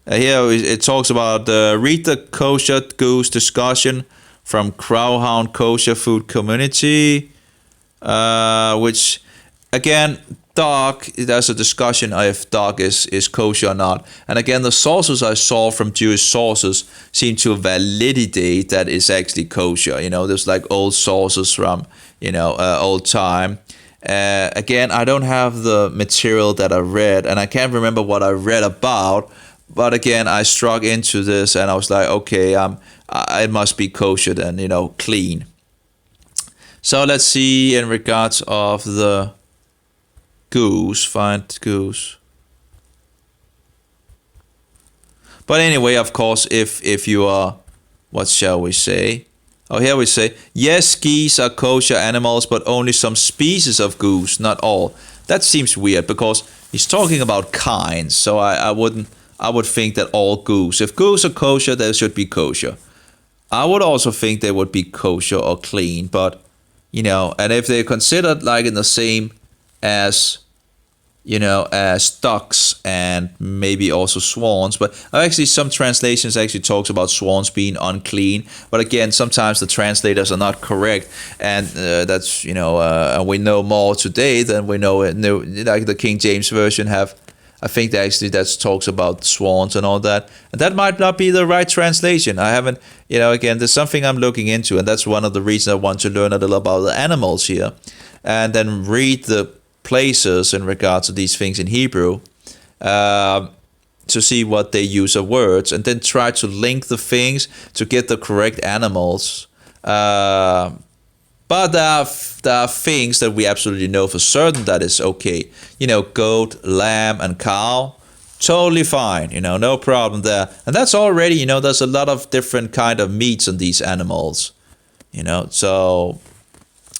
it talks about read the kosher goose discussion from Crowhound Kosher Food Community, which again, dog. There's a discussion if dog is kosher or not. And again, the sources I saw from Jewish sources seem to validate that it's actually kosher. There's like old sources from old time. Again, I don't have the material that I read, and I can't remember what I read about. But again, I struck into this, and I was like, okay, it must be kosher then, clean. So let's see in regards of the goose, find goose. But anyway, of course, if you are, what shall we say? Oh, here we say, yes, geese are kosher animals, but only some species of goose, not all. That seems weird because he's talking about kinds, so I would think that all goose. If goose are kosher, they should be kosher. I would also think they would be kosher or clean, but, and if they're considered like in the same as, as ducks and maybe also swans, but actually some translations actually talks about swans being unclean, but again, sometimes the translators are not correct, and that's, we know more today than we know, like the King James Version have, I think that talks about swans and all that. And that might not be the right translation. I haven't, again, there's something I'm looking into, and that's one of the reasons I want to learn a little about the animals here. And then read the places in regards to these things in Hebrew to see what they use of words, and then try to link the things to get the correct animals. But there are things that we absolutely know for certain that is okay. Goat, lamb, and cow, totally fine. No problem there. And that's already, there's a lot of different kind of meats on these animals. So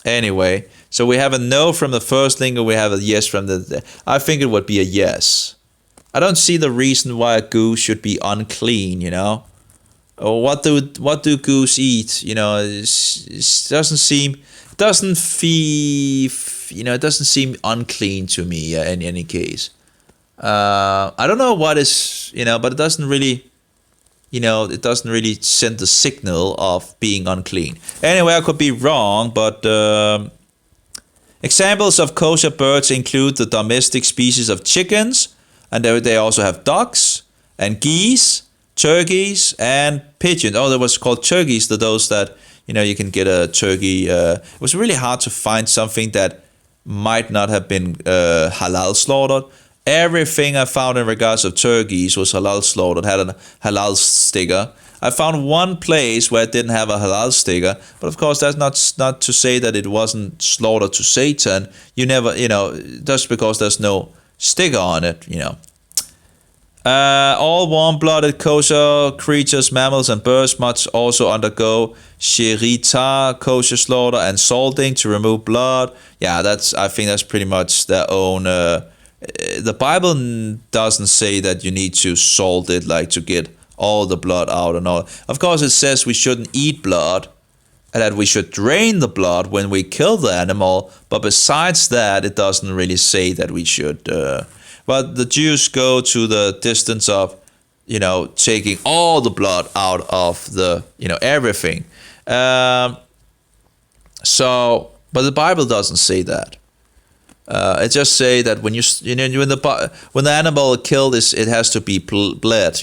anyway, so we have a no from the first link, and we have a yes from the. I think it would be a yes. I don't see the reason why a goose should be unclean. Or what do goose eat? It doesn't seem unclean to me in any case. I don't know what is, but it doesn't really, it doesn't really send the signal of being unclean. Anyway, I could be wrong, but examples of kosher birds include the domestic species of chickens, and they also have ducks and geese, turkeys, and pigeons. Oh, that was called turkeys, those that, you can get a turkey. It was really hard to find something that might not have been halal slaughtered. Everything I found in regards of turkeys was halal slaughtered, had a halal sticker. I found one place where it didn't have a halal sticker, but of course that's not to say that it wasn't slaughtered to Satan. You never, just because there's no sticker on it, all warm-blooded kosher creatures, mammals, and birds must also undergo sherita, kosher slaughter, and salting to remove blood. Yeah, I think that's pretty much their own. The Bible doesn't say that you need to salt it, like to get all the blood out and all. Of course, it says we shouldn't eat blood, and that we should drain the blood when we kill the animal. But besides that, it doesn't really say that we should. But the Jews go to the distance of, taking all the blood out of the, everything. But the Bible doesn't say that. It just say that when when the animal killed it has to be bled.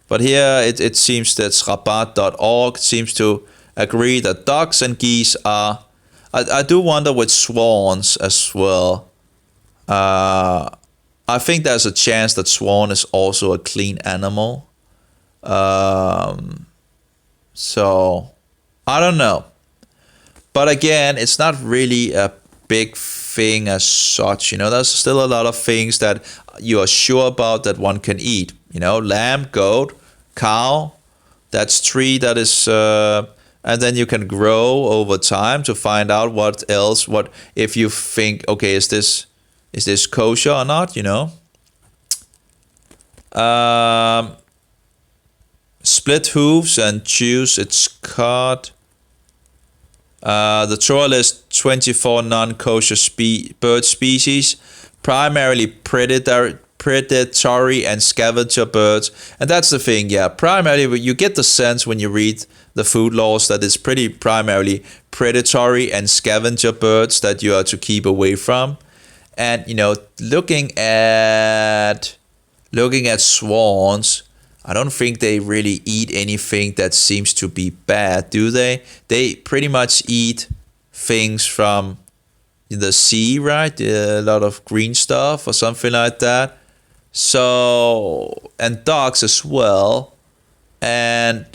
But here it seems that Shabbat.org seems to agree that ducks and geese are. I do wonder with swans as well. I think there's a chance that swan is also a clean animal. So I don't know. But again, it's not really a big thing as such. There's still a lot of things that you are sure about that one can eat. Lamb, goat, cow. That's three that is. And then you can grow over time to find out what else. What if you think, okay, is this kosher or not? Split hooves and choose its cud. The Torah lists 24 non-kosher bird species, primarily predatory and scavenger birds. And that's the thing, yeah. Primarily, you get the sense when you read the food laws that it's pretty primarily predatory and scavenger birds that you are to keep away from. And, looking at swans, I don't think they really eat anything that seems to be bad, do they? They pretty much eat things from the sea, right? A lot of green stuff or something like that. So, and dogs as well. And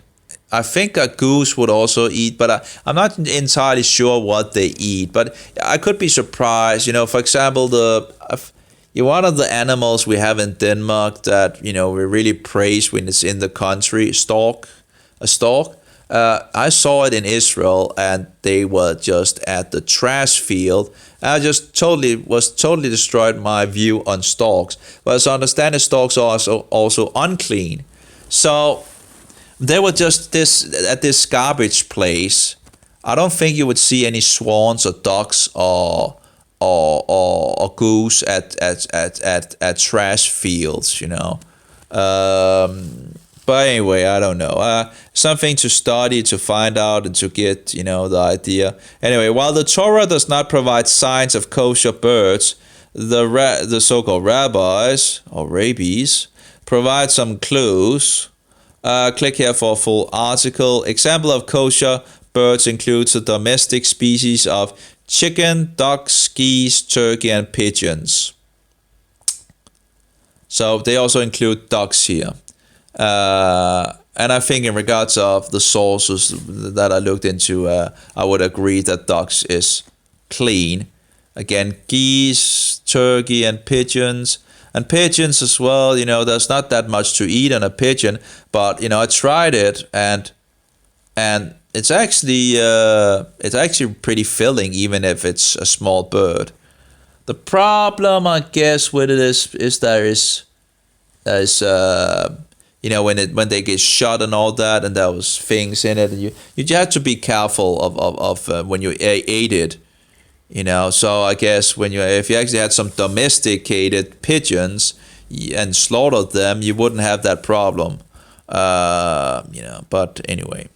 I think a goose would also eat, but I'm not entirely sure what they eat. But I could be surprised. For example, one of the animals we have in Denmark that we really praise when it's in the country, a stork. I saw it in Israel, and they were just at the trash field. I just totally destroyed my view on storks. But as I understand it, storks are also unclean. So they were just at this garbage place. I don't think you would see any swans or ducks or goose at trash fields, But anyway, I don't know. Something to study, to find out, and to get, the idea. Anyway, while the Torah does not provide signs of kosher birds, the so-called rabbis or rabbis provide some clues. Click here for a full article. Example of kosher birds includes the domestic species of chicken, ducks, geese, turkey, and pigeons. So they also include ducks here. And I think in regards of the sources that I looked into, I would agree that ducks is clean. Again, geese, turkey, and pigeons. And pigeons as well, there's not that much to eat on a pigeon. But, I tried it, and it's actually pretty filling, even if it's a small bird. The problem, I guess, with it is there is when they get shot and all that, and there was things in it, and you have to be careful of when you ate it, So I guess if you actually had some domesticated pigeons and slaughtered them, you wouldn't have that problem, But anyway,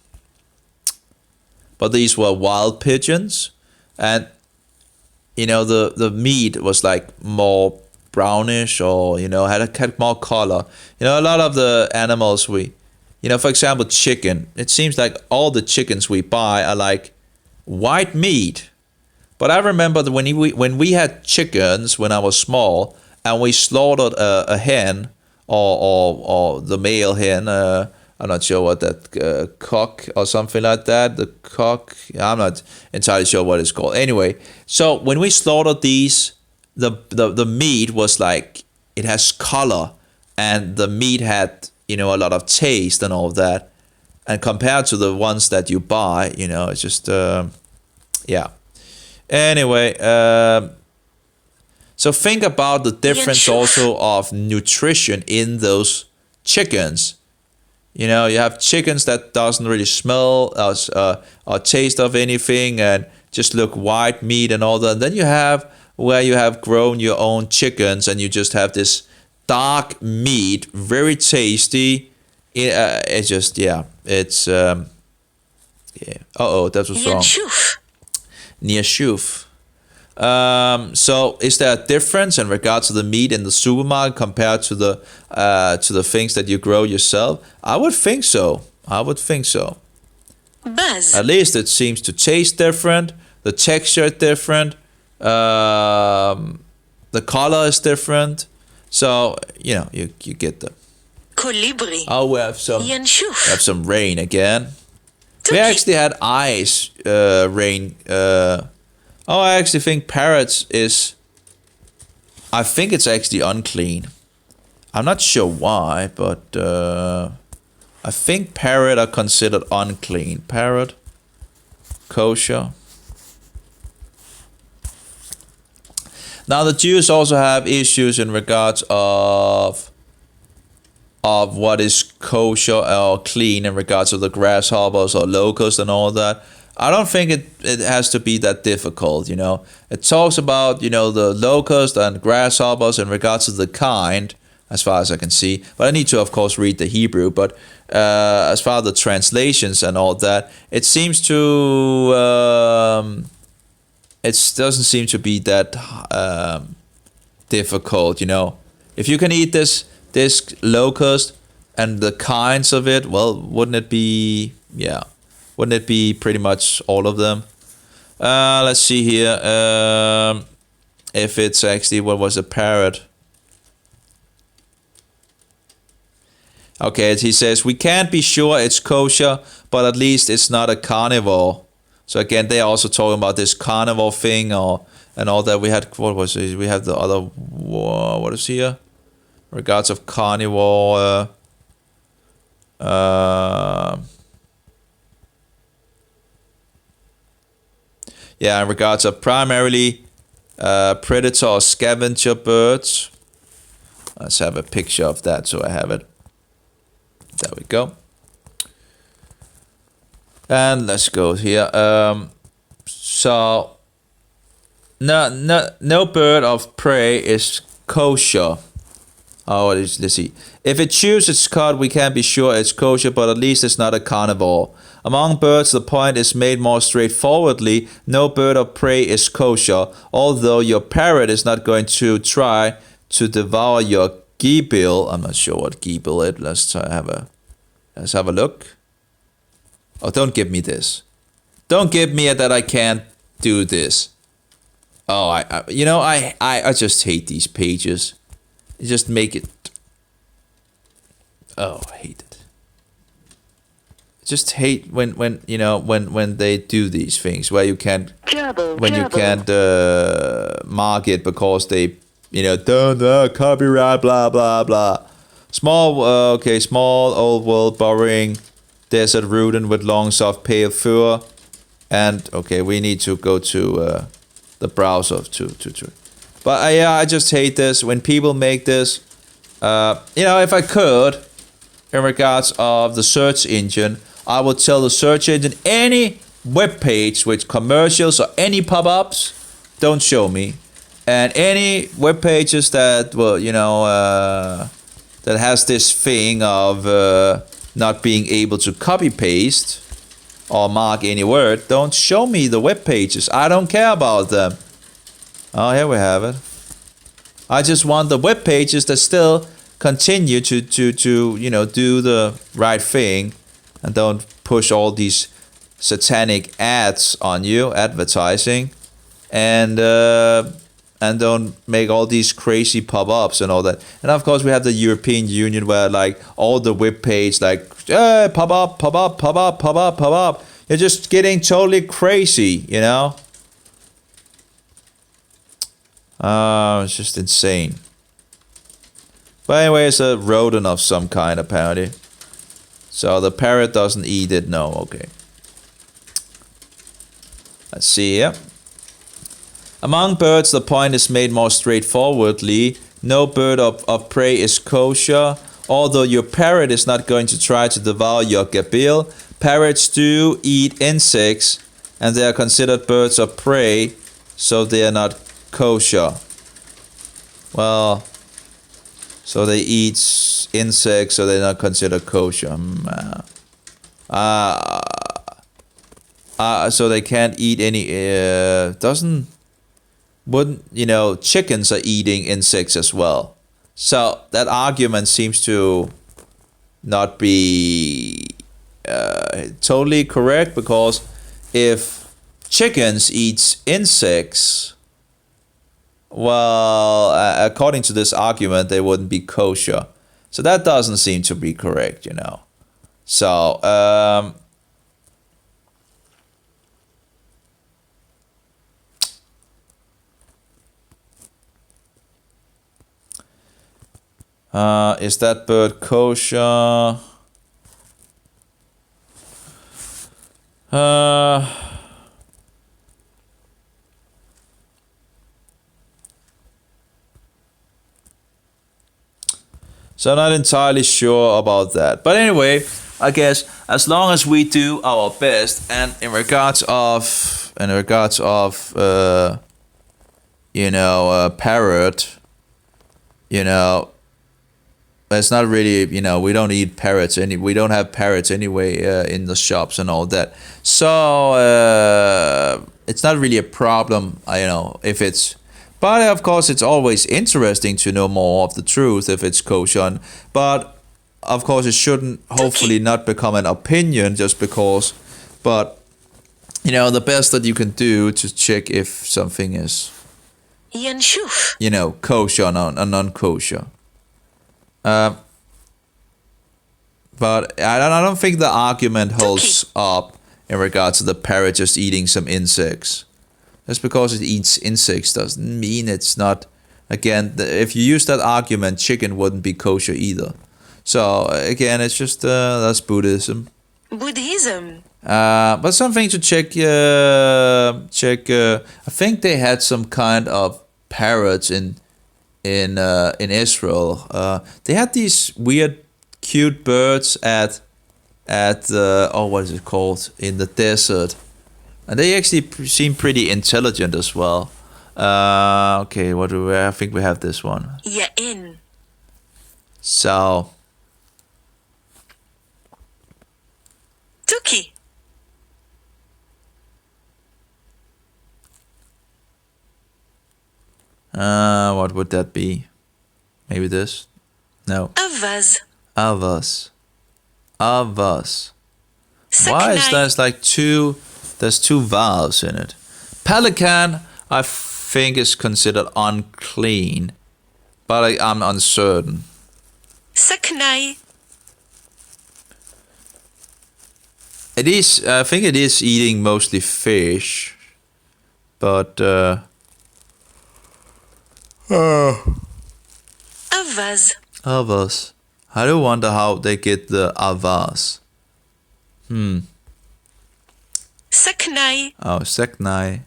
but these were wild pigeons, and the meat was like more brownish, or had more color. A lot of the animals for example, chicken. It seems like all the chickens we buy are like white meat. But I remember that when we had chickens when I was small, and we slaughtered a hen or the male hen. I'm not sure what that cock or something like that. The cock. I'm not entirely sure what it's called. Anyway, so when we slaughtered these, the meat was like, it has color, and the meat had a lot of taste and all of that. And compared to the ones that you buy, it's just yeah. Anyway, so think about the difference also of nutrition in those chickens. You have chickens that doesn't really smell or taste of anything, and just look white meat and all that. And then you have where you have grown your own chickens, and you just have this dark meat, very tasty. It's just, it's yeah. That was wrong. Yeshuf. So is there a difference in regards to the meat in the supermarket compared to the things that you grow yourself? I would think so. Buzz. At least it seems to taste different. The texture is different. The color is different. So you get the. Colibri. Oh, we have some rain again. We actually had ice rain. I actually think parrots is. I think it's actually unclean. I'm not sure why, but I think parrot are considered unclean. Parrot, kosher. Now the Jews also have issues in regards of what is kosher or clean in regards to the grasshoppers or locusts and all that. I don't think it has to be that difficult, It talks about, the locust and grasshoppers in regards to the kind, as far as I can see. But I need to, of course, read the Hebrew. But as far as the translations and all that, it seems to... it doesn't seem to be that difficult, If you can eat this locust and the kinds of it, well, wouldn't it be... Yeah. Wouldn't it be pretty much all of them? Let's see here. If it's actually, what was a parrot? Okay, he says, we can't be sure it's kosher, but at least it's not a carnivore. So again, they are also talking about this carnivore thing and all that. We had, what was it? We have the other, what is here? Regards of carnivore. Yeah, in regards of primarily predator or scavenger birds. Let's have a picture of that so I have it. There we go. And let's go here. So no bird of prey is kosher. Oh, let's see. If it chews its cud, we can't be sure it's kosher, but at least it's not a carnivore. Among birds, the point is made more straightforwardly. No bird of prey is kosher, although your parrot is not going to try to devour your geebill. I'm not sure what geebill is. Let's have a look. Oh, don't give me this. Don't give me that I can't do this. Oh, I just hate these pages. You just make it. Oh, I hate it. Just hate when they do these things where you can't mark it because they don't copyright blah blah blah. Small old world boring desert rodent with long soft pale fur, and okay, we need to go to the browser to. But I just hate this when people make this. If I could, in regards of the search engine, I would tell the search engine any web page with commercials or any pop-ups, don't show me. And any web pages that that has this thing of not being able to copy paste or mark any word, don't show me the web pages. I don't care about them. Oh, here we have it. I just want the web pages that still continue to do the right thing and don't push all these satanic ads on you, advertising, and don't make all these crazy pop-ups and all that. And of course we have the European Union where like all the web page like pop up. You're just getting totally crazy, It's just insane. But anyway, it's a rodent of some kind apparently. So the parrot doesn't eat it. No, okay. Let's see here. Among birds, the point is made more straightforwardly. No bird of prey is kosher. Although your parrot is not going to try to devour your gabil, parrots do eat insects, and they are considered birds of prey, so they are not kosher. Well, so they eat insects, so they're not considered kosher. So they can't eat any. Chickens are eating insects as well. So that argument seems to not be totally correct, because if chickens eat insects, well, according to this argument, they wouldn't be kosher. So that doesn't seem to be correct, So, is that bird kosher? So I'm not entirely sure about that. But anyway, I guess as long as we do our best, and in regards of parrot, it's not really, we don't eat parrots. We don't have parrots anyway in the shops and all that. So it's not really a problem, if it's. But of course, it's always interesting to know more of the truth if it's kosher. But of course, it shouldn't hopefully not become an opinion just because. But the best that you can do to check if something is, ינשוף. kosher or non-kosher. But I don't think the argument holds up in regards to the parrot just eating some insects. Just because it eats insects doesn't mean it's not. Again, if you use that argument, chicken wouldn't be kosher either. So again, it's just that's Buddhism. Buddhism. But something to check. I think they had some kind of parrots in Israel. They had these weird, cute birds at what is it called, in the desert, and they actually seem pretty intelligent as well. Okay, what do we? I think we have this one. Ya'in. So. Tuki. What would that be? Maybe this? No. Avaz. Avas. Avas. Why is there's like there's two vowels in it. Pelican, I think, is considered unclean, but I'm uncertain. Saknai. It is, I think it is eating mostly fish, but Avaz. avas. I do wonder how they get the avas. Saknai. Oh, seknai.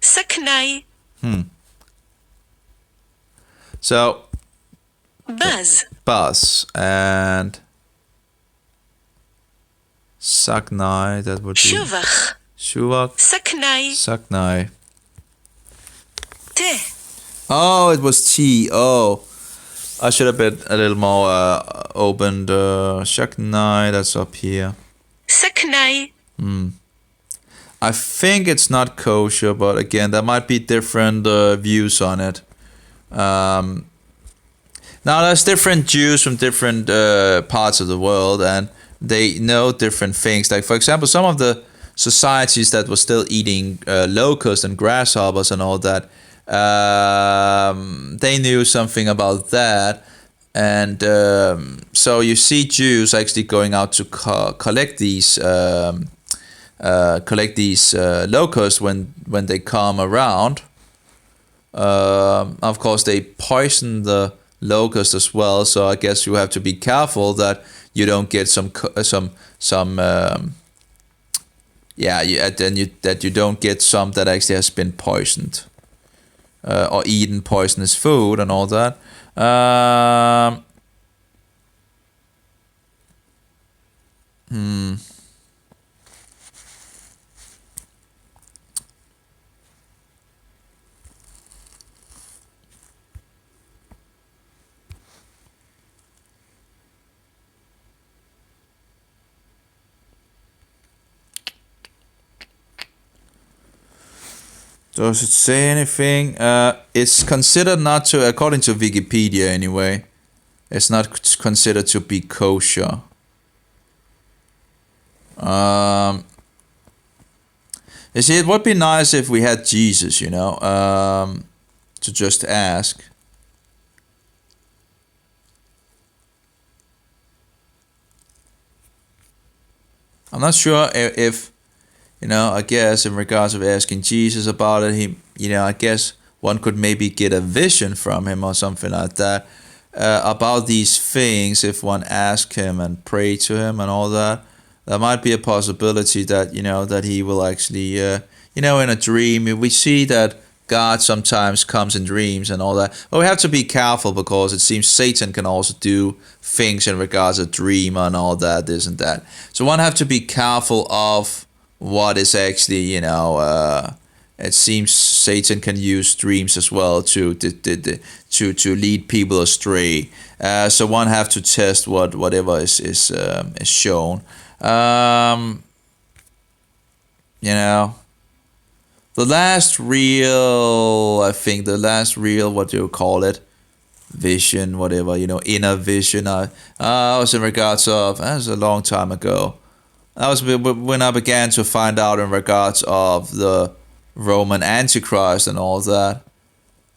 Saknai. So, Baz. bus and saknai, that would be Shuvach. shuvak, Saknai. saknai. Te. Oh, it was tea. Oh, I should have been a little more opened. Saknai, that's up here. Saknai. I think it's not kosher, but again, there might be different views on it. Now, there's different Jews from different parts of the world, and they know different things. Like, for example, some of the societies that were still eating locusts and grasshoppers and all that, they knew something about that. And so you see Jews actually going out to collect these locusts when they come around. Of course, they poison the locust as well. So I guess you have to be careful that you don't get that you don't get some that actually has been poisoned or eaten poisonous food and all that. Does it say anything? It's considered not to, according to Wikipedia anyway, it's not considered to be kosher. You see, it would be nice if we had Jesus, to just ask. I'm not sure if I guess in regards of asking Jesus about it, I guess one could maybe get a vision from him or something like that about these things. If one ask him and pray to him and all that, there might be a possibility that that he will actually in a dream. We see that God sometimes comes in dreams and all that. But we have to be careful because it seems Satan can also do things in regards of dream and all that, this and that. So one have to be careful of what is actually, it seems Satan can use dreams as well to lead people astray. So one have to test whatever is shown. The last real, what do you call it? Vision, whatever, inner vision. I was in regards of, that was a long time ago. That was when I began to find out in regards of the Roman Antichrist and all that.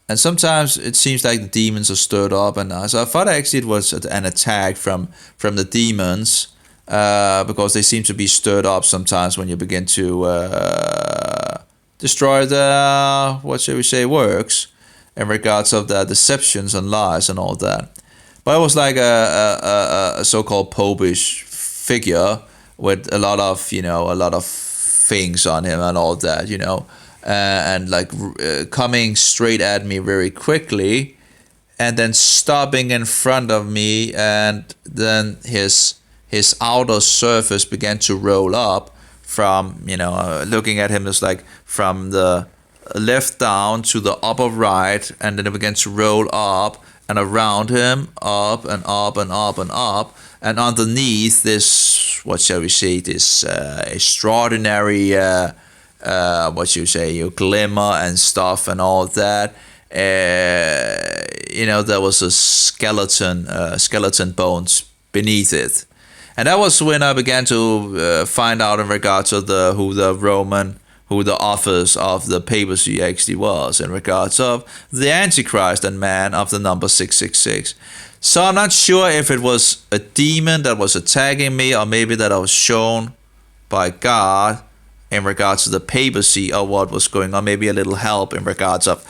And sometimes it seems like the demons are stirred up, and so I thought actually it was an attack from the demons because they seem to be stirred up sometimes when you begin to destroy the, what shall we say, works in regards of the deceptions and lies and all that. But it was like a so-called popish figure with a lot of things on him and all that, and like coming straight at me very quickly, and then stopping in front of me, and then his outer surface began to roll up from, looking at him, it's like from the left down to the upper right, and then it began to roll up and around him, up and up and up and up, and underneath this, what shall we say, this extraordinary, glimmer and stuff and all that. There was a skeleton bones beneath it. And that was when I began to find out in regards to who the authors of the papacy actually was, in regards of the Antichrist and man of the number 666. So I'm not sure if it was a demon that was attacking me, or maybe that I was shown by God in regards to the papacy or what was going on. Maybe a little help in regards of,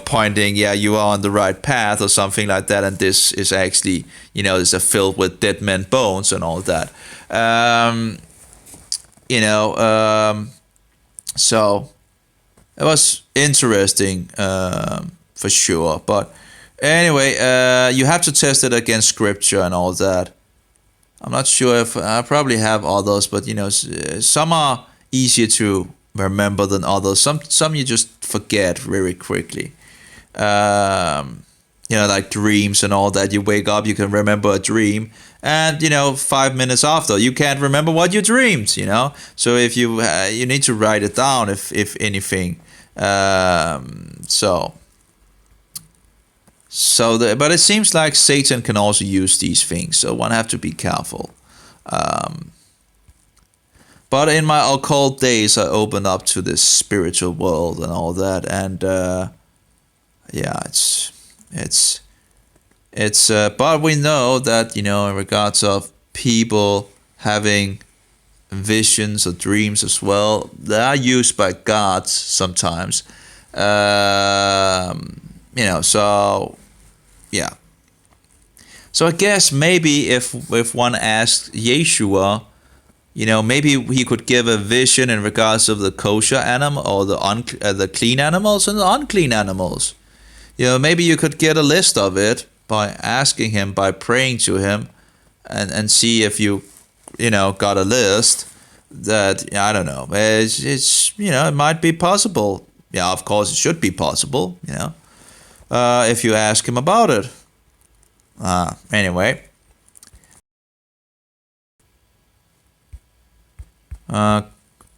pointing, yeah, you are on the right path or something like that. And this is actually, is filled with dead men bones and all that. So it was interesting for sure. But anyway, you have to test it against scripture and all that. I'm not sure if I probably have others, but some are easier to remember than others. Some you just forget very quickly. Like dreams and all that. You wake up, you can remember a dream, and 5 minutes after, you can't remember what you dreamed. So if you need to write it down, if anything. But it seems like Satan can also use these things, so one have to be careful. But in my occult days, I opened up to this spiritual world and all that, and it's but we know that in regards of people having visions or dreams as well, they are used by God sometimes. So yeah. So I guess maybe if one asked Yeshua, maybe he could give a vision in regards of the kosher animal or the clean animals and the unclean animals. Maybe you could get a list of it by asking him, by praying to him, and see if you got a list that, I don't know. It's it might be possible. Yeah, of course it should be possible. If you ask him about it. Anyway.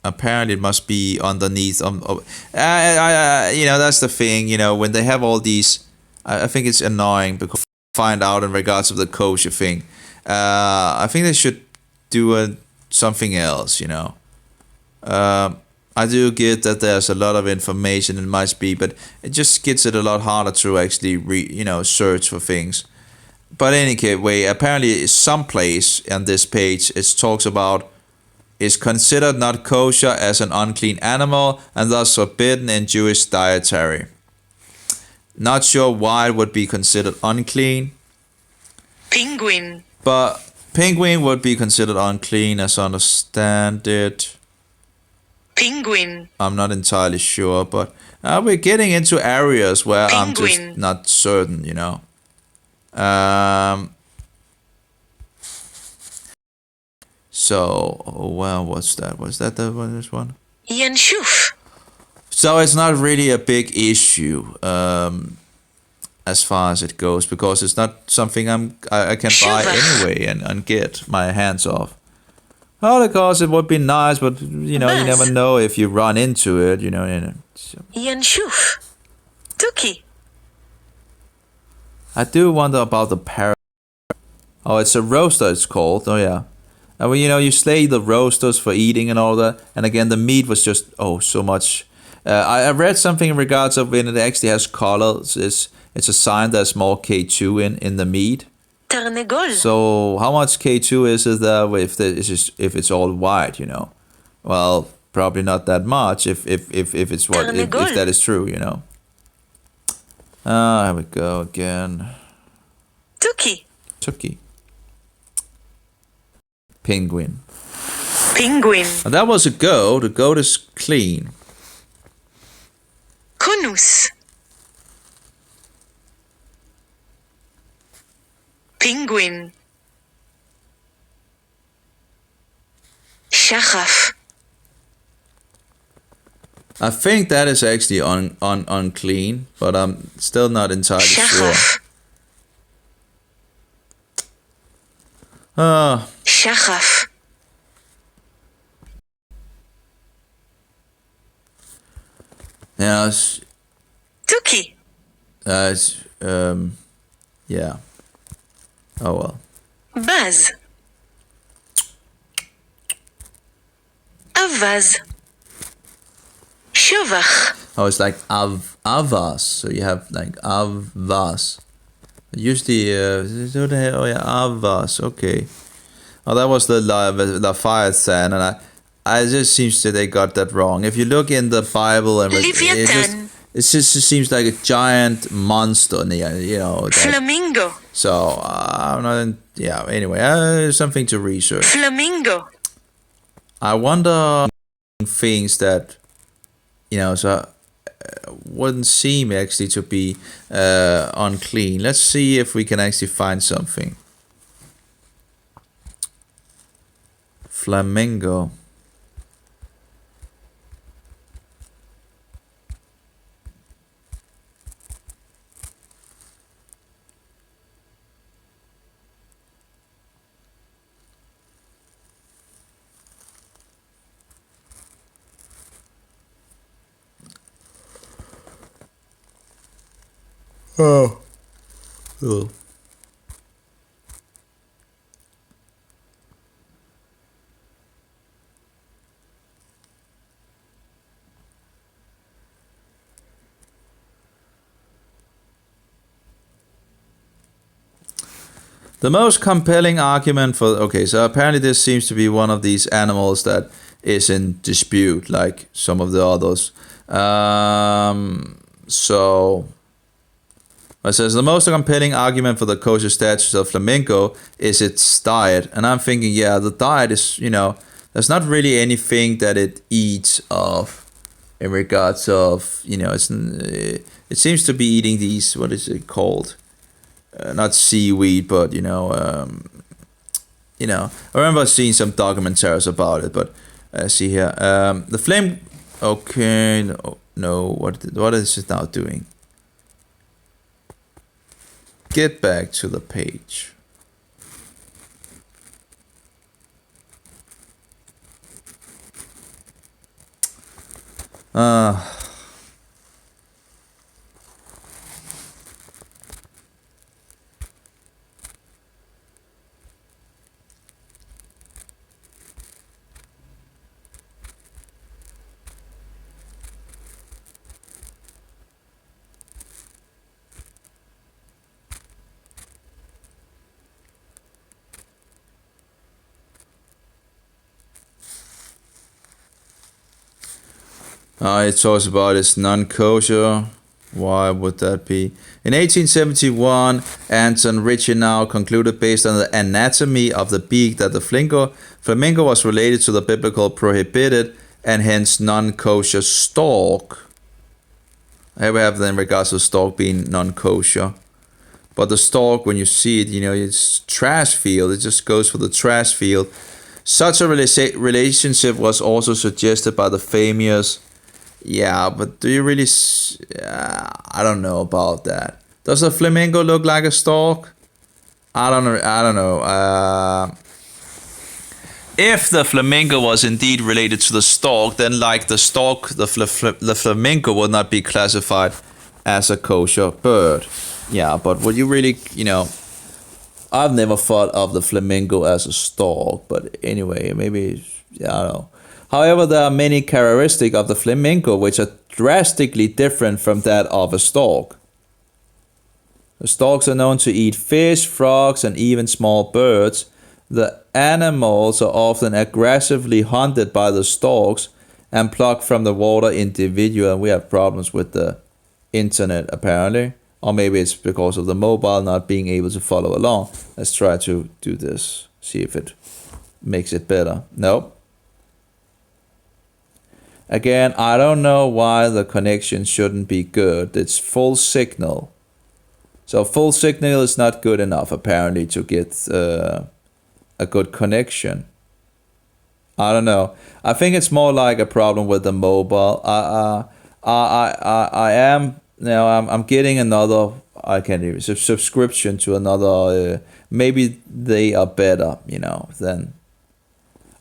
Apparently it must be underneath. That's the thing. When they have all these, I think it's annoying because find out in regards of the kosher thing. I think they should do something else. I do get that there's a lot of information it must be, but it just gets it a lot harder to actually search for things. But anyway, apparently some place on this page it talks about is considered not kosher as an unclean animal and thus forbidden in Jewish dietary. Not sure why it would be considered unclean. Penguin. But penguin would be considered unclean as I understand it. Penguin. I'm not entirely sure, but we're getting into areas where Penguin. I'm just not certain, So, well, what's that? Was that this one? Yanshuf. So it's not really a big issue as far as it goes, because it's not something I can buy anyway and get my hands off. Well, of course, it would be nice, but you never know if you run into it. So. Yanshuf. Tuki. I do wonder about the parrot. Oh, it's a roaster. It's called. Oh yeah. And when you slay the roasters for eating and all that, and again the meat was just so much. I read something in regards of when it actually has colors. It's a sign there's more K2 in the meat. תרנגול. So how much K2 is it there if it's all white, you know? Well, probably not that much if that is true, you know. Here we go again. תוכי. Tuki. Penguin. פינגווין. And that was a goat. The goat is clean. כונוס. פינגווין. שחף. I think that is actually unclean, but I'm still not entirely sure. שחף. שחף. Yeah, תוכי. yeah. Oh well. בז. אווז. שובח. Oh, it's like avas. So you have like avas. Usually, oh yeah, avas. Okay. Oh, that was the Leviathan, and I just seems that they got that wrong. If you look in the Bible, and Leviathan. it just seems like a giant monster, you know. פלמינגו. So I'm not. Yeah. Anyway, something to research. פלמינגו. I wonder things that, you know, so wouldn't seem actually to be unclean. Let's see if we can actually find something. Flamingo. Oh. Cool. The most compelling argument for... Okay, so apparently this seems to be one of these animals that is in dispute, like some of the others. So... It says, the most compelling argument for the kosher status of flamingo is its diet. And I'm thinking, yeah, the diet is, you know, there's not really anything that it eats of in regards of, you know, it seems to be eating these, what is it called? Not seaweed, but, you know, I remember seeing some documentaries about it, but see here. The flame, okay, no, what is it now doing? Get back to the page. It talks about it's non-kosher. Why would that be? In 1871, Anton Ritchie concluded based on the anatomy of the beak that the flamingo was related to the biblical prohibited and hence non-kosher stork. Here we have then in regards to stork being non-kosher. But the stork, when you see it, you know, it's trash field. It just goes for the trash field. Such a relationship was also suggested by the famous... Yeah, but do you really... I don't know about that. Does a flamingo look like a stork? I don't know. If the flamingo was indeed related to the stork, then like the stork, the flamingo would not be classified as a kosher bird. Yeah, but would you really, you know... I've never thought of the flamingo as a stork, but anyway, maybe... Yeah, I don't know. However, there are many characteristics of the flamingo which are drastically different from that of a stork. The storks are known to eat fish, frogs, and even small birds. The animals are often aggressively hunted by the storks and plucked from the water individually. And we have problems with the internet apparently. Or maybe it's because of the mobile not being able to follow along. Let's try to do this. See if it makes it better. No. Again, I don't know why the connection shouldn't be good. It's full signal. So full signal is not good enough apparently to get a good connection. I don't know. I think it's more like a problem with the mobile. I am now. I'm getting another. I can't even subscription to another. Maybe they are better, than.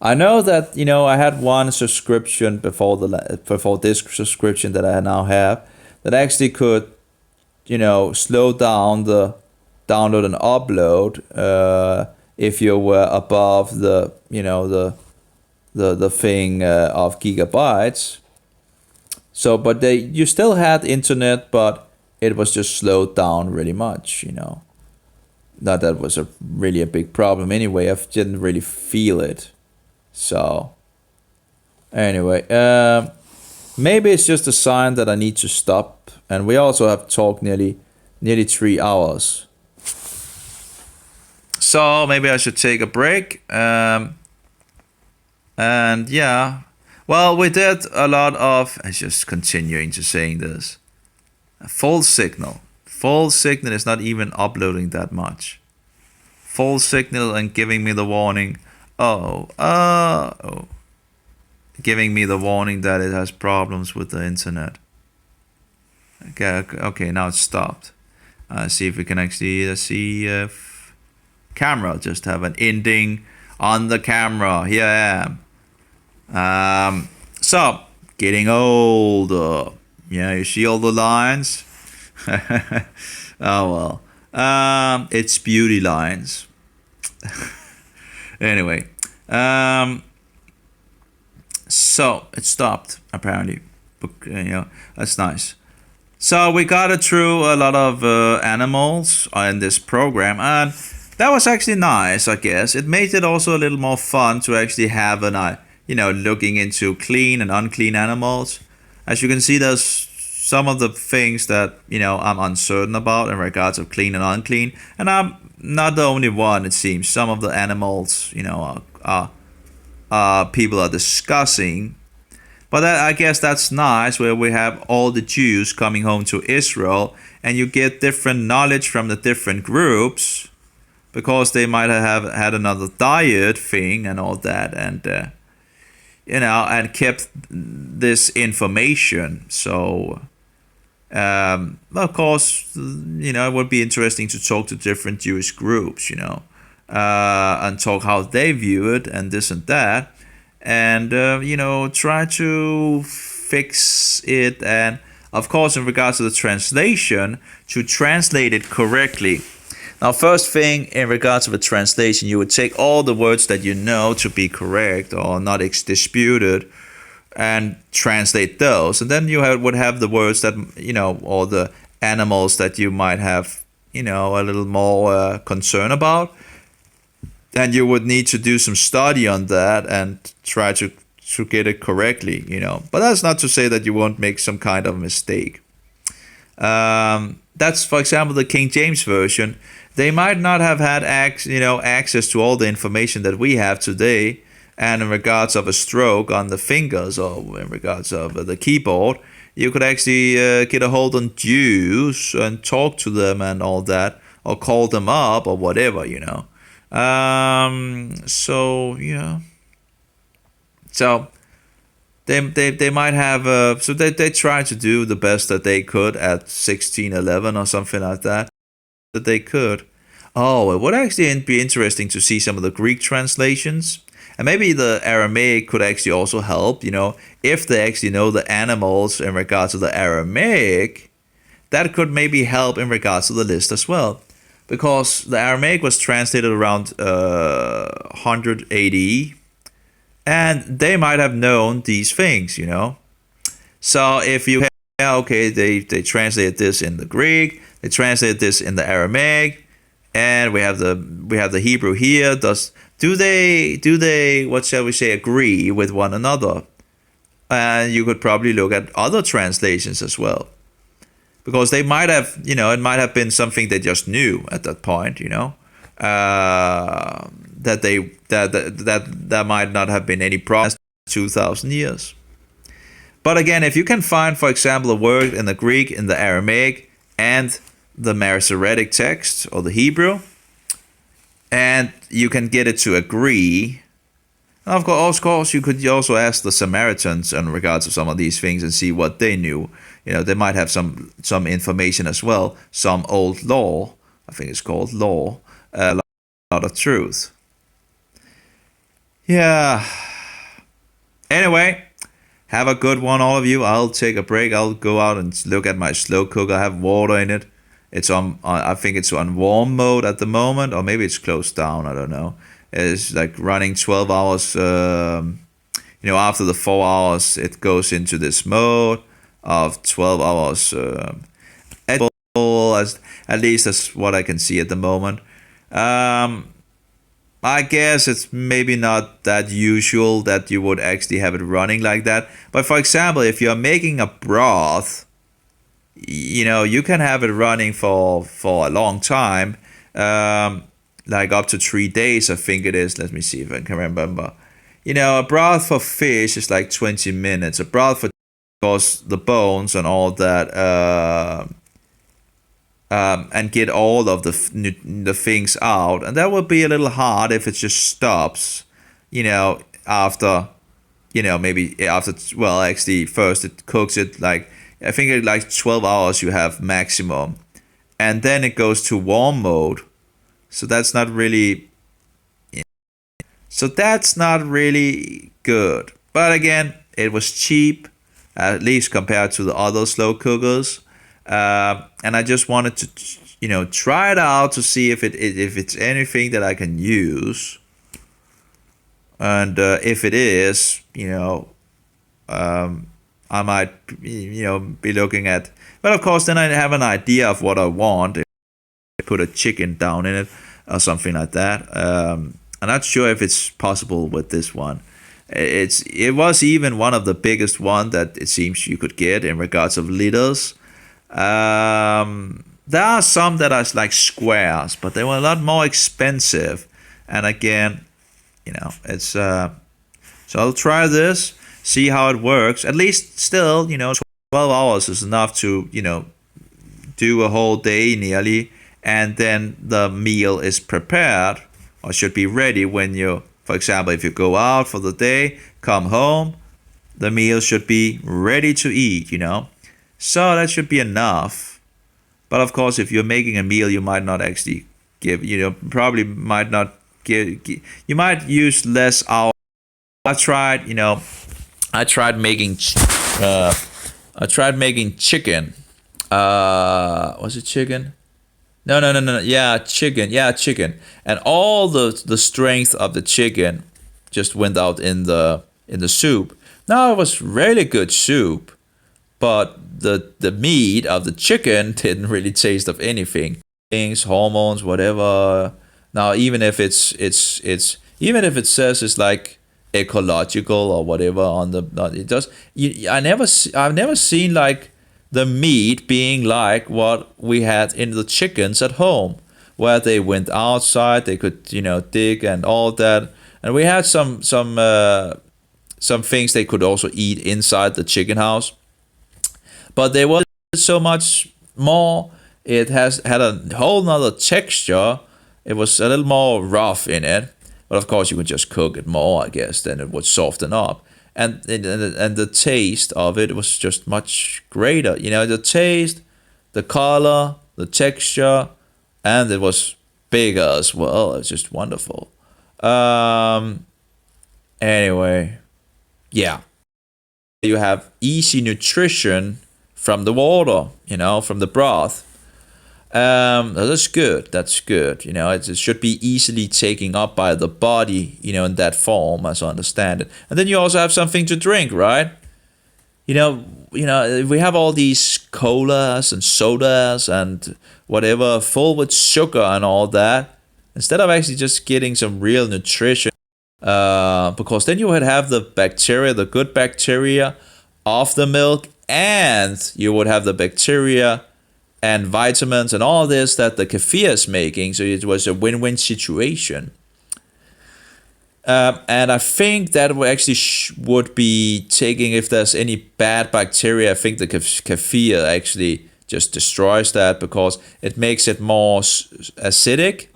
I know that I had one subscription before this subscription that I now have that actually could, slow down the download and upload if you were above the the thing of gigabytes. So, but you still had internet, but it was just slowed down really much, Not that was really a big problem anyway. I didn't really feel it. So, anyway, maybe it's just a sign that I need to stop. And we also have talked nearly 3 hours. So maybe I should take a break. And yeah, well, we did a lot of. I'm just continuing to saying this. A full signal. Full signal is not even uploading that much. Full signal and giving me the warning. Giving me the warning that it has problems with the internet. Okay, now it's stopped. See if we can actually see if camera just have an ending on the camera. Here I am. So getting older. Yeah, you see all the lines. Oh well. It's beauty lines. Anyway, so it stopped apparently. That's nice. So we got through a lot of animals in this program, and that was actually nice, I guess. It made it also a little more fun to actually have looking into clean and unclean animals. As you can see, there's some of the things that I'm uncertain about in regards of clean and unclean, and I'm not the only one. It seems some of the animals people are discussing, but I guess that's nice, where we have all the Jews coming home to Israel, and you get different knowledge from the different groups because they might have had another diet thing and all that, and and kept this information. So of course, it would be interesting to talk to different Jewish groups, and talk how they view it and this and that, and try to fix it, and of course in regards to the translation, to translate it correctly. Now, first thing in regards to the translation, you would take all the words that you know to be correct or not disputed and translate those, and then you would have the words that or the animals that you might have a little more concern about, and you would need to do some study on that and try to get it correctly, but that's not to say that you won't make some kind of mistake. That's, for example, the King James Version. They might not have had access to all the information that we have today, and in regards of a stroke on the fingers, or in regards of the keyboard, you could actually get a hold on Jews and talk to them and all that, or call them up or whatever, So yeah. So they might have so they try to do the best that they could at 1611 or something like that they could. It would actually be interesting to see some of the Greek translations, and maybe the Aramaic could actually also help, if they actually know the animals in regards to the Aramaic, that could maybe help in regards to the list as well, because the Aramaic was translated around 100 AD, and they might have known these things, So if you have, they translated this in the Greek, They translate this in the Aramaic, and we have the Hebrew here. Do they what shall we say, agree with one another? And you could probably look at other translations as well, because they might have, it might have been something they just knew at that point, that might not have been any problem 2,000 years. But again, if you can find, for example, a word in the Greek, in the Aramaic, and the Masoretic text or the Hebrew, and you can get it to agree. Of course, you could also ask the Samaritans in regards to some of these things and see what they knew. They might have some information as well, some old law. I think it's called law, a lot of truth. Yeah. Anyway, have a good one, all of you. I'll take a break. I'll go out and look at my slow cooker. I have water in it. It's on. I think it's on warm mode at the moment, or maybe it's closed down. I don't know. It's like running 12 hours. After the 4 hours, it goes into this mode of 12 hours. At least that's what I can see at the moment. I guess it's maybe not that usual that you would actually have it running like that. But for example, if you're making a broth, you can have it running for a long time, like up to 3 days, I think it is. Let me see if I can remember. A broth for fish is like 20 minutes. A broth for, of course, the bones and all that, and get all of the things out. And that would be a little hard if it just stops, after, actually first it cooks it like, I think it's like 12 hours you have maximum. And then it goes to warm mode. So that's not really good. But again, it was cheap, at least compared to the other slow cookers. And I just wanted to, try it out to see if it's anything that I can use. And if it is, I might, be looking at. But of course, then I have an idea of what I want. If I put a chicken down in it or something like that. I'm not sure if it's possible with this one. It was even one of the biggest one that it seems you could get in regards of liters. There are some that are like squares, but they were a lot more expensive. And again, it's so I'll try this. See how it works. At least still, 12 hours is enough to, do a whole day nearly. And then the meal is prepared or should be ready when for example, if you go out for the day, come home, the meal should be ready to eat, So that should be enough. But of course, if you're making a meal, you might not actually give, probably might not give, you might use less hours. I tried making chicken. Was it chicken? No. Yeah, chicken. And all the strength of the chicken just went out in the soup. Now it was really good soup, but the meat of the chicken didn't really taste of anything. Things, hormones, whatever. Now even if it says it's like ecological or whatever it does. I've never seen like the meat being like what we had in the chickens at home, where they went outside, they could dig and all that, and we had some things they could also eat inside the chicken house, but there was so much more. It had a whole nother texture. It was a little more rough in it. But of course, you could just cook it more, I guess, then it would soften up. And the taste of it was just much greater. The taste, the color, the texture, and it was bigger as well. It's just wonderful. Anyway, yeah. You have easy nutrition from the water, from the broth. That's good. It should be easily taken up by the body, in that form, as I understand it. And then you also have something to drink, right? we have all these colas and sodas and whatever full with sugar and all that. Instead of actually just getting some real nutrition, because then you would have the bacteria, the good bacteria of the milk, and you would have the bacteria and vitamins and all this that the kefir is making. So it was a win-win situation. And I think that would actually would be taking, if there's any bad bacteria, I think the kefir actually just destroys that because it makes it more acidic.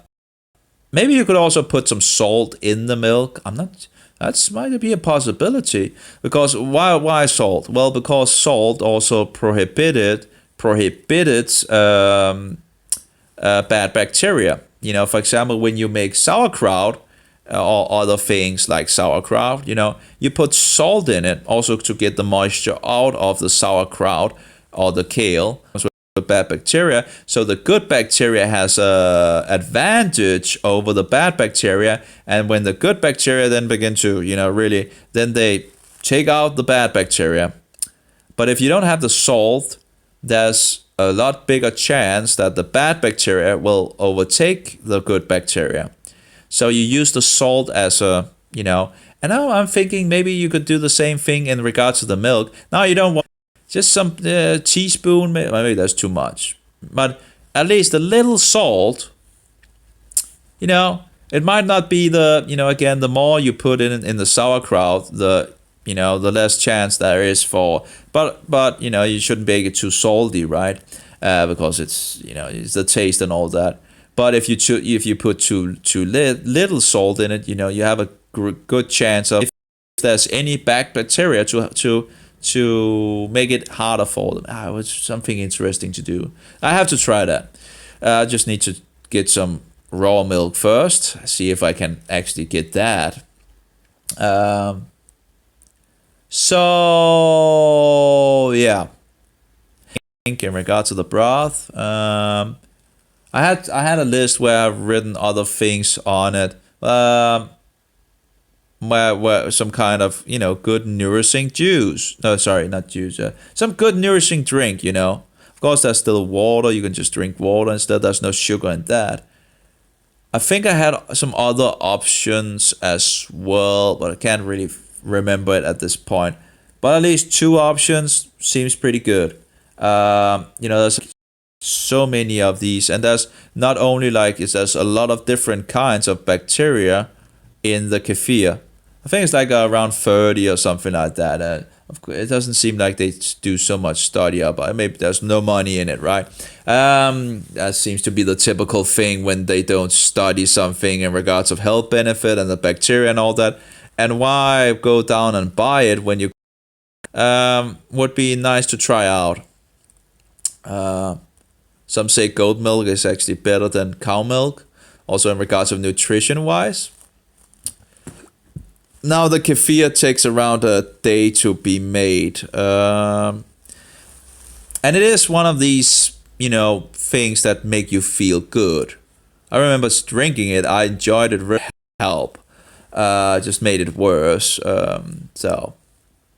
Maybe you could also put some salt in the milk. That might be a possibility. Because why salt? Well, because salt also prohibited bad bacteria. For example, when you make sauerkraut, or other things like sauerkraut, you put salt in it also to get the moisture out of the sauerkraut or the kale with bad bacteria. So the good bacteria has a advantage over the bad bacteria, and when the good bacteria then begin to, then they take out the bad bacteria. But if you don't have the salt, there's a lot bigger chance that the bad bacteria will overtake the good bacteria. So you use the salt as and now I'm thinking maybe you could do the same thing in regards to the milk. Now you don't want just some teaspoon, maybe that's too much, but at least a little salt, it might not be the, again, the more you put in the sauerkraut, the less chance there is for, but you shouldn't make it too salty, right? Because it's the taste and all that. But if you put too little salt in it, you have a good chance of, if there's any bad bacteria to make it harder for them. It's something interesting to do. I have to try that. I just need to get some raw milk first. See if I can actually get that. So yeah. In regard to the broth, I had a list where I've written other things on it. Where some kind of good nourishing juice. No, sorry, not juice. Some good nourishing drink. Of course, there's still water. You can just drink water instead. There's no sugar in that. I think I had some other options as well, but I can't really remember it at this point. But at least 2 options seems pretty good. There's so many of these, and there's not only there's a lot of different kinds of bacteria in the kefir. I think it's around 30 or something like that. It doesn't seem like they do so much study up. Maybe there's no money in it, right? That seems to be the typical thing when they don't study something in regards of health benefit and the bacteria and all that. And why go down and buy it when you would be nice to try out. Some say goat milk is actually better than cow milk, also in regards of nutrition-wise. Now the kefir takes around a day to be made. And it is one of these, things that make you feel good. I remember drinking it. I enjoyed it. Really help. Just made it worse. So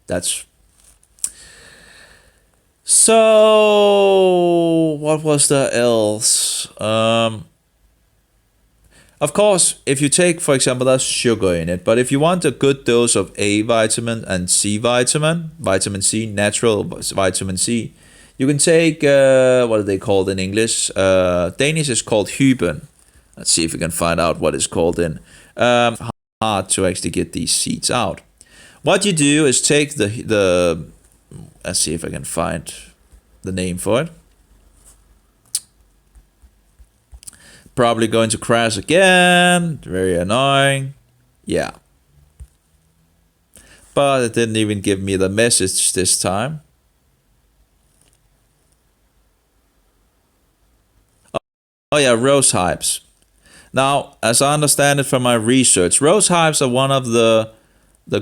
that's... So, what was there else? Of course, if you take, for example, there's sugar in it, but if you want a good dose of A vitamin and C vitamin C, natural vitamin C, you can take, what are they called in English? Danish is called hyben. Let's see if we can find out what it's called in. Hard to actually get these seeds out. What you do is take the let's see if I can find the name for it. Probably going to crash again. Very annoying. Yeah. But it didn't even give me the message this time. Oh yeah, rose hives. Now, as I understand it from my research, rose hives are one of the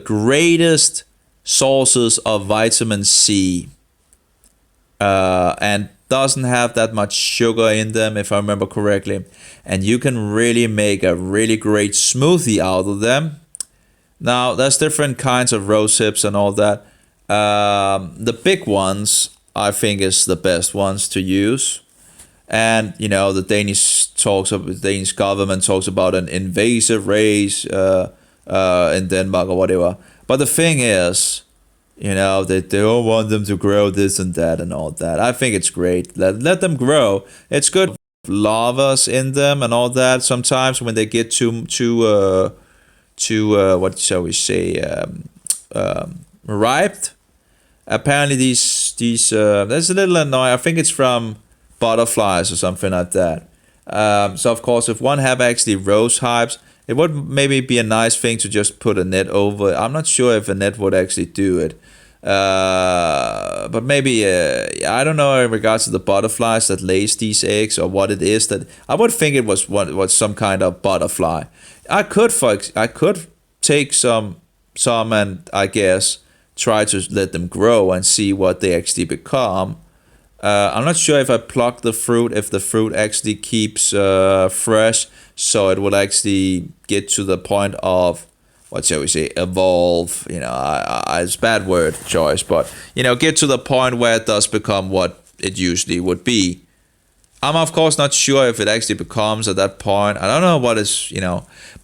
greatest sources of vitamin C, and doesn't have that much sugar in them, if I remember correctly, and you can really make a really great smoothie out of them. Now there's different kinds of rose hips and all that. The big ones, I think, is the best ones to use. And the Danish government talks about an invasive race in Denmark or whatever. But the thing is, they don't want them to grow this and that and all that. I think it's great. Let them grow. It's good. Larvas in them and all that. Sometimes when they get too what shall we say, ripe. Apparently these that's a little annoying. I think it's from butterflies or something like that. So of course, if one have actually rose hives, it would maybe be a nice thing to just put a net over. I'm not sure if a net would actually do it. But maybe I don't know in regards to the butterflies that lays these eggs or what it is that I would think it was some kind of butterfly. I could take some and I guess try to let them grow and see what they actually become. I'm not sure if I pluck the fruit, if the fruit actually keeps fresh, so it will actually get to the point of, what shall we say, evolve. It's a bad word choice, but get to the point where it does become what it usually would be. I'm of course not sure if it actually becomes at that point. I don't know what is,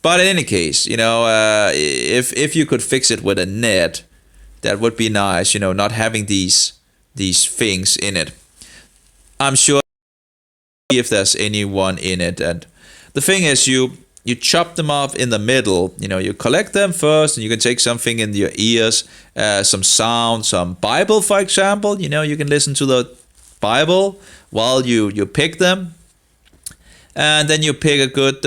but in any case, if you could fix it with a net, that would be nice. Not having these things in it. I'm sure if there's anyone in it, and the thing is, you chop them off in the middle. You collect them first, and you can take something in your ears, some sound, some Bible, for example. You can listen to the Bible while you pick them, and then you pick a good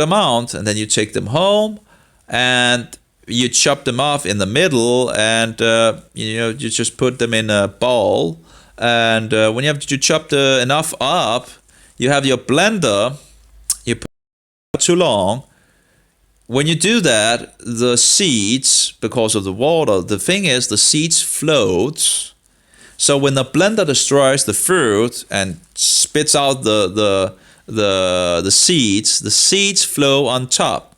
amount, and then you take them home, and you chop them off in the middle, and you just put them in a bowl. And when you chop enough up, you have your blender. You put it too long. When you do that, the seeds, because of the water, the thing is the seeds float. So when the blender destroys the fruit and spits out the seeds flow on top.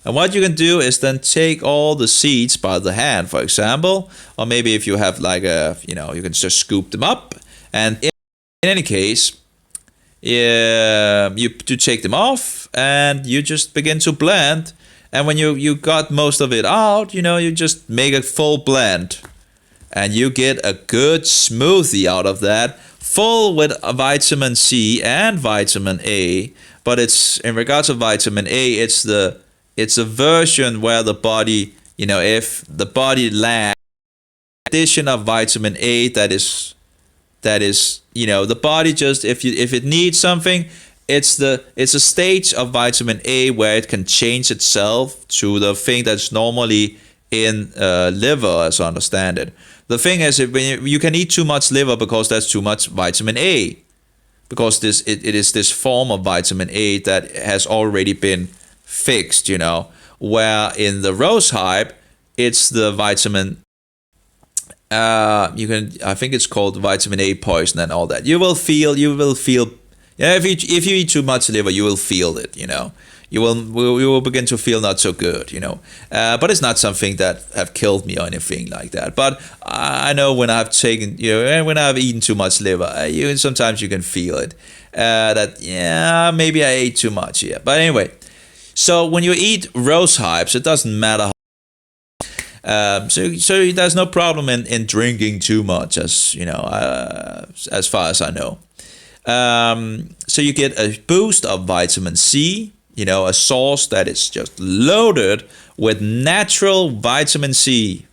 And what you can do is then take all the seeds by the hand, for example, or maybe if you have like you can just scoop them up. And in any case, you take them off and you just begin to blend. And when you got most of it out, you just make a full blend. And you get a good smoothie out of that, full with vitamin C and vitamin A. But it's in regards to vitamin A, it's a version where the body, if the body lacks addition of vitamin A, that is, the body just, if it needs something, it's a stage of vitamin A where it can change itself to the thing that's normally in liver, as I understand it. The thing is, when you can eat too much liver because there's too much vitamin A, because it is this form of vitamin A that has already been fixed, where in the rose hive, it's the vitamin, I think it's called vitamin A poison and all that. You will feel, if you eat too much liver, you will feel it, you will begin to feel not so good, but it's not something that have killed me or anything like that. But I know when I've taken, when I've eaten too much liver, sometimes you can feel it, that, maybe I ate too much here. But anyway, so when you eat rose hives, it doesn't matter how. So there's no problem in drinking too much, as far as I know. So you get a boost of vitamin C, a source that is just loaded with natural vitamin C.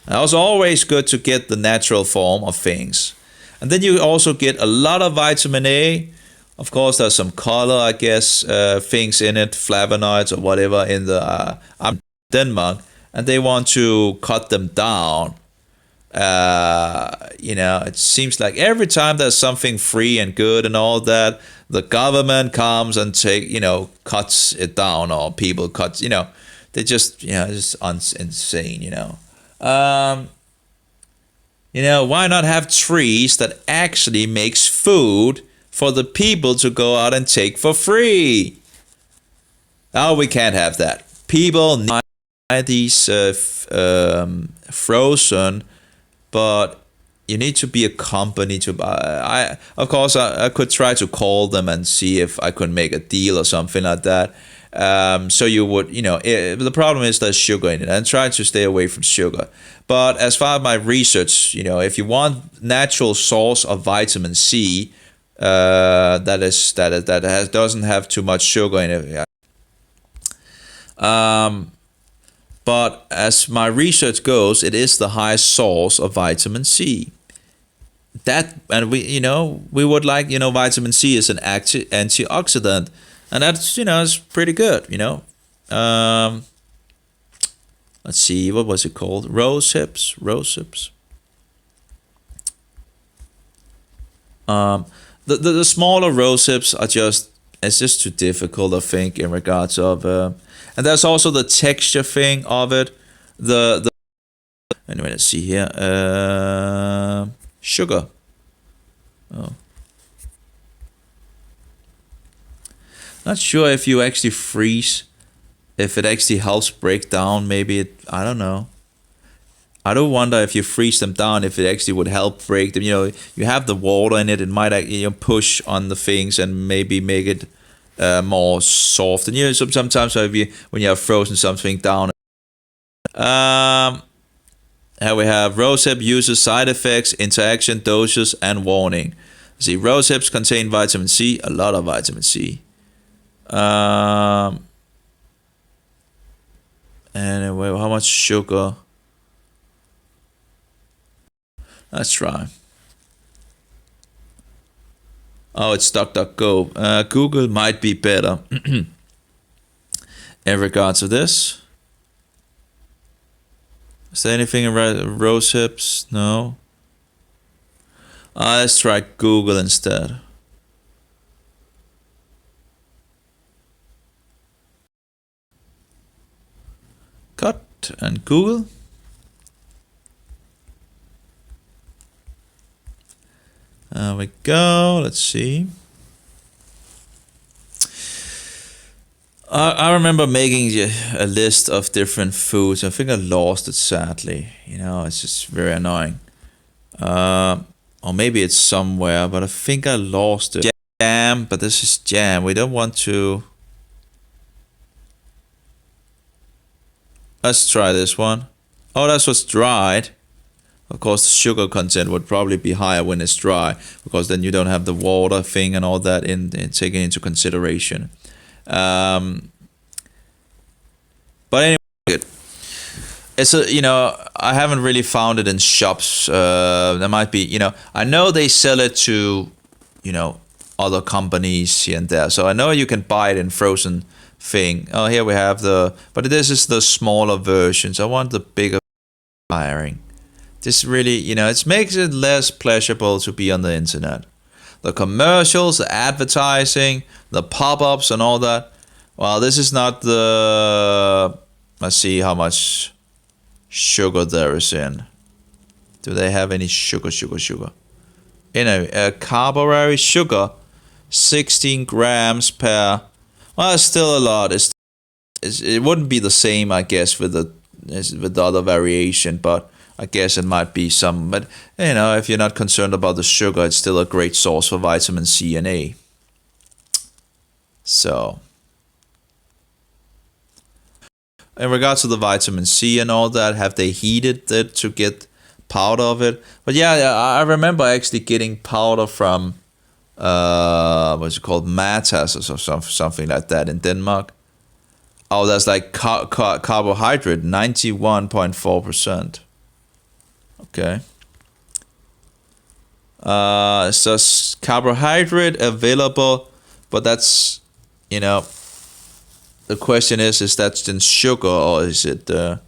Now, it's always good to get the natural form of things. And then you also get a lot of vitamin A. Of course, there's some color, I guess, things in it, flavonoids or whatever in the Denmark, and they want to cut them down. It seems like every time there's something free and good and all that, the government comes and cuts it down, or people cut, they just, it's insane, why not have trees that actually makes food for the people to go out and take for free? Oh, we can't have that. People need these frozen but you need to be a company to buy. Of course, I could try to call them and see if I could make a deal or something like that. So you would, the problem is there's sugar in it, and try to stay away from sugar. But as far as my research, if you want natural source of vitamin C, doesn't have too much sugar in it. But as my research goes, it is the highest source of vitamin C. We would like, vitamin C is an antioxidant, and that's, is pretty good, Let's see, what was it called? Rose hips. The smaller rose hips are it's just too difficult, I think, in regards of, and there's also the texture thing of it. Anyway, let's see here. Sugar. Oh. Not sure if you actually freeze, if it actually helps break down. Maybe I don't know. I do wonder if you freeze them down, if it actually would help break them. You have the water in it. It might push on the things and maybe make it more soft. And sometimes when you have frozen something down. Here we have rosehip uses, side effects, interaction, doses, and warning. See, rosehips contain vitamin C, a lot of vitamin C. Anyway, how much sugar? Let's try. Oh, it's DuckDuckGo. Google might be better in regards to this. Is there anything in rose hips? No. Let's try Google instead. Cut and Google. There we go. Let's see. I remember making a list of different foods. I think I lost it, sadly. It's just very annoying. Or maybe it's somewhere, but I think I lost it. Jam, but this is jam. We don't want to. Let's try this one. Oh, that's what's dried. Of course, the sugar content would probably be higher when it's dry, because then you don't have the water thing and all that in taken into consideration. But anyway, good. It's I haven't really found it in shops. There might be, I know they sell it to, other companies here and there. So I know you can buy it in frozen thing. Oh, here we have but this is the smaller versions. I want the bigger firing. This really, it makes it less pleasurable to be on the internet. The commercials, the advertising, the pop-ups and all that. Well, this is not let's see how much sugar there is in. Do they have any sugar? Carbohydrate sugar, 16 grams per. Well, it's still a lot. It wouldn't be the same, I guess, with the other variation, but I guess it might be some. But if you're not concerned about the sugar, it's still a great source for vitamin C and A. So, in regards to the vitamin C and all that, have they heated it to get powder of it? But yeah, I remember actually getting powder from what's it called, Matas or something like that in Denmark. Oh, that's like carbohydrate, 91.4%. Okay. So carbohydrate available, but that's, the question is that in sugar or is it? It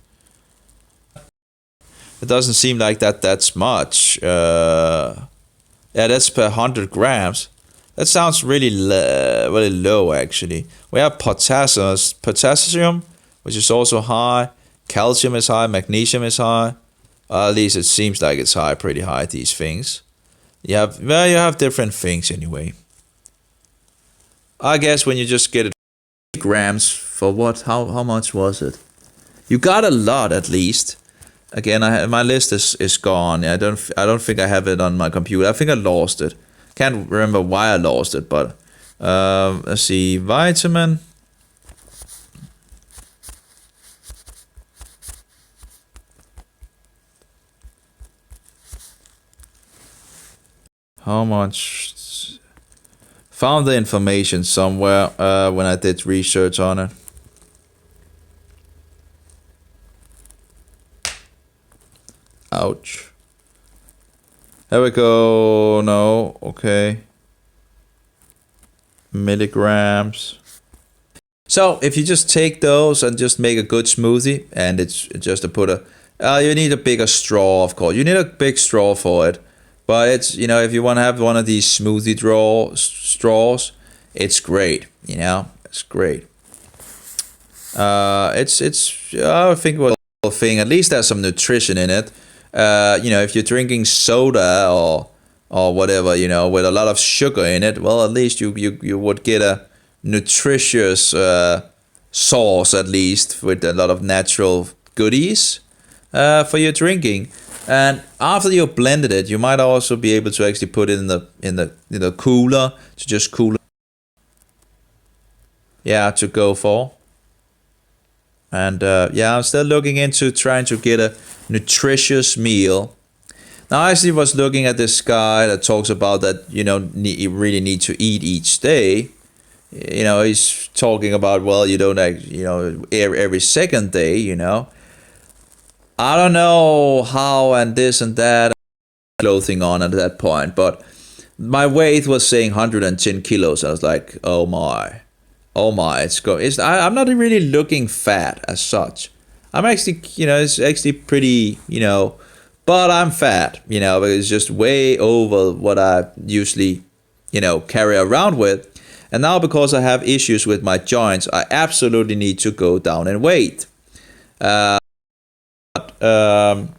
doesn't seem like that's much. That's per 100 grams. That sounds really really low actually. We have potassium, which is also high. Calcium is high. Magnesium is high. At least it seems like it's high, pretty high. These things. You have different things anyway. I guess when you just get it, grams for what? How much was it? You got a lot at least. Again, my list is gone. I don't think I have it on my computer. I think I lost it. Can't remember why I lost it, but let's see, vitamin. How much? Found the information somewhere when I did research on it. Ouch. There we go. No, okay. Milligrams. So if you just take those and just make a good smoothie, and it's just to put you need a bigger straw, of course. You need a big straw for it. But it's, if you want to have one of these smoothie straws, it's great, it's great. I think what thing, at least there's some nutrition in it. If you're drinking soda or whatever, with a lot of sugar in it, well, at least you would get a nutritious sauce, at least with a lot of natural goodies for your drinking. And after you've blended it, you might also be able to actually put it in the cooler to just cool it. Yeah, to go for. And I'm still looking into trying to get a nutritious meal. Now, I actually was looking at this guy that talks about that, you really need to eat each day. He's talking about, well, you don't, every second day, I don't know how and this and that clothing on at that point, but my weight was saying 110 kilos. I was like, oh my, I'm not really looking fat as such. I'm actually, it's actually pretty, but I'm fat, but it's just way over what I usually, carry around with. And now because I have issues with my joints, I absolutely need to go down in weight. That's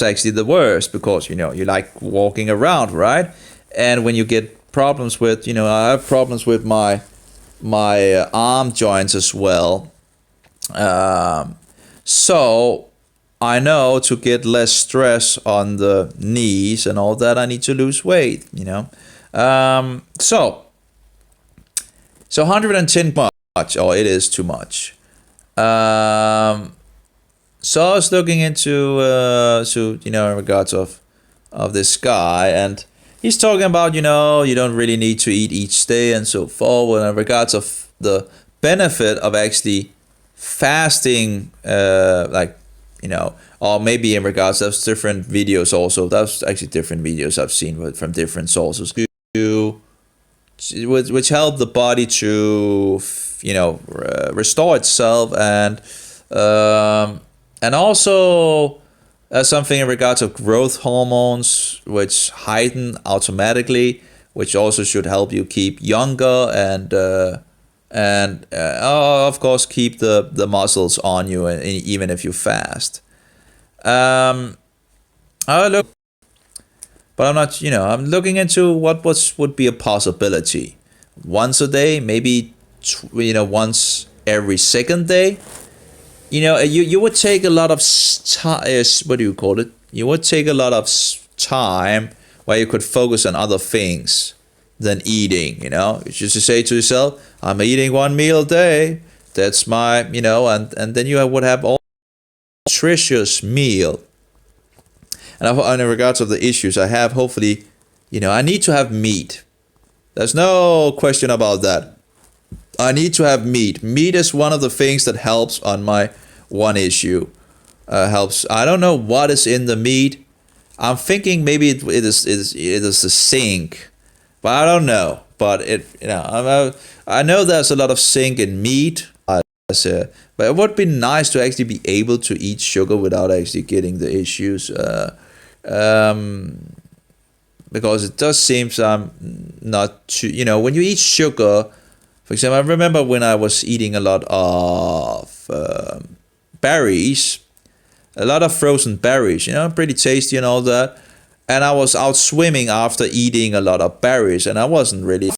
actually the worst because you like walking around, right? And when you get problems with I have problems with my arm joints as well. So I know to get less stress on the knees and all that, I need to lose weight. So 110 much, or it is too much. So I was looking into, in regards of this guy, and he's talking about, you don't really need to eat each day and so forward, in regards of the benefit of actually fasting, or maybe in regards of different videos also. That's actually different videos I've seen from different sources, which help the body to, restore itself and also something in regards of growth hormones, which heighten automatically, which also should help you keep younger and of course keep the muscles on you, even if you fast. I look, but I'm not. I'm looking into what would be a possibility. Once a day, maybe once every second day. You would take a lot of what do you call it? You would take a lot of time where you could focus on other things than eating. Just to say to yourself, I'm eating one meal a day. That's my, and then you would have all nutritious meal. And in regards of the issues I have, hopefully, I need to have meat. There's no question about that. I need to have meat. Meat is one of the things that helps on my one issue. Helps. I don't know what is in the meat. I'm thinking maybe it is the zinc, but I don't know. But I know there's a lot of zinc in meat. But it would be nice to actually be able to eat sugar without actually getting the issues. Because it does seem not too. When you eat sugar. For example, I remember when I was eating a lot of berries, a lot of frozen berries, pretty tasty and all that. And I was out swimming after eating a lot of berries, and I wasn't really.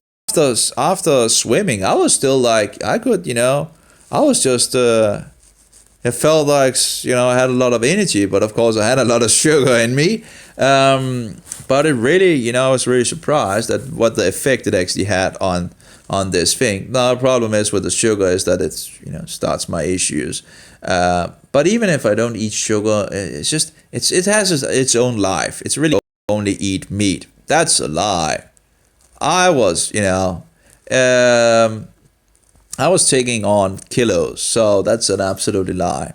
After swimming, I was still like, I could, I was just, it felt like, I had a lot of energy, but of course I had a lot of sugar in me. But it really, I was really surprised at what the effect it actually had on this thing. Now the problem is with the sugar is that it's, starts my issues. But even if I don't eat sugar, it's just it has its own life. It's really only eat meat. That's a lie. I was, I was taking on kilos, so that's an absolutely lie.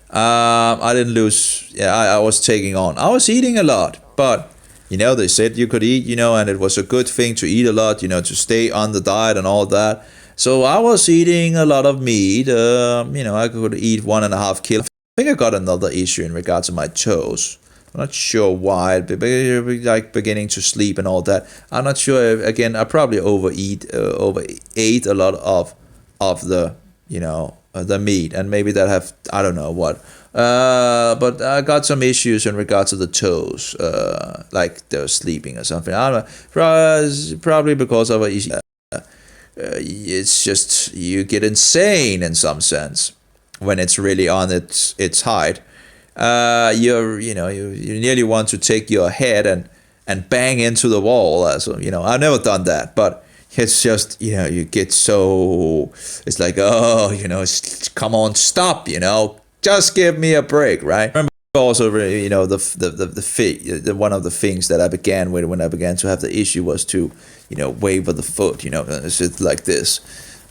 I didn't lose. Yeah, I was taking on. I was eating a lot, but they said you could eat, and it was a good thing to eat a lot, to stay on the diet and all that. So I was eating a lot of meat. I could eat 1.5 kilos. I think I got another issue in regards to my toes. I'm not sure why, like beginning to sleep and all that. I'm not sure. Again, I probably overate a lot of the the meat, and maybe that have, I don't know what. But I got some issues in regards to the toes, like they were sleeping or something. I don't know. Probably because of it's just you get insane in some sense when it's really on its height. You nearly want to take your head and bang into the wall. So I've never done that, but it's just you get so, it's like, oh, come on, stop, just give me a break, right? I remember also, the one of the things that I began with when I began to have the issue was to waver the foot, sit like this.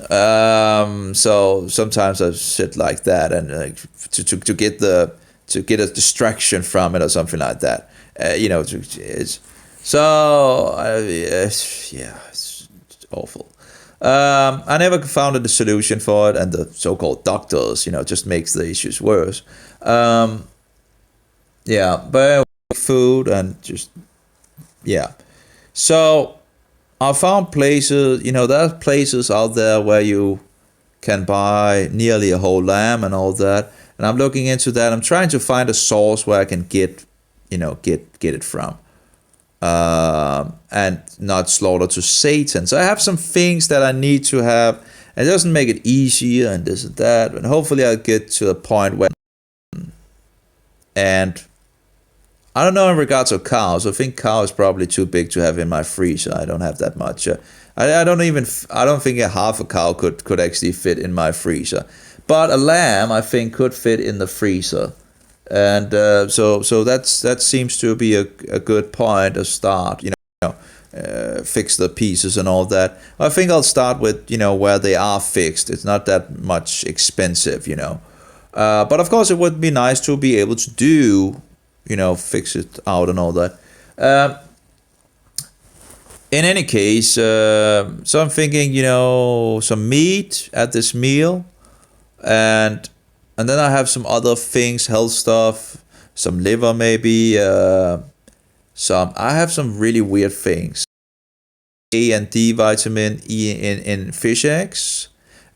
So sometimes I sit like that, and to get a distraction from it or something like that. It's awful. I never found a solution for it, and the so-called doctors, just makes the issues worse. But food and just, So I found places, there are places out there where you can buy nearly a whole lamb and all that. And I'm looking into that. I'm trying to find a source where I can get it from. And not slaughter to Satan. So I have some things that I need to have. It doesn't make it easier and this and that. And hopefully I'll get to a point where, and I don't know in regards to cows. I think cow is probably too big to have in my freezer. I don't have that much. I don't think a half a cow could actually fit in my freezer. But a lamb, I think, could fit in the freezer. And so that seems to be a good point to start, fix the pieces and all that. I think I'll start with, where they are fixed. It's not that much expensive, But of course, it would be nice to be able to do, fix it out and all that. In any case, so I'm thinking, some meat at this meal, and then I have some other things, health stuff, some liver maybe, I have some really weird things. A and D vitamin E in fish eggs.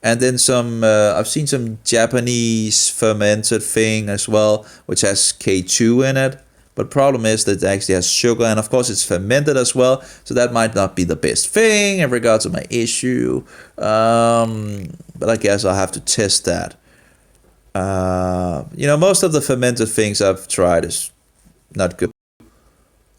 And then I've seen some Japanese fermented thing as well, which has K2 in it. But problem is that it actually has sugar, and of course it's fermented as well. So that might not be the best thing in regards to my issue. But I guess I'll have to test that. Most of the fermented things I've tried is not good.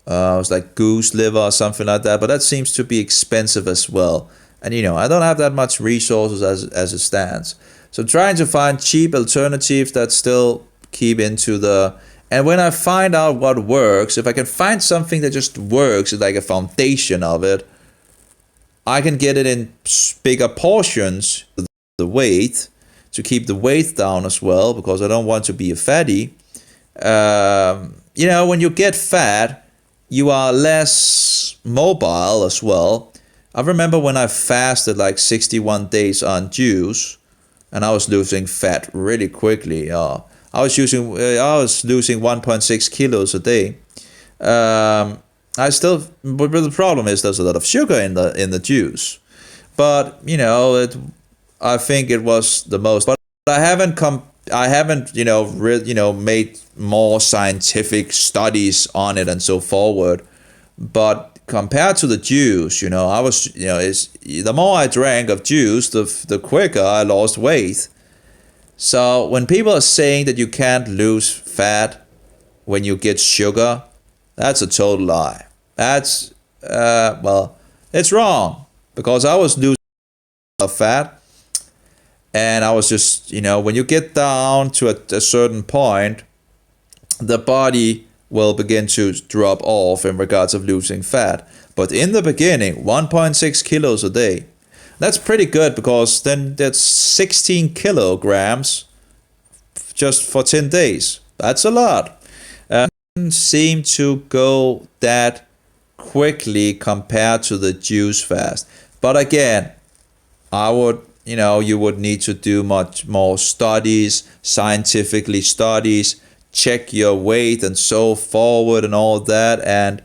It's like goose liver or something like that, but that seems to be expensive as well. And I don't have that much resources as it stands. So I'm trying to find cheap alternatives that still keep into the. And when I find out what works, if I can find something that just works, like a foundation of it, I can get it in bigger portions, the weight, to keep the weight down as well, because I don't want to be a fatty. When you get fat, you are less mobile as well. I remember when I fasted like 61 days on juice, and I was losing fat really quickly. I was losing 1.6 kilos a day. But the problem is there's a lot of sugar in the juice. But I think it was the most. But I haven't made more scientific studies on it and so forward. But compared to the juice, I was, the more I drank of juice, the quicker I lost weight. So when people are saying that you can't lose fat when you get sugar, that's a total lie. That's well, it's wrong, because I was losing fat, and I was just, when you get down to a certain point, the body will begin to drop off in regards of losing fat. But in the beginning, 1.6 kilos a day, that's pretty good, because then that's 16 kilograms just for 10 days. That's a lot. Doesn't seem to go that quickly compared to the juice fast. But again, I would, you would need to do much more studies, scientifically studies, check your weight and so forward and all that. And,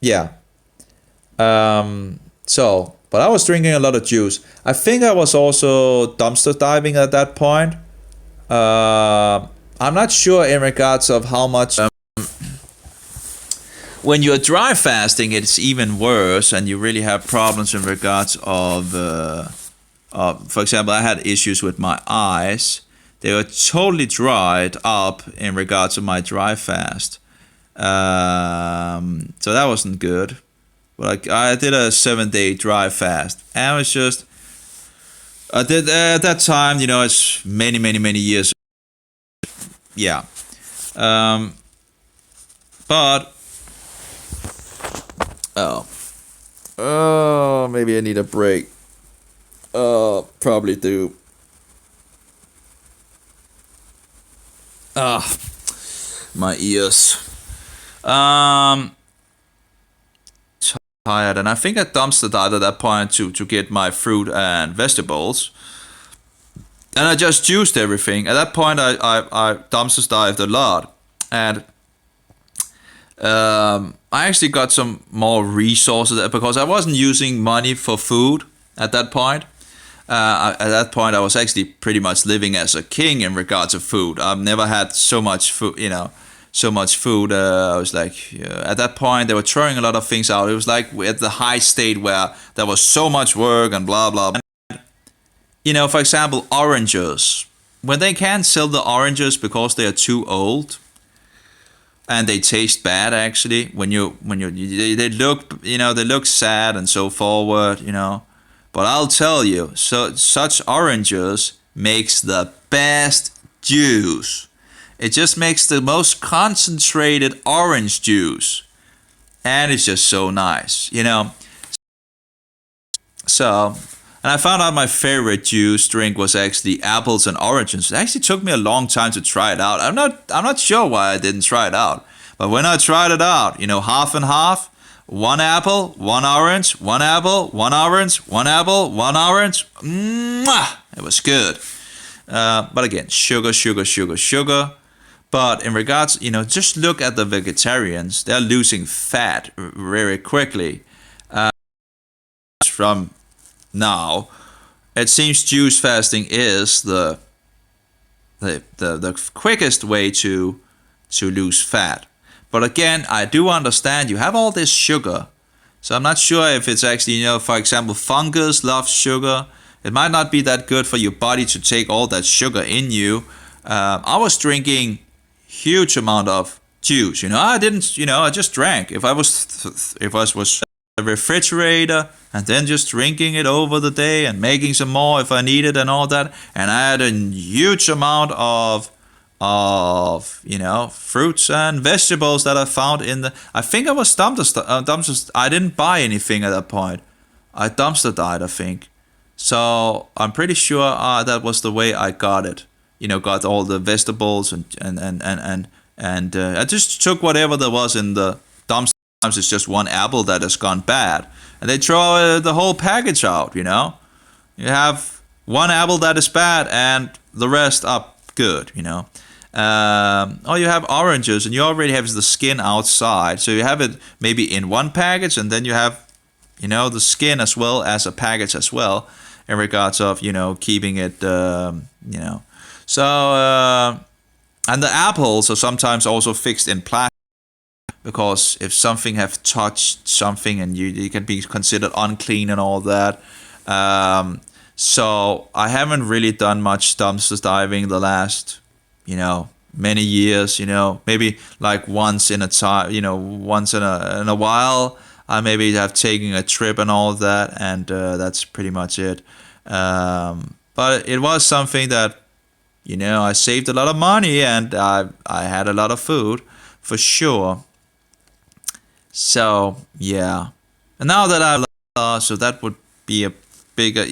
yeah. But I was drinking a lot of juice. I think I was also dumpster diving at that point. I'm not sure in regards of how much. When you're dry fasting, it's even worse, and you really have problems in regards of, for example, I had issues with my eyes. They were totally dried up in regards to my dry fast. So that wasn't good. But I did a 7-day dry fast, and it was just, I did at that time, it's many, many, many years. Yeah. But maybe I need a break. Probably do. My ears. Tired, and I think I dumpster dived at that point to get my fruit and vegetables, and I just juiced everything. At that point, I dumpster dived a lot, and I actually got some more resources because I wasn't using money for food at that point. At that point, I was actually pretty much living as a king in regards to food. I've never had so much food, so much food. I was like, at that point, they were throwing a lot of things out. It was like at the high state where there was so much work and blah, blah. And, for example, oranges. When they can't sell the oranges because they are too old, and they taste bad, actually, they look sad and so forward, But I'll tell you, such oranges makes the best juice. It just makes the most concentrated orange juice. And it's just so nice, So, and I found out my favorite juice drink was actually apples and oranges. It actually took me a long time to try it out. I'm not sure why I didn't try it out. But when I tried it out, half and half, 1 apple, 1 orange, 1 apple, 1 orange, 1 apple, 1 orange. Mwah! It was good. But again, sugar, sugar, sugar, sugar. But in regards, just look at the vegetarians. They're losing fat very quickly. From now, it seems juice fasting is the quickest way to lose fat. But again, I do understand you have all this sugar. So I'm not sure if it's actually, for example, fungus loves sugar. It might not be that good for your body to take all that sugar in you. I was drinking huge amount of juice. I didn't, I just drank. If I was a refrigerator and then just drinking it over the day and making some more if I needed and all that, and I had a huge amount of fruits and vegetables that I found I think I was dumpster. I didn't buy anything at that point. I dumpster dived, I think. So I'm pretty sure that was the way I got it. Got all the vegetables and I just took whatever there was in the dumpster. Sometimes it's just 1 apple that has gone bad, and they throw the whole package out. You have 1 apple that is bad and the rest up good. Or you have oranges and you already have the skin outside, so you have it maybe in 1 package, and then you have the skin as well as a package as well, in regards of keeping it so and the apples are sometimes also fixed in plastic, because if something have touched something and you can be considered unclean and all that. So I haven't really done much dumpster diving the last, many years. Maybe like once in a time, once in a while. I maybe have taken a trip and all of that, and that's pretty much it. But it was something that, I saved a lot of money, and I had a lot of food for sure. So yeah, and now that I so that would be a bigger,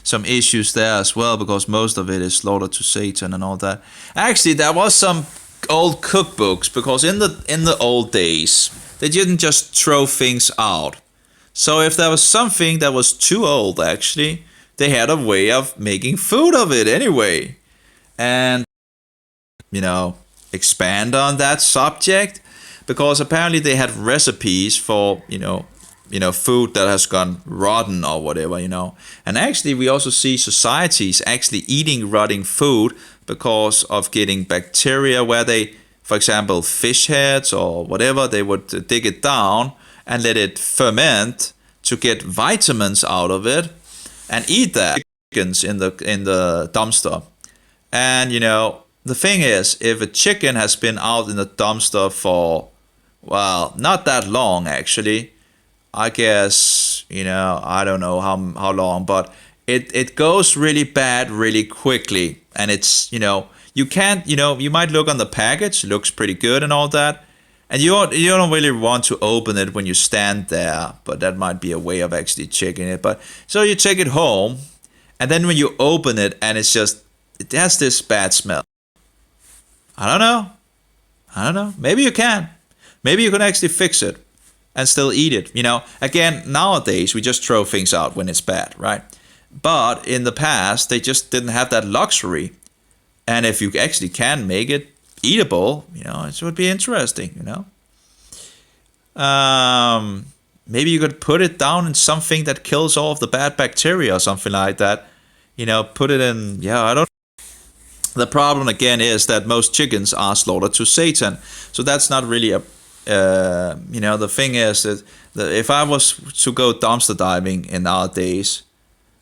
some issues there as well, because most of it is slaughtered to Satan and all that. Actually, there was some old cookbooks, because in the old days they didn't just throw things out. So if there was something that was too old, actually, they had a way of making food of it anyway. And expand on that subject, because apparently they had recipes for food that has gone rotten or whatever. And actually we also see societies actually eating rotting food because of getting bacteria, where they, for example, fish heads or whatever, they would dig it down and let it ferment to get vitamins out of it and eat that chickens in the dumpster. And the thing is, if a chicken has been out in the dumpster for, well, not that long actually, I guess, I don't know how long, but it goes really bad really quickly. And it's, you can't, you might look on the package, looks pretty good and all that, and you don't really want to open it when you stand there, but that might be a way of actually checking it. But so you take it home, and then when you open it, and it has this bad smell. I don't know. Maybe you can. Maybe you can actually fix it and still eat it. Again, nowadays we just throw things out when it's bad, right? But in the past, they just didn't have that luxury. And if you actually can make it eatable, it would be interesting, maybe you could put it down in something that kills all of the bad bacteria or something like that. Put it in, I don't. The problem again is that most chickens are slaughtered to Satan. So that's not really a, the thing is that if I was to go dumpster diving in our days,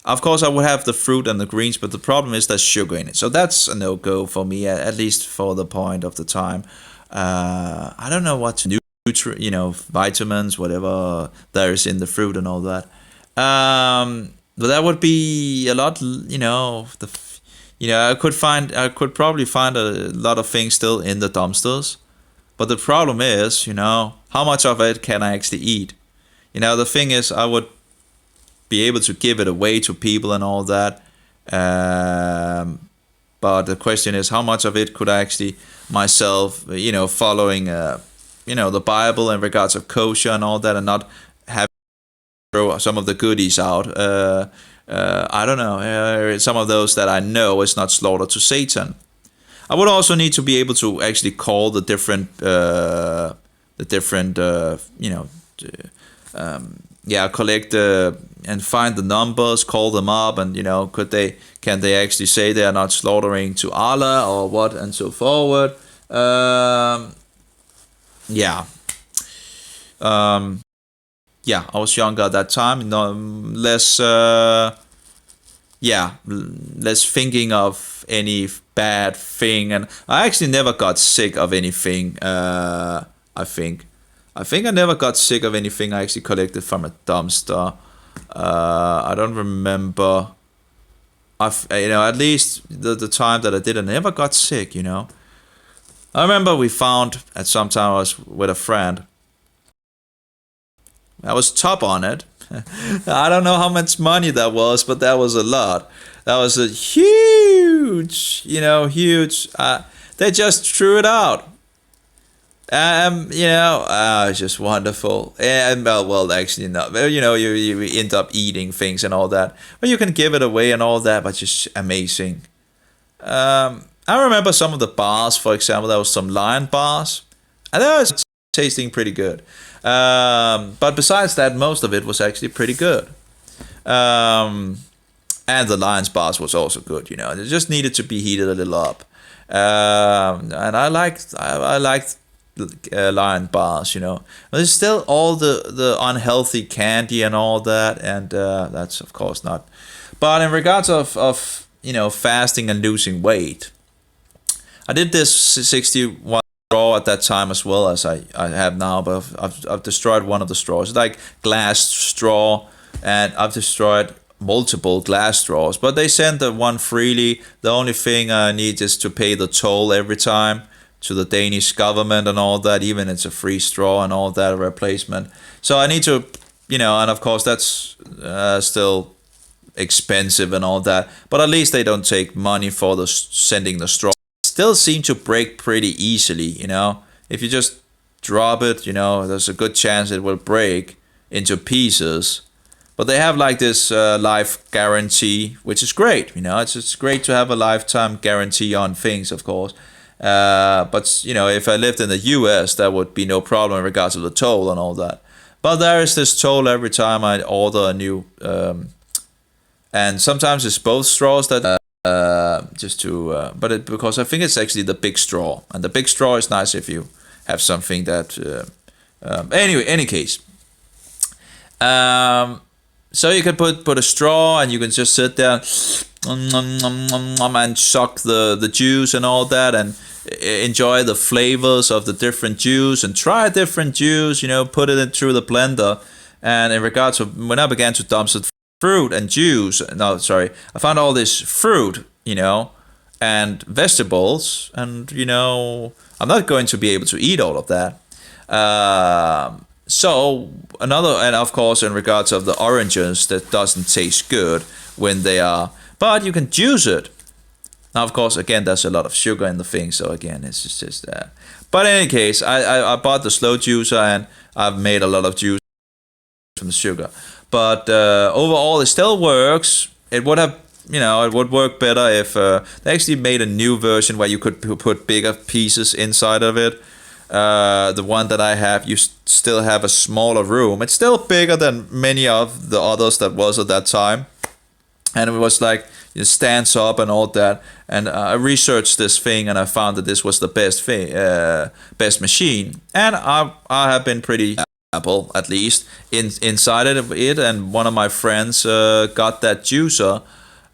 of course I would have the fruit and the greens, but the problem is there's sugar in it. So that's a no-go for me, at least for the point of the time. I don't know what to vitamins, whatever there is in the fruit and all that. But that would be a lot, I could probably find a lot of things still in the dumpsters. But the problem is, how much of it can I actually eat? The thing is, I would be able to give it away to people and all that. But the question is, how much of it could I actually myself, following, the Bible in regards of kosher and all that, and not have throw some of the goodies out. I don't know. Some of those that I know is not slaughtered to Satan. I would also need to be able to actually call the different, collect and find the numbers, call them up, and can they actually say they are not slaughtering to Allah or what, and so forward. I was younger at that time, less thinking of any bad thing, and I actually never got sick of anything. I think I never got sick of anything I actually collected from a dumpster. I don't remember. At least the time that I did, I never got sick. I remember we found at some time I was with a friend. I was top on it. I don't know how much money that was, but that was a lot. That was a huge. They just threw it out. It's just wonderful. And well, actually not. You end up eating things and all that. But you can give it away and all that, but just amazing. I remember some of the bars, for example, there was some Lion bars, and that was tasting pretty good. But besides that, most of it was actually pretty good. And the Lions bars was also good. It just needed to be heated a little up. And I liked Lion bars. There's still all the unhealthy candy and all that, and that's of course not But in regards of fasting and losing weight, I did this 61 straw at that time as well as I have now, but I've destroyed one of the straws. It's like glass straw, and I've destroyed multiple glass straws. But they send the one freely. The only thing I need is to pay the toll every time to the Danish government and all that, even it's a free straw and all that replacement. So I need to, and of course that's still expensive and all that, but at least they don't take money for the sending the straw. Still seem to break pretty easily, if you just drop it, there's a good chance it will break into pieces. But they have like this life guarantee, which is great, it's great to have a lifetime guarantee on things, of course. But if I lived in the US, that would be no problem in regards to the toll and all that. But there is this toll every time I order a new, and sometimes it's both straws that because I think it's actually the big straw, and the big straw is nice if you have something that. Anyway, any case. So you can put a straw, and you can just sit there and suck the juice and all that, and enjoy the flavors of the different juice, and try different juice, put it in through the blender. And in regards to when I began to dump some fruit and juice, I found all this fruit, and vegetables, and I'm not going to be able to eat all of that. So another, and of course in regards of the oranges, that doesn't taste good when they are, but you can juice it. Now of course again there's a lot of sugar in the thing, so again it's just that. But in any case, I bought the slow juicer, and I've made a lot of juice from the sugar. But overall it still works. It would have, it would work better if they actually made a new version where you could put bigger pieces inside of it. The one that I have, you still have a smaller room. It's still bigger than many of the others that was at that time, and it was like it stands up and all that. And I researched this thing, and I found that this was the best machine. And I have been pretty Apple, at least inside of it. And one of my friends got that juicer.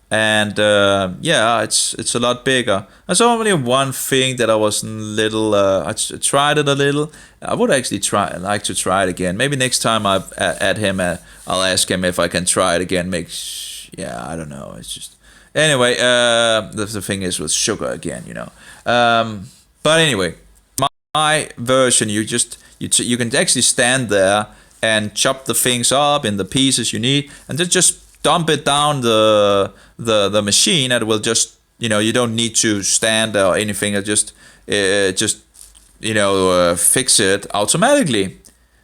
And it's a lot bigger. There's only one thing that I was I tried it a little. I would actually like to try it again. Maybe next time I at him, I'll ask him if I can try it again. I don't know. It's just anyway. The thing is with sugar again, But anyway, my version, you can actually stand there and chop the things up in the pieces you need, and then just dump it down the machine, and it will just, you don't need to stand or anything. It just fix it automatically.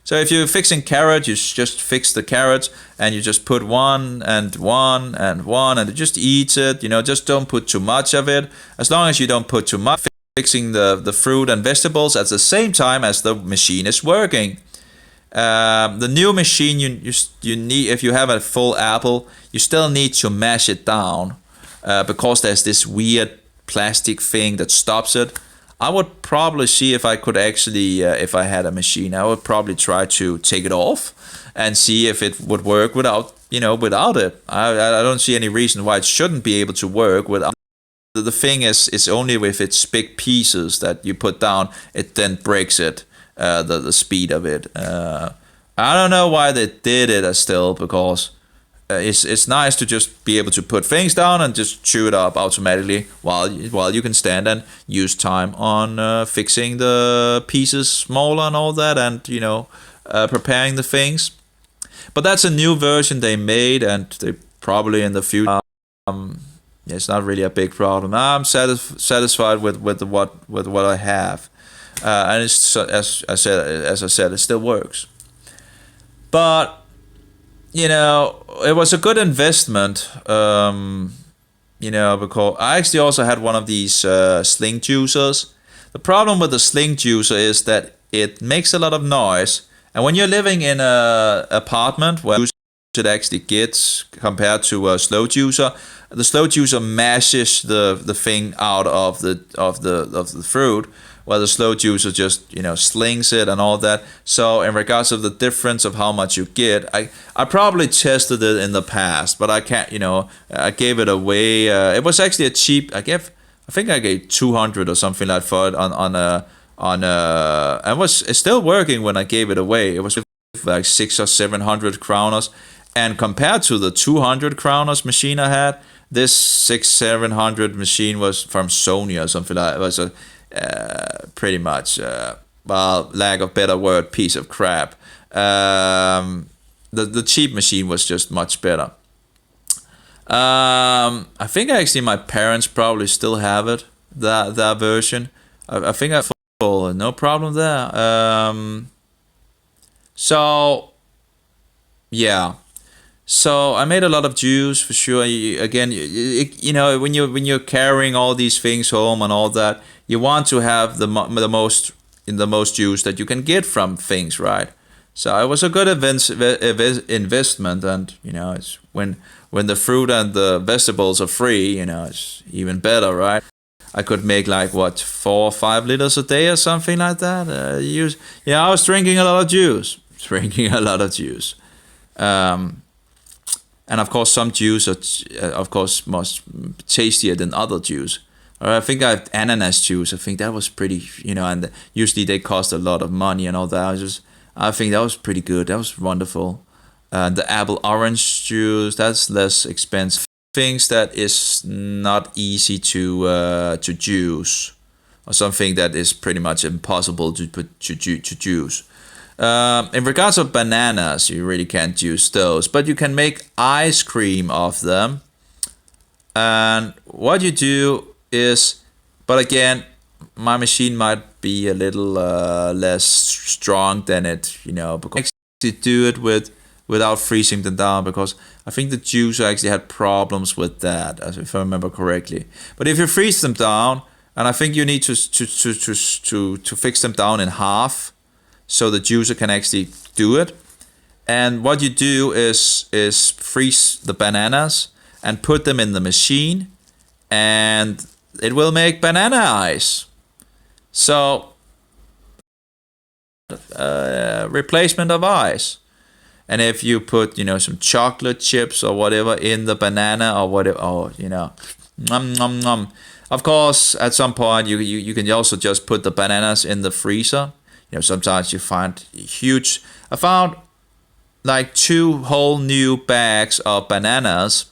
So if you're fixing carrot, you just fix the carrots, and you just put one and one and one, and it just eats it. Just don't put too much of it. As long as you don't put too much, fixing the fruit and vegetables at the same time as the machine is working. The new machine, you need, if you have a full apple, you still need to mash it down, because there's this weird plastic thing that stops it. I would probably see if I could actually, if I had a machine, I would probably try to take it off and see if it would work without it. I don't see any reason why it shouldn't be able to work without. The thing is, it's only with its big pieces that you put down, it then breaks it. The speed of it. I don't know why they did it still, because it's nice to just be able to put things down and just chew it up automatically while you can stand and use time on fixing the pieces smaller and all that, and preparing the things. But that's a new version they made, and they probably in the future. It's not really a big problem. I'm satisfied with what I have. And it's, as I said, it still works. But it was a good investment. Because I actually also had one of these sling juicers. The problem with the sling juicer is that it makes a lot of noise, and when you're living in a apartment where it actually gets compared to a slow juicer, the slow juicer mashes the thing out of the fruit. while the slow juicer just slings it and all that. So in regards of the difference of how much you get, I probably tested it in the past, but I can't. I gave it away. It was actually a cheap. I think I gave 200 or something like for it and it's still working when I gave it away. It was like 600 or 700 kroners, and compared to the 200 kroners machine I had, this 600-700 machine was from Sony or something like that. It was a pretty much lack of better word, piece of crap. The cheap machine was just much better. I think actually my parents probably still have it, that version. I think I full, no problem there. So yeah, so I made a lot of juice for sure. When you're carrying all these things home and all that, you want to have the most juice that you can get from things, right? So it was a good investment, and it's when the fruit and the vegetables are free, it's even better, right? I could make like 4 or 5 liters a day or something like that. I was drinking a lot of juice. And of course, some juice are, of course, much tastier than other juice. I think I had ananas juice. I think that was pretty, and usually they cost a lot of money and all that. I think that was pretty good. That was wonderful. The apple orange juice, that's less expensive. Things that is not easy to juice, or something that is pretty much impossible to juice. In regards of bananas, you really can't juice those, but you can make ice cream of them. And what you do is, but again, my machine might be a little less strong than it, because you do it without freezing them down, because I think the juicer actually had problems with that, if I remember correctly. But if you freeze them down, and I think you need to fix them down in half, so the juicer can actually do it. And what you do is freeze the bananas and put them in the machine, and it will make banana ice. So replacement of ice. And if you put some chocolate chips or whatever in the banana or whatever, nom nom nom. Of course, at some point you can also just put the bananas in the freezer. Sometimes you find huge. I found like 2 whole new bags of bananas,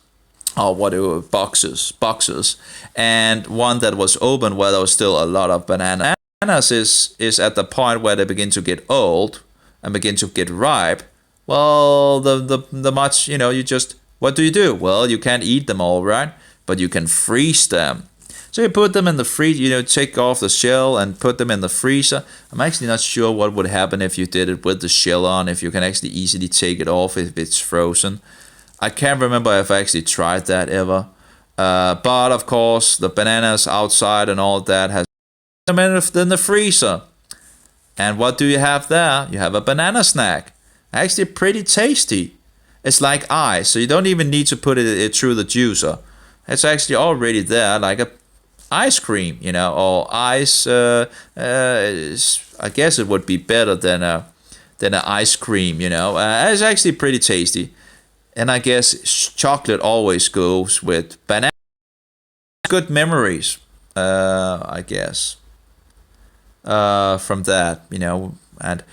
or whatever, boxes, and one that was open where there was still a lot of bananas. Bananas is at the point where they begin to get old and begin to get ripe. Well, the much, you just, what do? Well, you can't eat them all, right? But you can freeze them. So you put them in the freezer, take off the shell and put them in the freezer. I'm actually not sure what would happen if you did it with the shell on, if you can actually easily take it off if it's frozen. I can't remember if I actually tried that ever. But of course, the bananas outside and all that has them in the freezer. And what do you have there? You have a banana snack. Actually pretty tasty. It's like ice, so you don't even need to put it through the juicer. It's actually already there, like a ice cream, or ice. I guess it would be better than an ice cream, It's actually pretty tasty, and I guess chocolate always goes with banana. Good memories, I guess. From that, and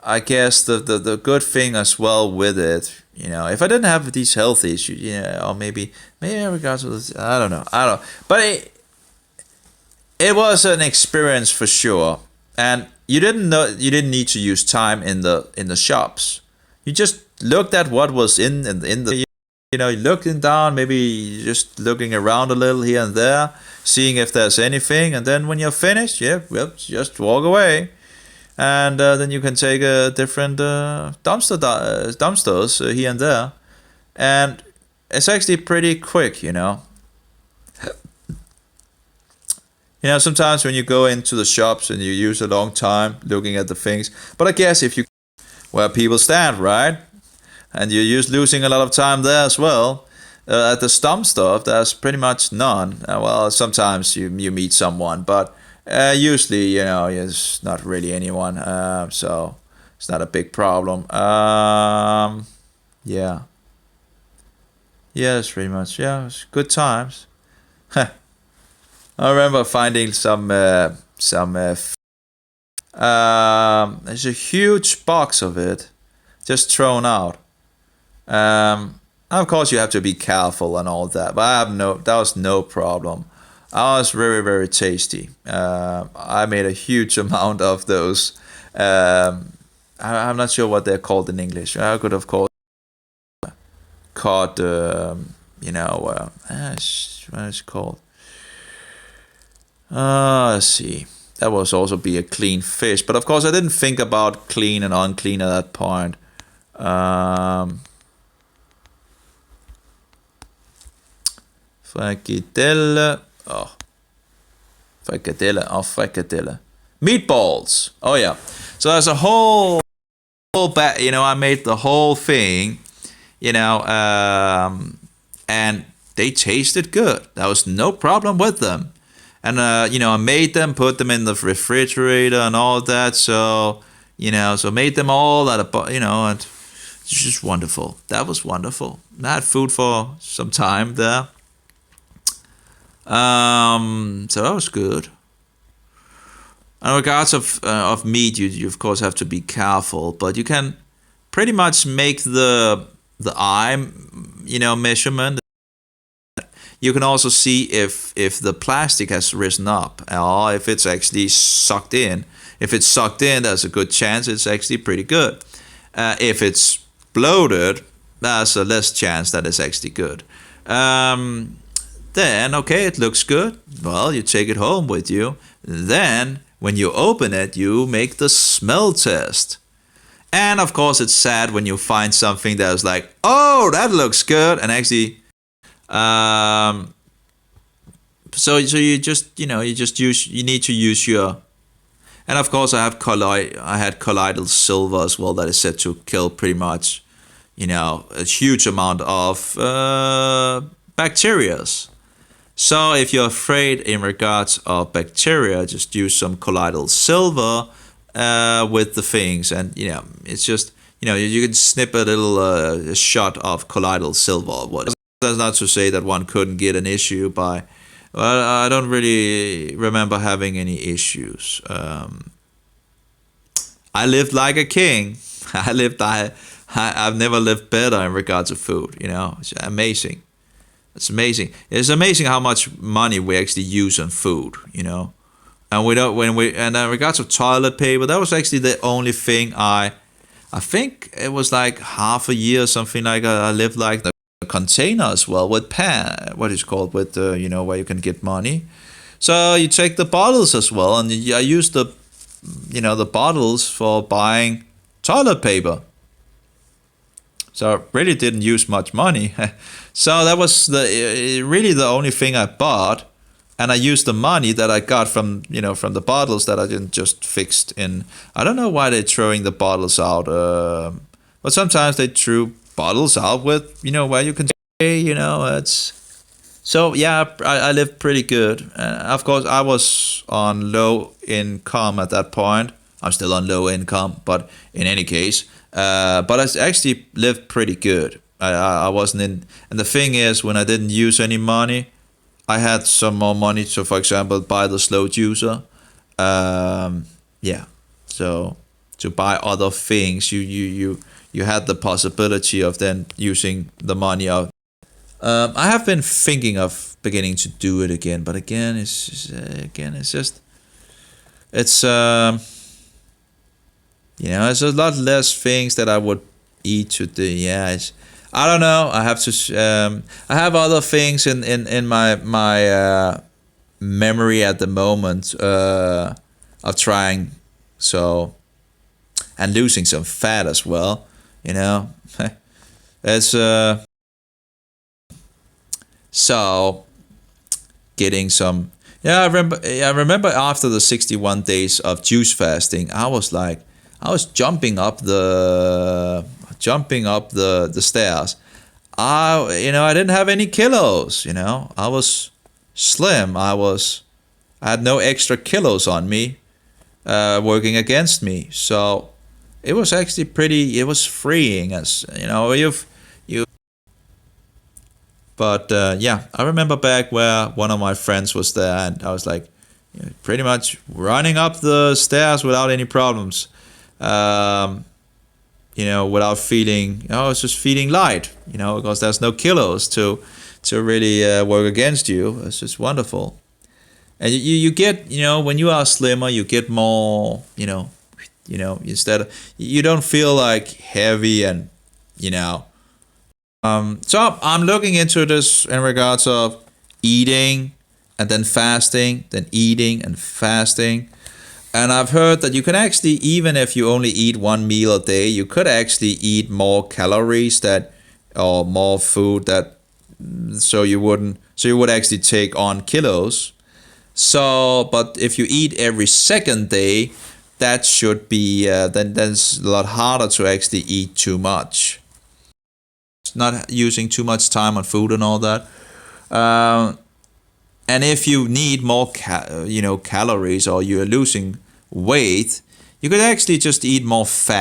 I guess the good thing as well with it, if I didn't have these health issues, or maybe in regards to this, I don't know, but it was an experience for sure, and you didn't need to use time in the shops. You just looked at what was in the looking down, maybe just looking around a little here and there, seeing if there's anything, and then when you're finished, just walk away, and then you can take a different dumpsters here and there, and it's actually pretty quick, sometimes when you go into the shops and you use a long time looking at the things, but I guess if you where people stand, right? And you're losing a lot of time there as well. At the stump stuff, there's pretty much none. Well, sometimes you meet someone, but Usually, it's not really anyone, so it's not a big problem. Yeah, yeah, it's pretty much, yeah, it's good times. I remember finding there's a huge box of it just thrown out. Of course, you have to be careful and all that, but that was no problem. I was very, very tasty. I made a huge amount of those. I'm not sure what they're called in English. I could have called, what is it called? Let's see. That was also be a clean fish, but of course I didn't think about clean and unclean at that point. Frikadelle. Oh, frikadelle. Meatballs. Oh yeah. So there's a whole bat. I made the whole thing. And they tasted good. There was no problem with them. And I made them, put them in the refrigerator and all that. So so made them all and it's just wonderful. That was wonderful. I had food for some time there. So that was good. In regards of meat, you of course have to be careful, but you can pretty much make the eye, measurement. You can also see if the plastic has risen up or if it's actually sucked in. If it's sucked in, there's a good chance it's actually pretty good. If it's bloated, there's a less chance that it's actually good. Then, okay, it looks good. Well, you take it home with you. Then, when you open it, you make the smell test. And of course, it's sad when you find something that's like, oh, that looks good, and actually, so you just you need to use your, and of course I had colloidal silver as well that is said to kill pretty much, a huge amount of bacteria. So if you're afraid in regards of bacteria, just use some colloidal silver with the things, and it's just you can snip a little shot of colloidal silver. That's not to say that one couldn't get an issue by. Well, I don't really remember having any issues. I lived like a king. I've never lived better in regards to food. It's amazing. It's amazing. It's amazing how much money we actually use on food, And in regards to toilet paper, that was actually the only thing I think it was like half a year or something like that. I lived like the container as well with what is called with where you can get money. So you take the bottles as well, and I used the bottles for buying toilet paper. So I really didn't use much money. So that was really the only thing I bought, and I used the money that I got from the bottles that I didn't just fixed in. I don't know why they're throwing the bottles out, but sometimes they threw bottles out with where you can say it's. So yeah, I lived pretty good. Of course, I was on low income at that point. I'm still on low income, but in any case. But I actually lived pretty good. I wasn't in, and the thing is, when I didn't use any money, I had some more money to, for example, buy the slow juicer. So to buy other things, you had the possibility of then using the money out. I have been thinking of beginning to do it again, but it's there's a lot less things that I would eat today. Yeah, I don't know. I have to. I have other things in my memory at the moment of trying and losing some fat as well. It's so getting some. Yeah, I remember after the 61 days of juice fasting, I was jumping up the stairs. I didn't have any kilos. I was slim. I was I had no extra kilos on me, working against me. So it was actually pretty. It was freeing, as you know. But yeah, I remember back where one of my friends was there, and I was like, pretty much running up the stairs without any problems. Without feeling, I was just feeling light, because there's no kilos to really work against you. It's just wonderful. And you get, when you are slimmer, you get more, instead of, you don't feel like heavy and, So I'm looking into this in regards of eating and then fasting, then eating and fasting. And I've heard that you can actually, even if you only eat one meal a day, you could actually eat more calories or more food so you would actually take on kilos. So, but if you eat every second day, that should be, then it's a lot harder to actually eat too much. Not using too much time on food and all that. And if you need more, calories, or you're losing weight, you could actually just eat more fat.